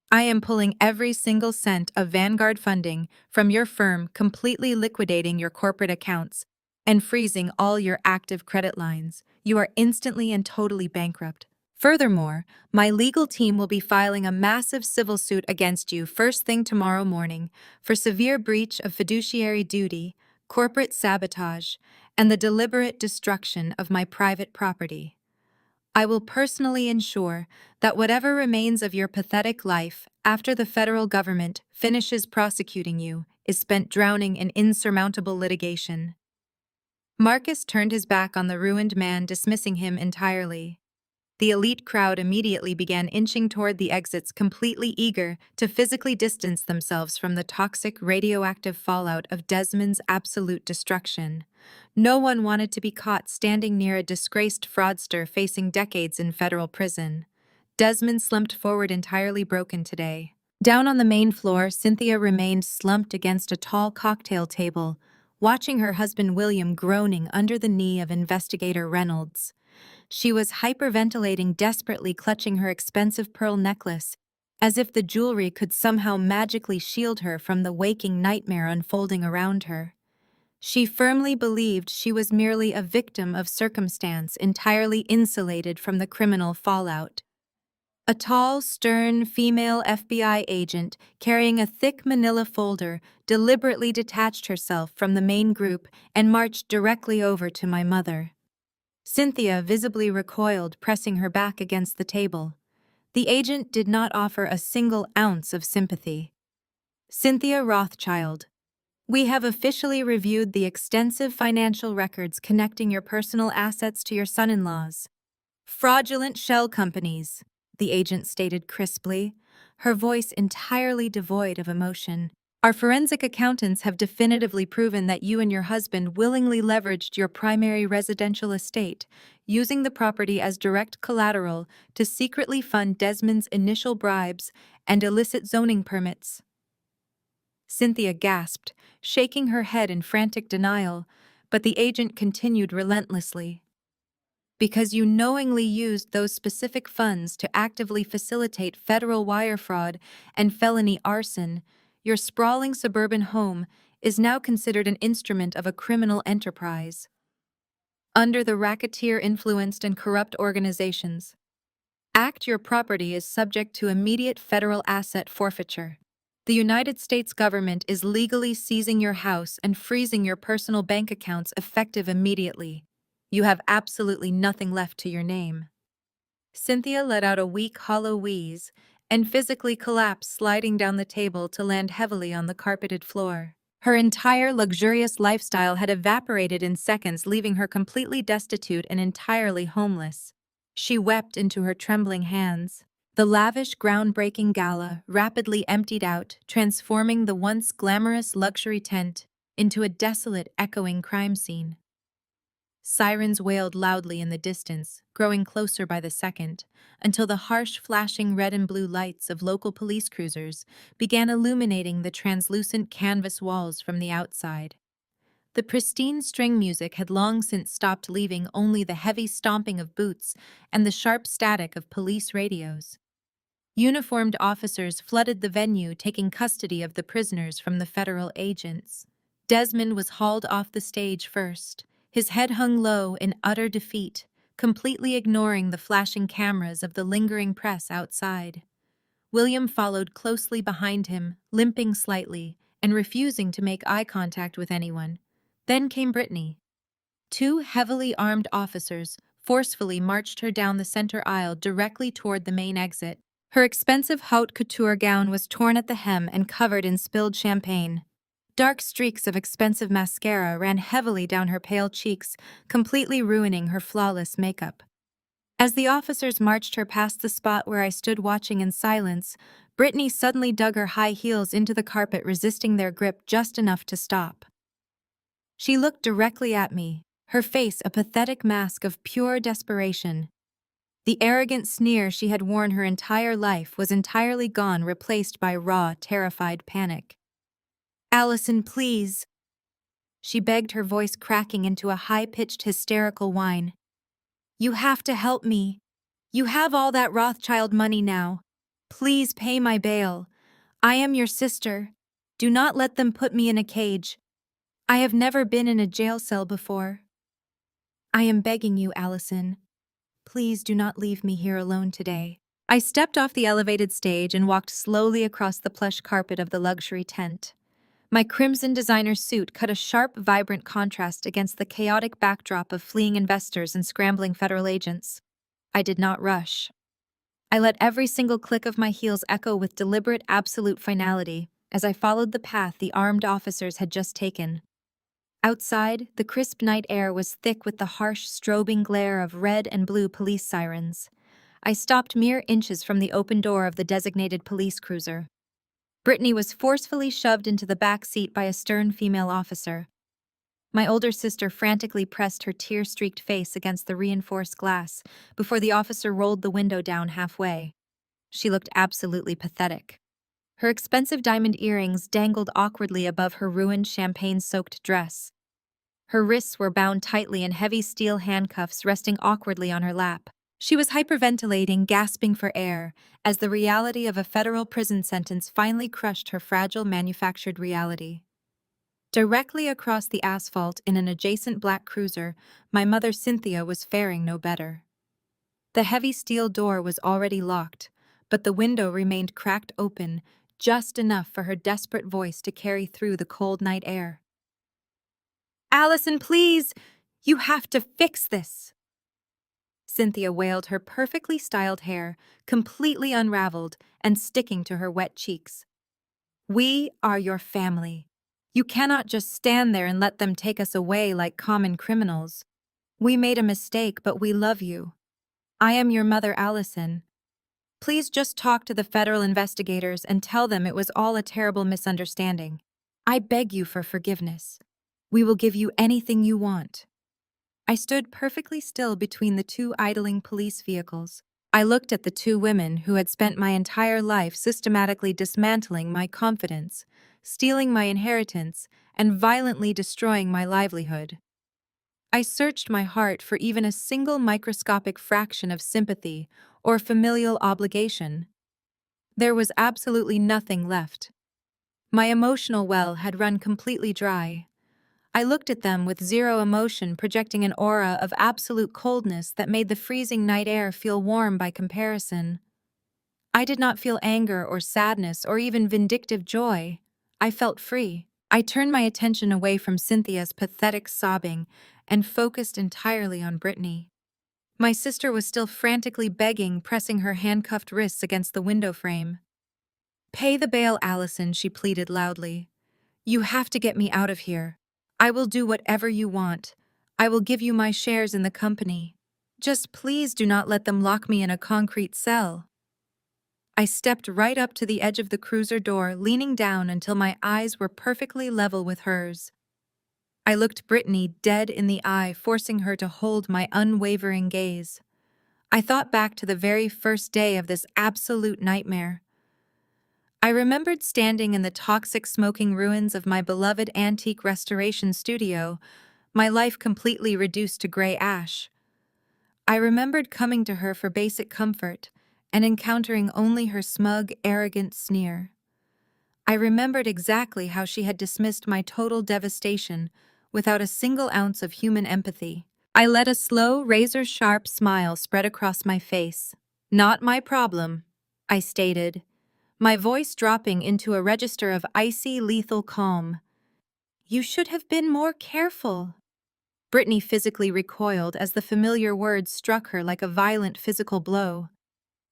"I am pulling every single cent of Vanguard funding from your firm, completely liquidating your corporate accounts, and freezing all your active credit lines. You are instantly and totally bankrupt. Furthermore, my legal team will be filing a massive civil suit against you first thing tomorrow morning for severe breach of fiduciary duty, corporate sabotage, and the deliberate destruction of my private property. I will personally ensure that whatever remains of your pathetic life after the federal government finishes prosecuting you is spent drowning in insurmountable litigation." Marcus turned his back on the ruined man, dismissing him entirely. The elite crowd immediately began inching toward the exits, completely eager to physically distance themselves from the toxic radioactive fallout of Desmond's absolute destruction. No one wanted to be caught standing near a disgraced fraudster facing decades in federal prison. Desmond slumped forward, entirely broken today. Down on the main floor, Cynthia remained slumped against a tall cocktail table, watching her husband William groaning under the knee of investigator Reynolds. She was hyperventilating, desperately clutching her expensive pearl necklace, as if the jewelry could somehow magically shield her from the waking nightmare unfolding around her. She firmly believed she was merely a victim of circumstance, entirely insulated from the criminal fallout. A tall, stern female FBI agent carrying a thick manila folder deliberately detached herself from the main group and marched directly over to my mother. Cynthia visibly recoiled, pressing her back against the table. The agent did not offer a single ounce of sympathy. "Cynthia Rothschild, we have officially reviewed the extensive financial records connecting your personal assets to your son-in-law's fraudulent shell companies," the agent stated crisply, her voice entirely devoid of emotion. "Our forensic accountants have definitively proven that you and your husband willingly leveraged your primary residential estate, using the property as direct collateral to secretly fund Desmond's initial bribes and illicit zoning permits." Cynthia gasped, shaking her head in frantic denial, but the agent continued relentlessly. "Because you knowingly used those specific funds to actively facilitate federal wire fraud and felony arson, your sprawling suburban home is now considered an instrument of a criminal enterprise." under the racketeer-influenced and corrupt organizations. Your property is subject to immediate federal asset forfeiture. The United States government is legally seizing your house and freezing your personal bank accounts effective immediately. You have absolutely nothing left to your name. Cynthia let out a weak, hollow wheeze and physically collapsed, sliding down the table to land heavily on the carpeted floor. Her entire luxurious lifestyle had evaporated in seconds, leaving her completely destitute and entirely homeless. She wept into her trembling hands. The lavish, groundbreaking gala rapidly emptied out, transforming the once glamorous luxury tent into a desolate, echoing crime scene. Sirens wailed loudly in the distance, growing closer by the second, until the harsh, flashing red and blue lights of local police cruisers began illuminating the translucent canvas walls from the outside. The pristine string music had long since stopped, leaving only the heavy stomping of boots and the sharp static of police radios. Uniformed officers flooded the venue, taking custody of the prisoners from the federal agents. Desmond was hauled off the stage first, his head hung low in utter defeat, completely ignoring the flashing cameras of the lingering press outside. William followed closely behind him, limping slightly and refusing to make eye contact with anyone. Then came Brittany. Two heavily armed officers forcefully marched her down the center aisle directly toward the main exit. Her expensive haute couture gown was torn at the hem and covered in spilled champagne. Dark streaks of expensive mascara ran heavily down her pale cheeks, completely ruining her flawless makeup. As the officers marched her past the spot where I stood watching in silence, Brittany suddenly dug her high heels into the carpet, resisting their grip just enough to stop. She looked directly at me, her face a pathetic mask of pure desperation. The arrogant sneer she had worn her entire life was entirely gone, replaced by raw, terrified panic. "Allison, please," she begged, her voice cracking into a high-pitched, hysterical whine. "You have to help me. You have all that Rothschild money now. Please pay my bail. I am your sister. Do not let them put me in a cage. I have never been in a jail cell before. I am begging you, Allison. Please do not leave me here alone today." I stepped off the elevated stage and walked slowly across the plush carpet of the luxury tent. My crimson designer suit cut a sharp, vibrant contrast against the chaotic backdrop of fleeing investors and scrambling federal agents. I did not rush. I let every single click of my heels echo with deliberate, absolute finality as I followed the path the armed officers had just taken. Outside, the crisp night air was thick with the harsh, strobing glare of red and blue police sirens. I stopped mere inches from the open door of the designated police cruiser. Brittany was forcefully shoved into the back seat by a stern female officer. My older sister frantically pressed her tear-streaked face against the reinforced glass before the officer rolled the window down halfway. She looked absolutely pathetic. Her expensive diamond earrings dangled awkwardly above her ruined champagne-soaked dress. Her wrists were bound tightly in heavy steel handcuffs resting awkwardly on her lap. She was hyperventilating, gasping for air, as the reality of a federal prison sentence finally crushed her fragile manufactured reality. Directly across the asphalt in an adjacent black cruiser, my mother Cynthia was faring no better. The heavy steel door was already locked, but the window remained cracked open, just enough for her desperate voice to carry through the cold night air. "Allison, please! You have to fix this!" Cynthia wailed, her perfectly styled hair completely unraveled and sticking to her wet cheeks. "We are your family. You cannot just stand there and let them take us away like common criminals. We made a mistake, but we love you. I am your mother, Allison. Please just talk to the federal investigators and tell them it was all a terrible misunderstanding. I beg you for forgiveness. We will give you anything you want." I stood perfectly still between the two idling police vehicles. I looked at the two women who had spent my entire life systematically dismantling my confidence, stealing my inheritance, and violently destroying my livelihood. I searched my heart for even a single microscopic fraction of sympathy or familial obligation. There was absolutely nothing left. My emotional well had run completely dry. I looked at them with zero emotion, projecting an aura of absolute coldness that made the freezing night air feel warm by comparison. I did not feel anger or sadness or even vindictive joy. I felt free. I turned my attention away from Cynthia's pathetic sobbing and focused entirely on Brittany. My sister was still frantically begging, pressing her handcuffed wrists against the window frame. "Pay the bail, Allison," she pleaded loudly. "You have to get me out of here. I will do whatever you want. I will give you my shares in the company. Just please do not let them lock me in a concrete cell." I stepped right up to the edge of the cruiser door, leaning down until my eyes were perfectly level with hers. I looked Brittany dead in the eye, forcing her to hold my unwavering gaze. I thought back to the very first day of this absolute nightmare. I remembered standing in the toxic smoking ruins of my beloved antique restoration studio, my life completely reduced to gray ash. I remembered coming to her for basic comfort and encountering only her smug, arrogant sneer. I remembered exactly how she had dismissed my total devastation without a single ounce of human empathy. I let a slow, razor-sharp smile spread across my face. "Not my problem," I stated, my voice dropping into a register of icy, lethal calm. "You should have been more careful." Brittany physically recoiled as the familiar words struck her like a violent physical blow.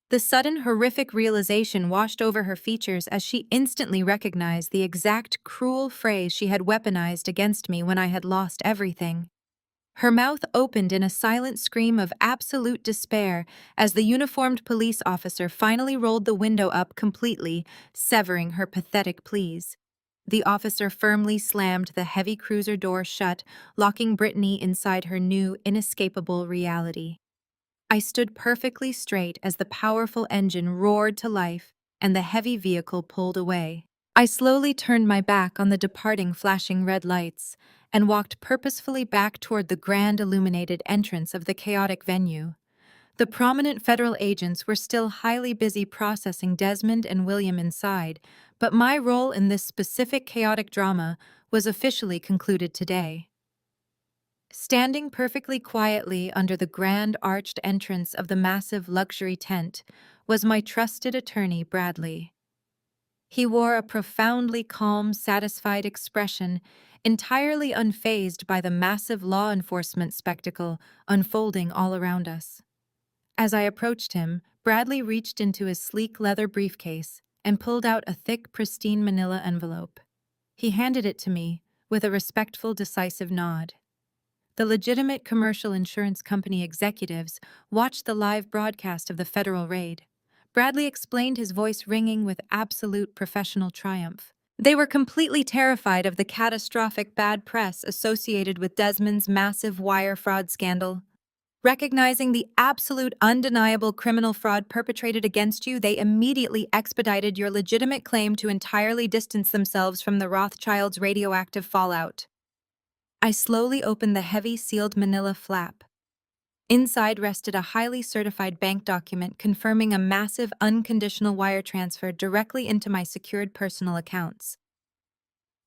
The sudden, horrific realization washed over her features as she instantly recognized the exact cruel phrase she had weaponized against me when I had lost everything. Her mouth opened in a silent scream of absolute despair as the uniformed police officer finally rolled the window up completely, severing her pathetic pleas. The officer firmly slammed the heavy cruiser door shut, locking Brittany inside her new, inescapable reality. I stood perfectly straight as the powerful engine roared to life and the heavy vehicle pulled away. I slowly turned my back on the departing flashing red lights and walked purposefully back toward the grand illuminated entrance of the chaotic venue. The prominent federal agents were still highly busy processing Desmond and William inside, but my role in this specific chaotic drama was officially concluded today. Standing perfectly quietly under the grand arched entrance of the massive luxury tent was my trusted attorney, Bradley. He wore a profoundly calm, satisfied expression, entirely unfazed by the massive law enforcement spectacle unfolding all around us. As I approached him, Bradley reached into his sleek leather briefcase and pulled out a thick, pristine manila envelope. He handed it to me with a respectful, decisive nod. The legitimate commercial insurance company executives watched the live broadcast of the federal raid. Bradley explained, his voice ringing with absolute professional triumph. They were completely terrified of the catastrophic bad press associated with Desmond's massive wire fraud scandal. Recognizing the absolute undeniable criminal fraud perpetrated against you, they immediately expedited your legitimate claim to entirely distance themselves from the Rothschilds' radioactive fallout. I slowly opened the heavy sealed manila flap. Inside rested a highly certified bank document confirming a massive unconditional wire transfer directly into my secured personal accounts.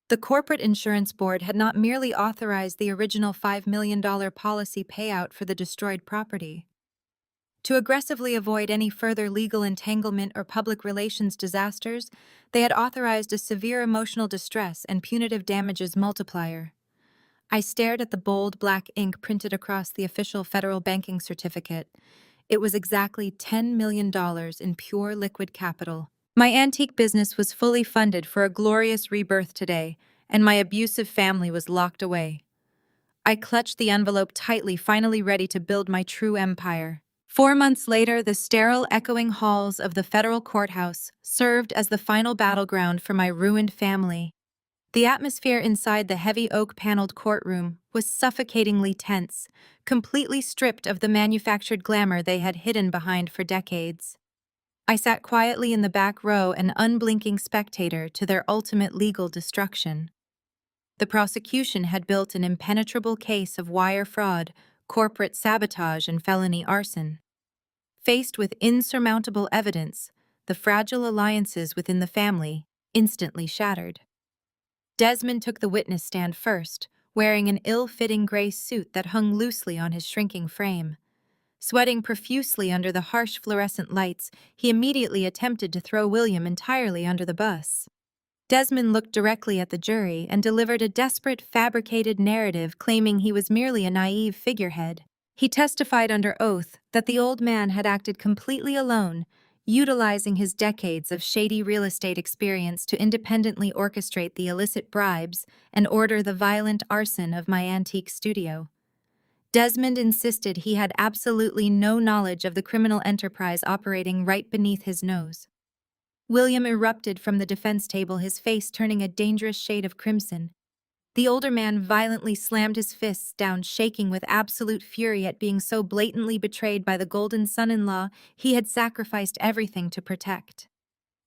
The corporate insurance board had not merely authorized the original $5 million policy payout for the destroyed property. To aggressively avoid any further legal entanglement or public relations disasters, they had authorized a severe emotional distress and punitive damages multiplier. I stared at the bold black ink printed across the official federal banking certificate. It was exactly $10 million in pure liquid capital. My antique business was fully funded for a glorious rebirth today, and my abusive family was locked away. I clutched the envelope tightly, finally ready to build my true empire. 4 months later, the sterile, echoing halls of the federal courthouse served as the final battleground for my ruined family. The atmosphere inside the heavy oak-paneled courtroom was suffocatingly tense, completely stripped of the manufactured glamour they had hidden behind for decades. I sat quietly in the back row, an unblinking spectator to their ultimate legal destruction. The prosecution had built an impenetrable case of wire fraud, corporate sabotage, and felony arson. Faced with insurmountable evidence, the fragile alliances within the family instantly shattered. Desmond took the witness stand first, wearing an ill-fitting gray suit that hung loosely on his shrinking frame. Sweating profusely under the harsh fluorescent lights, he immediately attempted to throw William entirely under the bus. Desmond looked directly at the jury and delivered a desperate, fabricated narrative claiming he was merely a naive figurehead. He testified under oath that the old man had acted completely alone, utilizing his decades of shady real estate experience to independently orchestrate the illicit bribes and order the violent arson of my antique studio. Desmond insisted he had absolutely no knowledge of the criminal enterprise operating right beneath his nose. William erupted from the defense table, his face turning a dangerous shade of crimson. The older man violently slammed his fists down, shaking with absolute fury at being so blatantly betrayed by the golden son-in-law he had sacrificed everything to protect.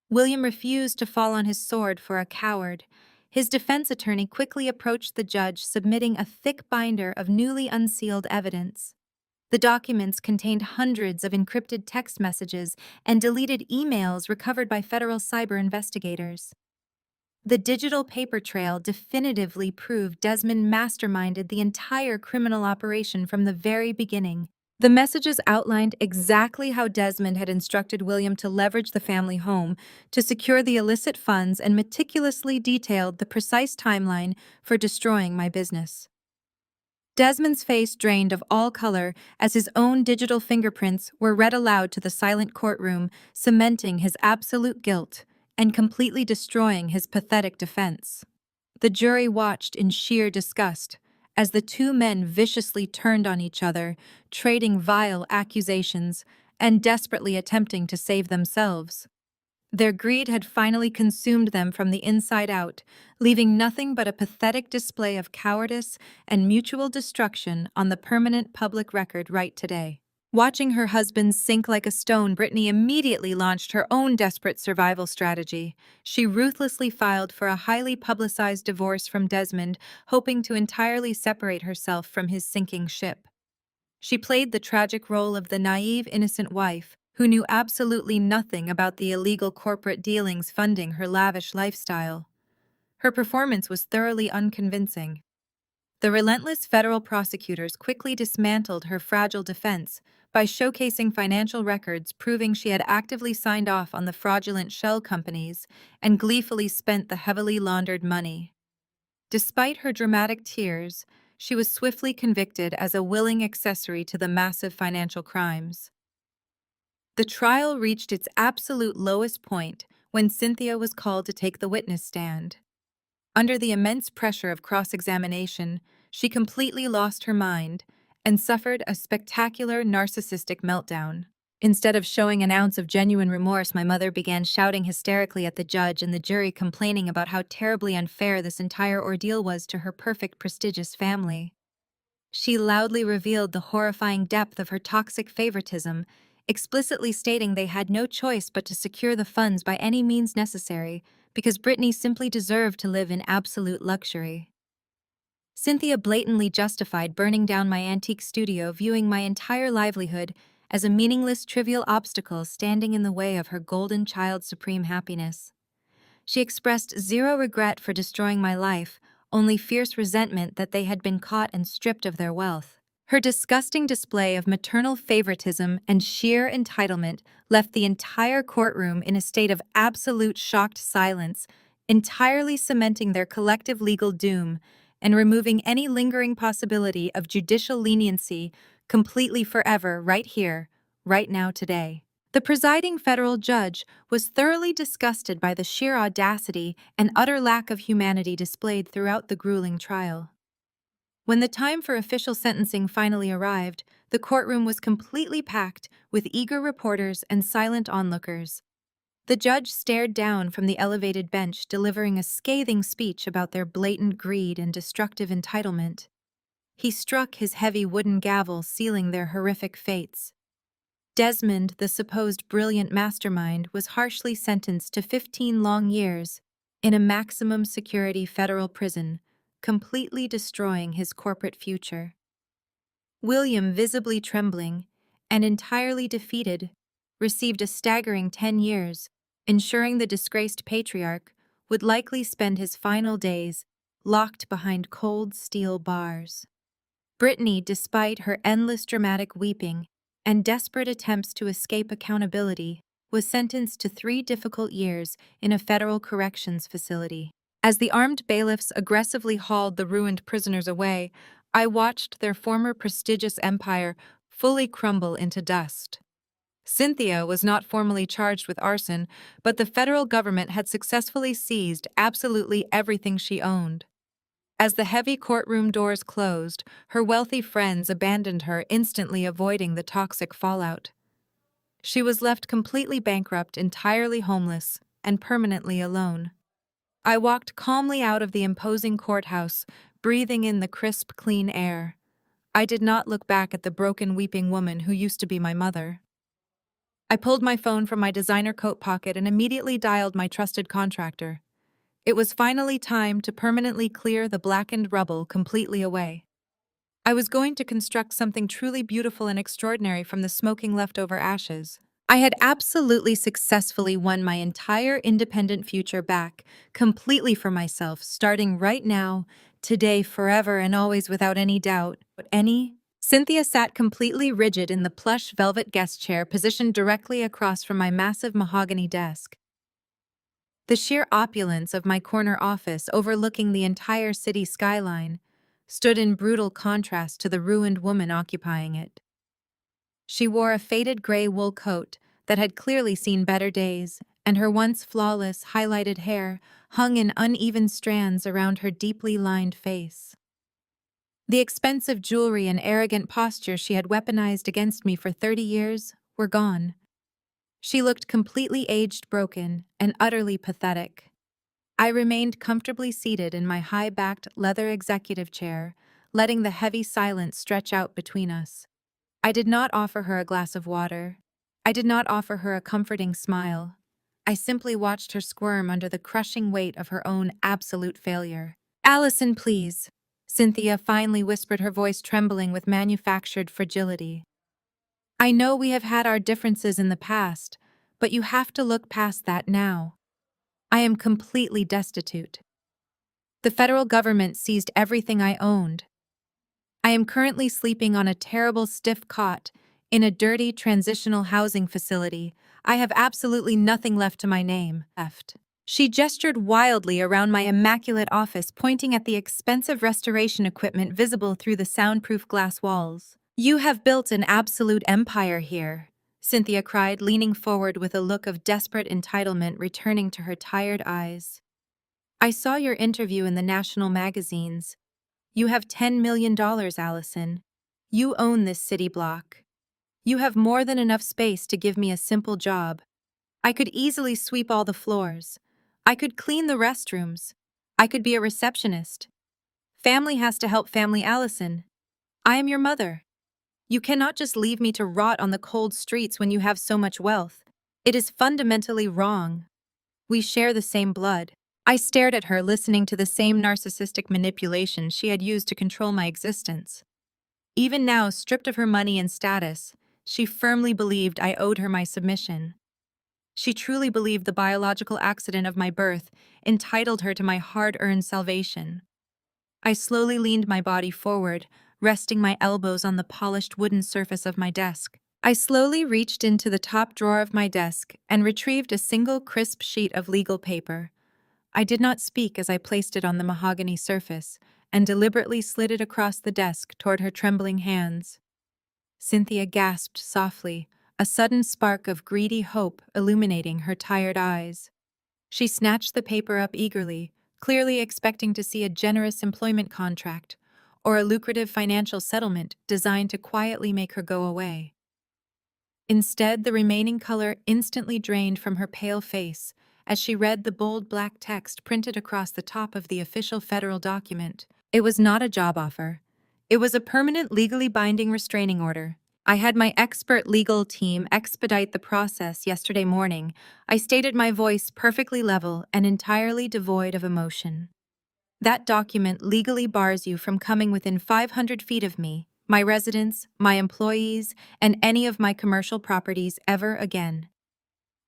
William refused to fall on his sword for a coward. His defense attorney quickly approached the judge, submitting a thick binder of newly unsealed evidence. The documents contained hundreds of encrypted text messages and deleted emails recovered by federal cyber investigators. The digital paper trail definitively proved Desmond masterminded the entire criminal operation from the very beginning. The messages outlined exactly how Desmond had instructed William to leverage the family home to secure the illicit funds and meticulously detailed the precise timeline for destroying my business. Desmond's face drained of all color as his own digital fingerprints were read aloud to the silent courtroom, cementing his absolute guilt and completely destroying his pathetic defense. The jury watched in sheer disgust as the two men viciously turned on each other, trading vile accusations and desperately attempting to save themselves. Their greed had finally consumed them from the inside out, leaving nothing but a pathetic display of cowardice and mutual destruction on the permanent public record right today. Watching her husband sink like a stone, Brittany immediately launched her own desperate survival strategy. She ruthlessly filed for a highly publicized divorce from Desmond, hoping to entirely separate herself from his sinking ship. She played the tragic role of the naive, innocent wife, who knew absolutely nothing about the illegal corporate dealings funding her lavish lifestyle. Her performance was thoroughly unconvincing. The relentless federal prosecutors quickly dismantled her fragile defense by showcasing financial records proving she had actively signed off on the fraudulent shell companies and gleefully spent the heavily laundered money. Despite her dramatic tears, she was swiftly convicted as a willing accessory to the massive financial crimes. The trial reached its absolute lowest point when Cynthia was called to take the witness stand. Under the immense pressure of cross-examination, she completely lost her mind and suffered a spectacular narcissistic meltdown. Instead of showing an ounce of genuine remorse, my mother began shouting hysterically at the judge and the jury, complaining about how terribly unfair this entire ordeal was to her perfect, prestigious family. She loudly revealed the horrifying depth of her toxic favoritism, explicitly stating they had no choice but to secure the funds by any means necessary because Brittany simply deserved to live in absolute luxury. Cynthia blatantly justified burning down my antique studio, viewing my entire livelihood as a meaningless, trivial obstacle standing in the way of her golden child's supreme happiness. She expressed zero regret for destroying my life, only fierce resentment that they had been caught and stripped of their wealth. Her disgusting display of maternal favoritism and sheer entitlement left the entire courtroom in a state of absolute shocked silence, entirely cementing their collective legal doom and removing any lingering possibility of judicial leniency completely forever right here, right now, today. The presiding federal judge was thoroughly disgusted by the sheer audacity and utter lack of humanity displayed throughout the grueling trial. When the time for official sentencing finally arrived, the courtroom was completely packed with eager reporters and silent onlookers. The judge stared down from the elevated bench, delivering a scathing speech about their blatant greed and destructive entitlement. He struck his heavy wooden gavel, sealing their horrific fates. Desmond, the supposed brilliant mastermind, was harshly sentenced to 15 long years in a maximum security federal prison, completely destroying his corporate future. William, visibly trembling and entirely defeated, received a staggering 10 years, ensuring the disgraced patriarch would likely spend his final days locked behind cold steel bars. Brittany, despite her endless dramatic weeping and desperate attempts to escape accountability, was sentenced to 3 difficult years in a federal corrections facility. As the armed bailiffs aggressively hauled the ruined prisoners away, I watched their former prestigious empire fully crumble into dust. Cynthia was not formally charged with arson, but the federal government had successfully seized absolutely everything she owned. As the heavy courtroom doors closed, her wealthy friends abandoned her, instantly avoiding the toxic fallout. She was left completely bankrupt, entirely homeless, and permanently alone. I walked calmly out of the imposing courthouse, breathing in the crisp, clean air. I did not look back at the broken, weeping woman who used to be my mother. I pulled my phone from my designer coat pocket and immediately dialed my trusted contractor. It was finally time to permanently clear the blackened rubble completely away. I was going to construct something truly beautiful and extraordinary from the smoking leftover ashes. I had absolutely successfully won my entire independent future back, completely for myself, starting right now, today, forever, and always, without any doubt. Cynthia sat completely rigid in the plush velvet guest chair positioned directly across from my massive mahogany desk. The sheer opulence of my corner office, overlooking the entire city skyline, stood in brutal contrast to the ruined woman occupying it. She wore a faded gray wool coat that had clearly seen better days, and her once flawless, highlighted hair hung in uneven strands around her deeply lined face. The expensive jewelry and arrogant posture she had weaponized against me for 30 years were gone. She looked completely aged, broken, and utterly pathetic. I remained comfortably seated in my high-backed leather executive chair, letting the heavy silence stretch out between us. I did not offer her a glass of water. I did not offer her a comforting smile. I simply watched her squirm under the crushing weight of her own absolute failure. "Allison, please," Cynthia finally whispered, her voice trembling with manufactured fragility. "I know we have had our differences in the past, but you have to look past that now. I am completely destitute. The federal government seized everything I owned. I am currently sleeping on a terrible stiff cot in a dirty transitional housing facility. I have absolutely nothing left to my name." She gestured wildly around my immaculate office, pointing at the expensive restoration equipment visible through the soundproof glass walls. "You have built an absolute empire here," Cynthia cried, leaning forward with a look of desperate entitlement returning to her tired eyes. "I saw your interview in the national magazines. You have $10 million, Allison. You own this city block. You have more than enough space to give me a simple job. I could easily sweep all the floors. I could clean the restrooms. I could be a receptionist. Family has to help family, Allison. I am your mother. You cannot just leave me to rot on the cold streets when you have so much wealth. It is fundamentally wrong. We share the same blood." I stared at her, listening to the same narcissistic manipulation she had used to control my existence. Even now, stripped of her money and status, she firmly believed I owed her my submission. She truly believed the biological accident of my birth entitled her to my hard-earned salvation. I slowly leaned my body forward, resting my elbows on the polished wooden surface of my desk. I slowly reached into the top drawer of my desk and retrieved a single crisp sheet of legal paper. I did not speak as I placed it on the mahogany surface and deliberately slid it across the desk toward her trembling hands. Cynthia gasped softly, a sudden spark of greedy hope illuminating her tired eyes. She snatched the paper up eagerly, clearly expecting to see a generous employment contract or a lucrative financial settlement designed to quietly make her go away. Instead, the remaining color instantly drained from her pale face as she read the bold black text printed across the top of the official federal document. It was not a job offer. It was a permanent, legally binding restraining order. I had my expert legal team expedite the process yesterday morning. I stated, my voice perfectly level and entirely devoid of emotion. "That document legally bars you from coming within 500 feet of me, my residence, my employees, and any of my commercial properties ever again.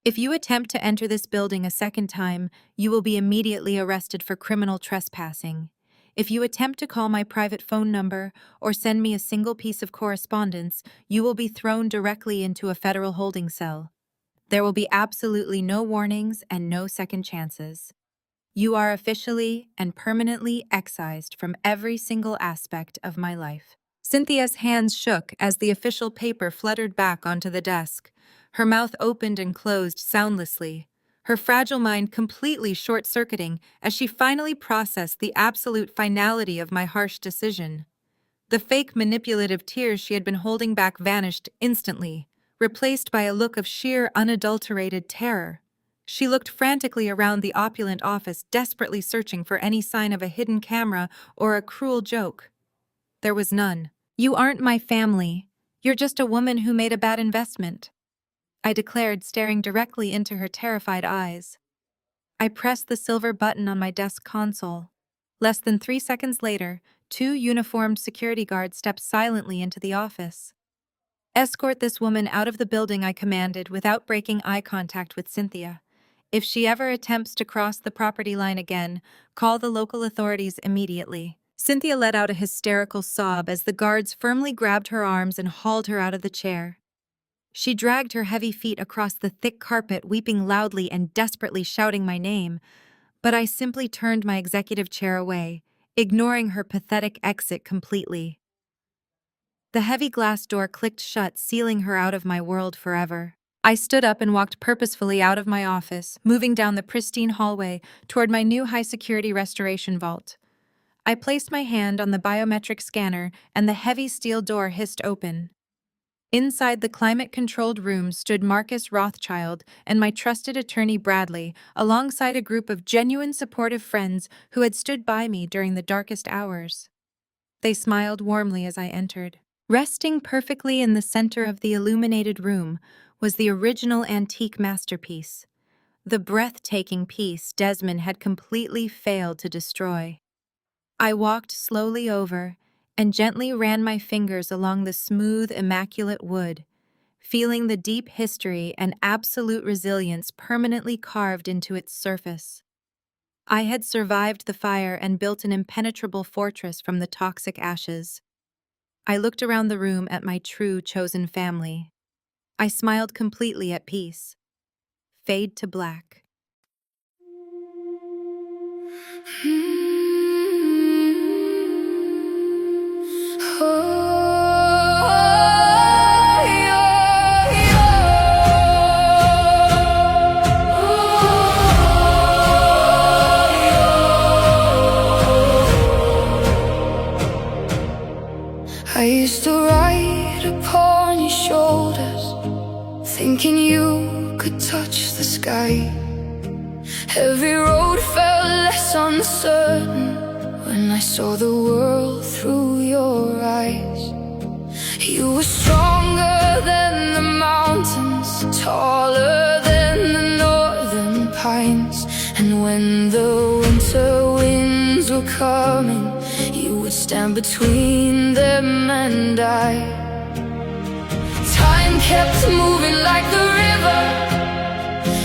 If you attempt to enter this building a second time, you will be immediately arrested for criminal trespassing. If you attempt to call my private phone number or send me a single piece of correspondence, you will be thrown directly into a federal holding cell. There will be absolutely no warnings and no second chances. You are officially and permanently excised from every single aspect of my life." Cynthia's hands shook as the official paper fluttered back onto the desk. Her mouth opened and closed soundlessly, her fragile mind completely short-circuiting as she finally processed the absolute finality of my harsh decision. The fake manipulative tears she had been holding back vanished instantly, replaced by a look of sheer unadulterated terror. She looked frantically around the opulent office, desperately searching for any sign of a hidden camera or a cruel joke. There was none. "You aren't my family. You're just a woman who made a bad investment," I declared, staring directly into her terrified eyes. I pressed the silver button on my desk console. Less than 3 seconds later, 2 uniformed security guards stepped silently into the office. "Escort this woman out of the building," I commanded, without breaking eye contact with Cynthia. "If she ever attempts to cross the property line again, call the local authorities immediately." Cynthia let out a hysterical sob as the guards firmly grabbed her arms and hauled her out of the chair. She dragged her heavy feet across the thick carpet, weeping loudly and desperately shouting my name, but I simply turned my executive chair away, ignoring her pathetic exit completely. The heavy glass door clicked shut, sealing her out of my world forever. I stood up and walked purposefully out of my office, moving down the pristine hallway toward my new high-security restoration vault. I placed my hand on the biometric scanner, and the heavy steel door hissed open. Inside the climate-controlled room stood Marcus Rothschild and my trusted attorney Bradley, alongside a group of genuine supportive friends who had stood by me during the darkest hours. They smiled warmly as I entered. Resting perfectly in the center of the illuminated room was the original antique masterpiece, the breathtaking piece Desmond had completely failed to destroy. I walked slowly over and gently ran my fingers along the smooth, immaculate wood, feeling the deep history and absolute resilience permanently carved into its surface. I had survived the fire and built an impenetrable fortress from the toxic ashes. I looked around the room at my true chosen family. I smiled completely at peace. Fade to black. I used to ride upon your shoulders, thinking you could touch the sky. Every road felt less uncertain when I saw the world through your eyes. You were stronger than the mountains, taller than the northern pines. And when the winter winds were coming, you would stand between them and I. Time kept moving like the river,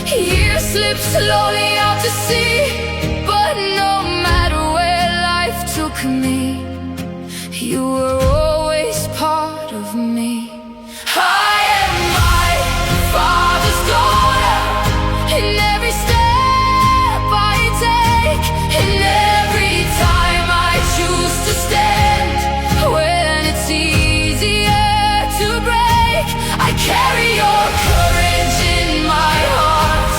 years slipped slowly out to sea. But no matter where life took me, you were always part of me. I am my father's daughter, in every step I take, in every time I choose to stand. When it's easier to break, I carry your courage in my heart,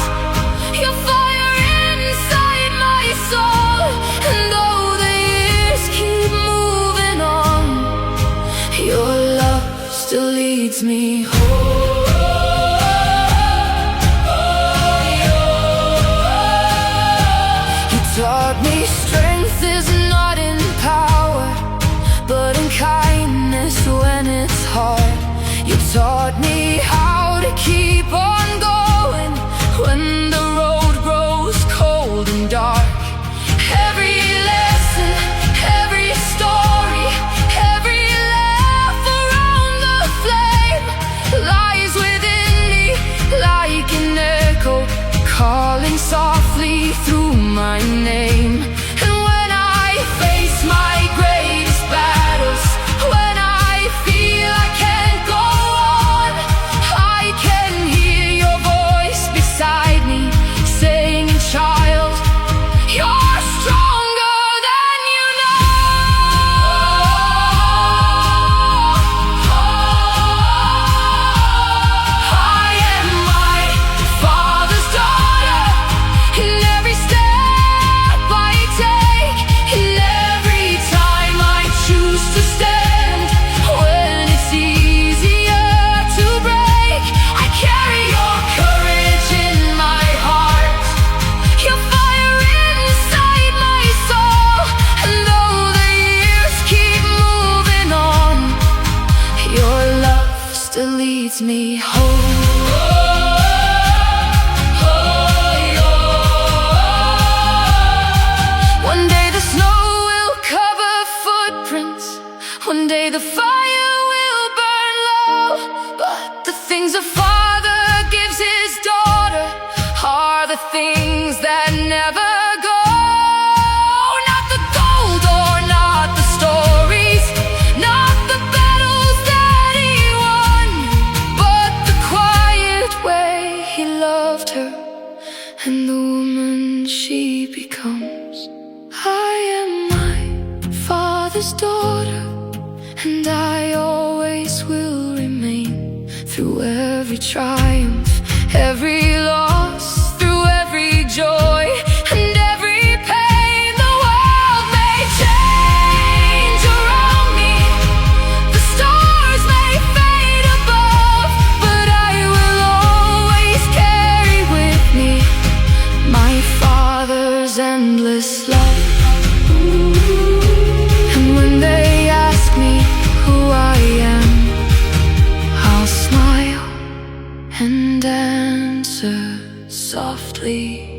your fire inside my soul. And though the years keep moving on, your love still leads me home. You taught me strength is not in power, but in kindness when it's hard. You taught me how to keep on going when the road grows cold and dark. Every lesson, every story, every laugh around the flame lies within me like an echo, calling softly through my name. And when I face loved her and the woman she becomes. I am my Father's daughter, and I always will remain. Through every triumph, every loss, through every joy and every pain, the world may change around me, the stars may fade above, but I will always carry with me my Father's endless love. And when they ask me who I am, I'll smile and answer softly.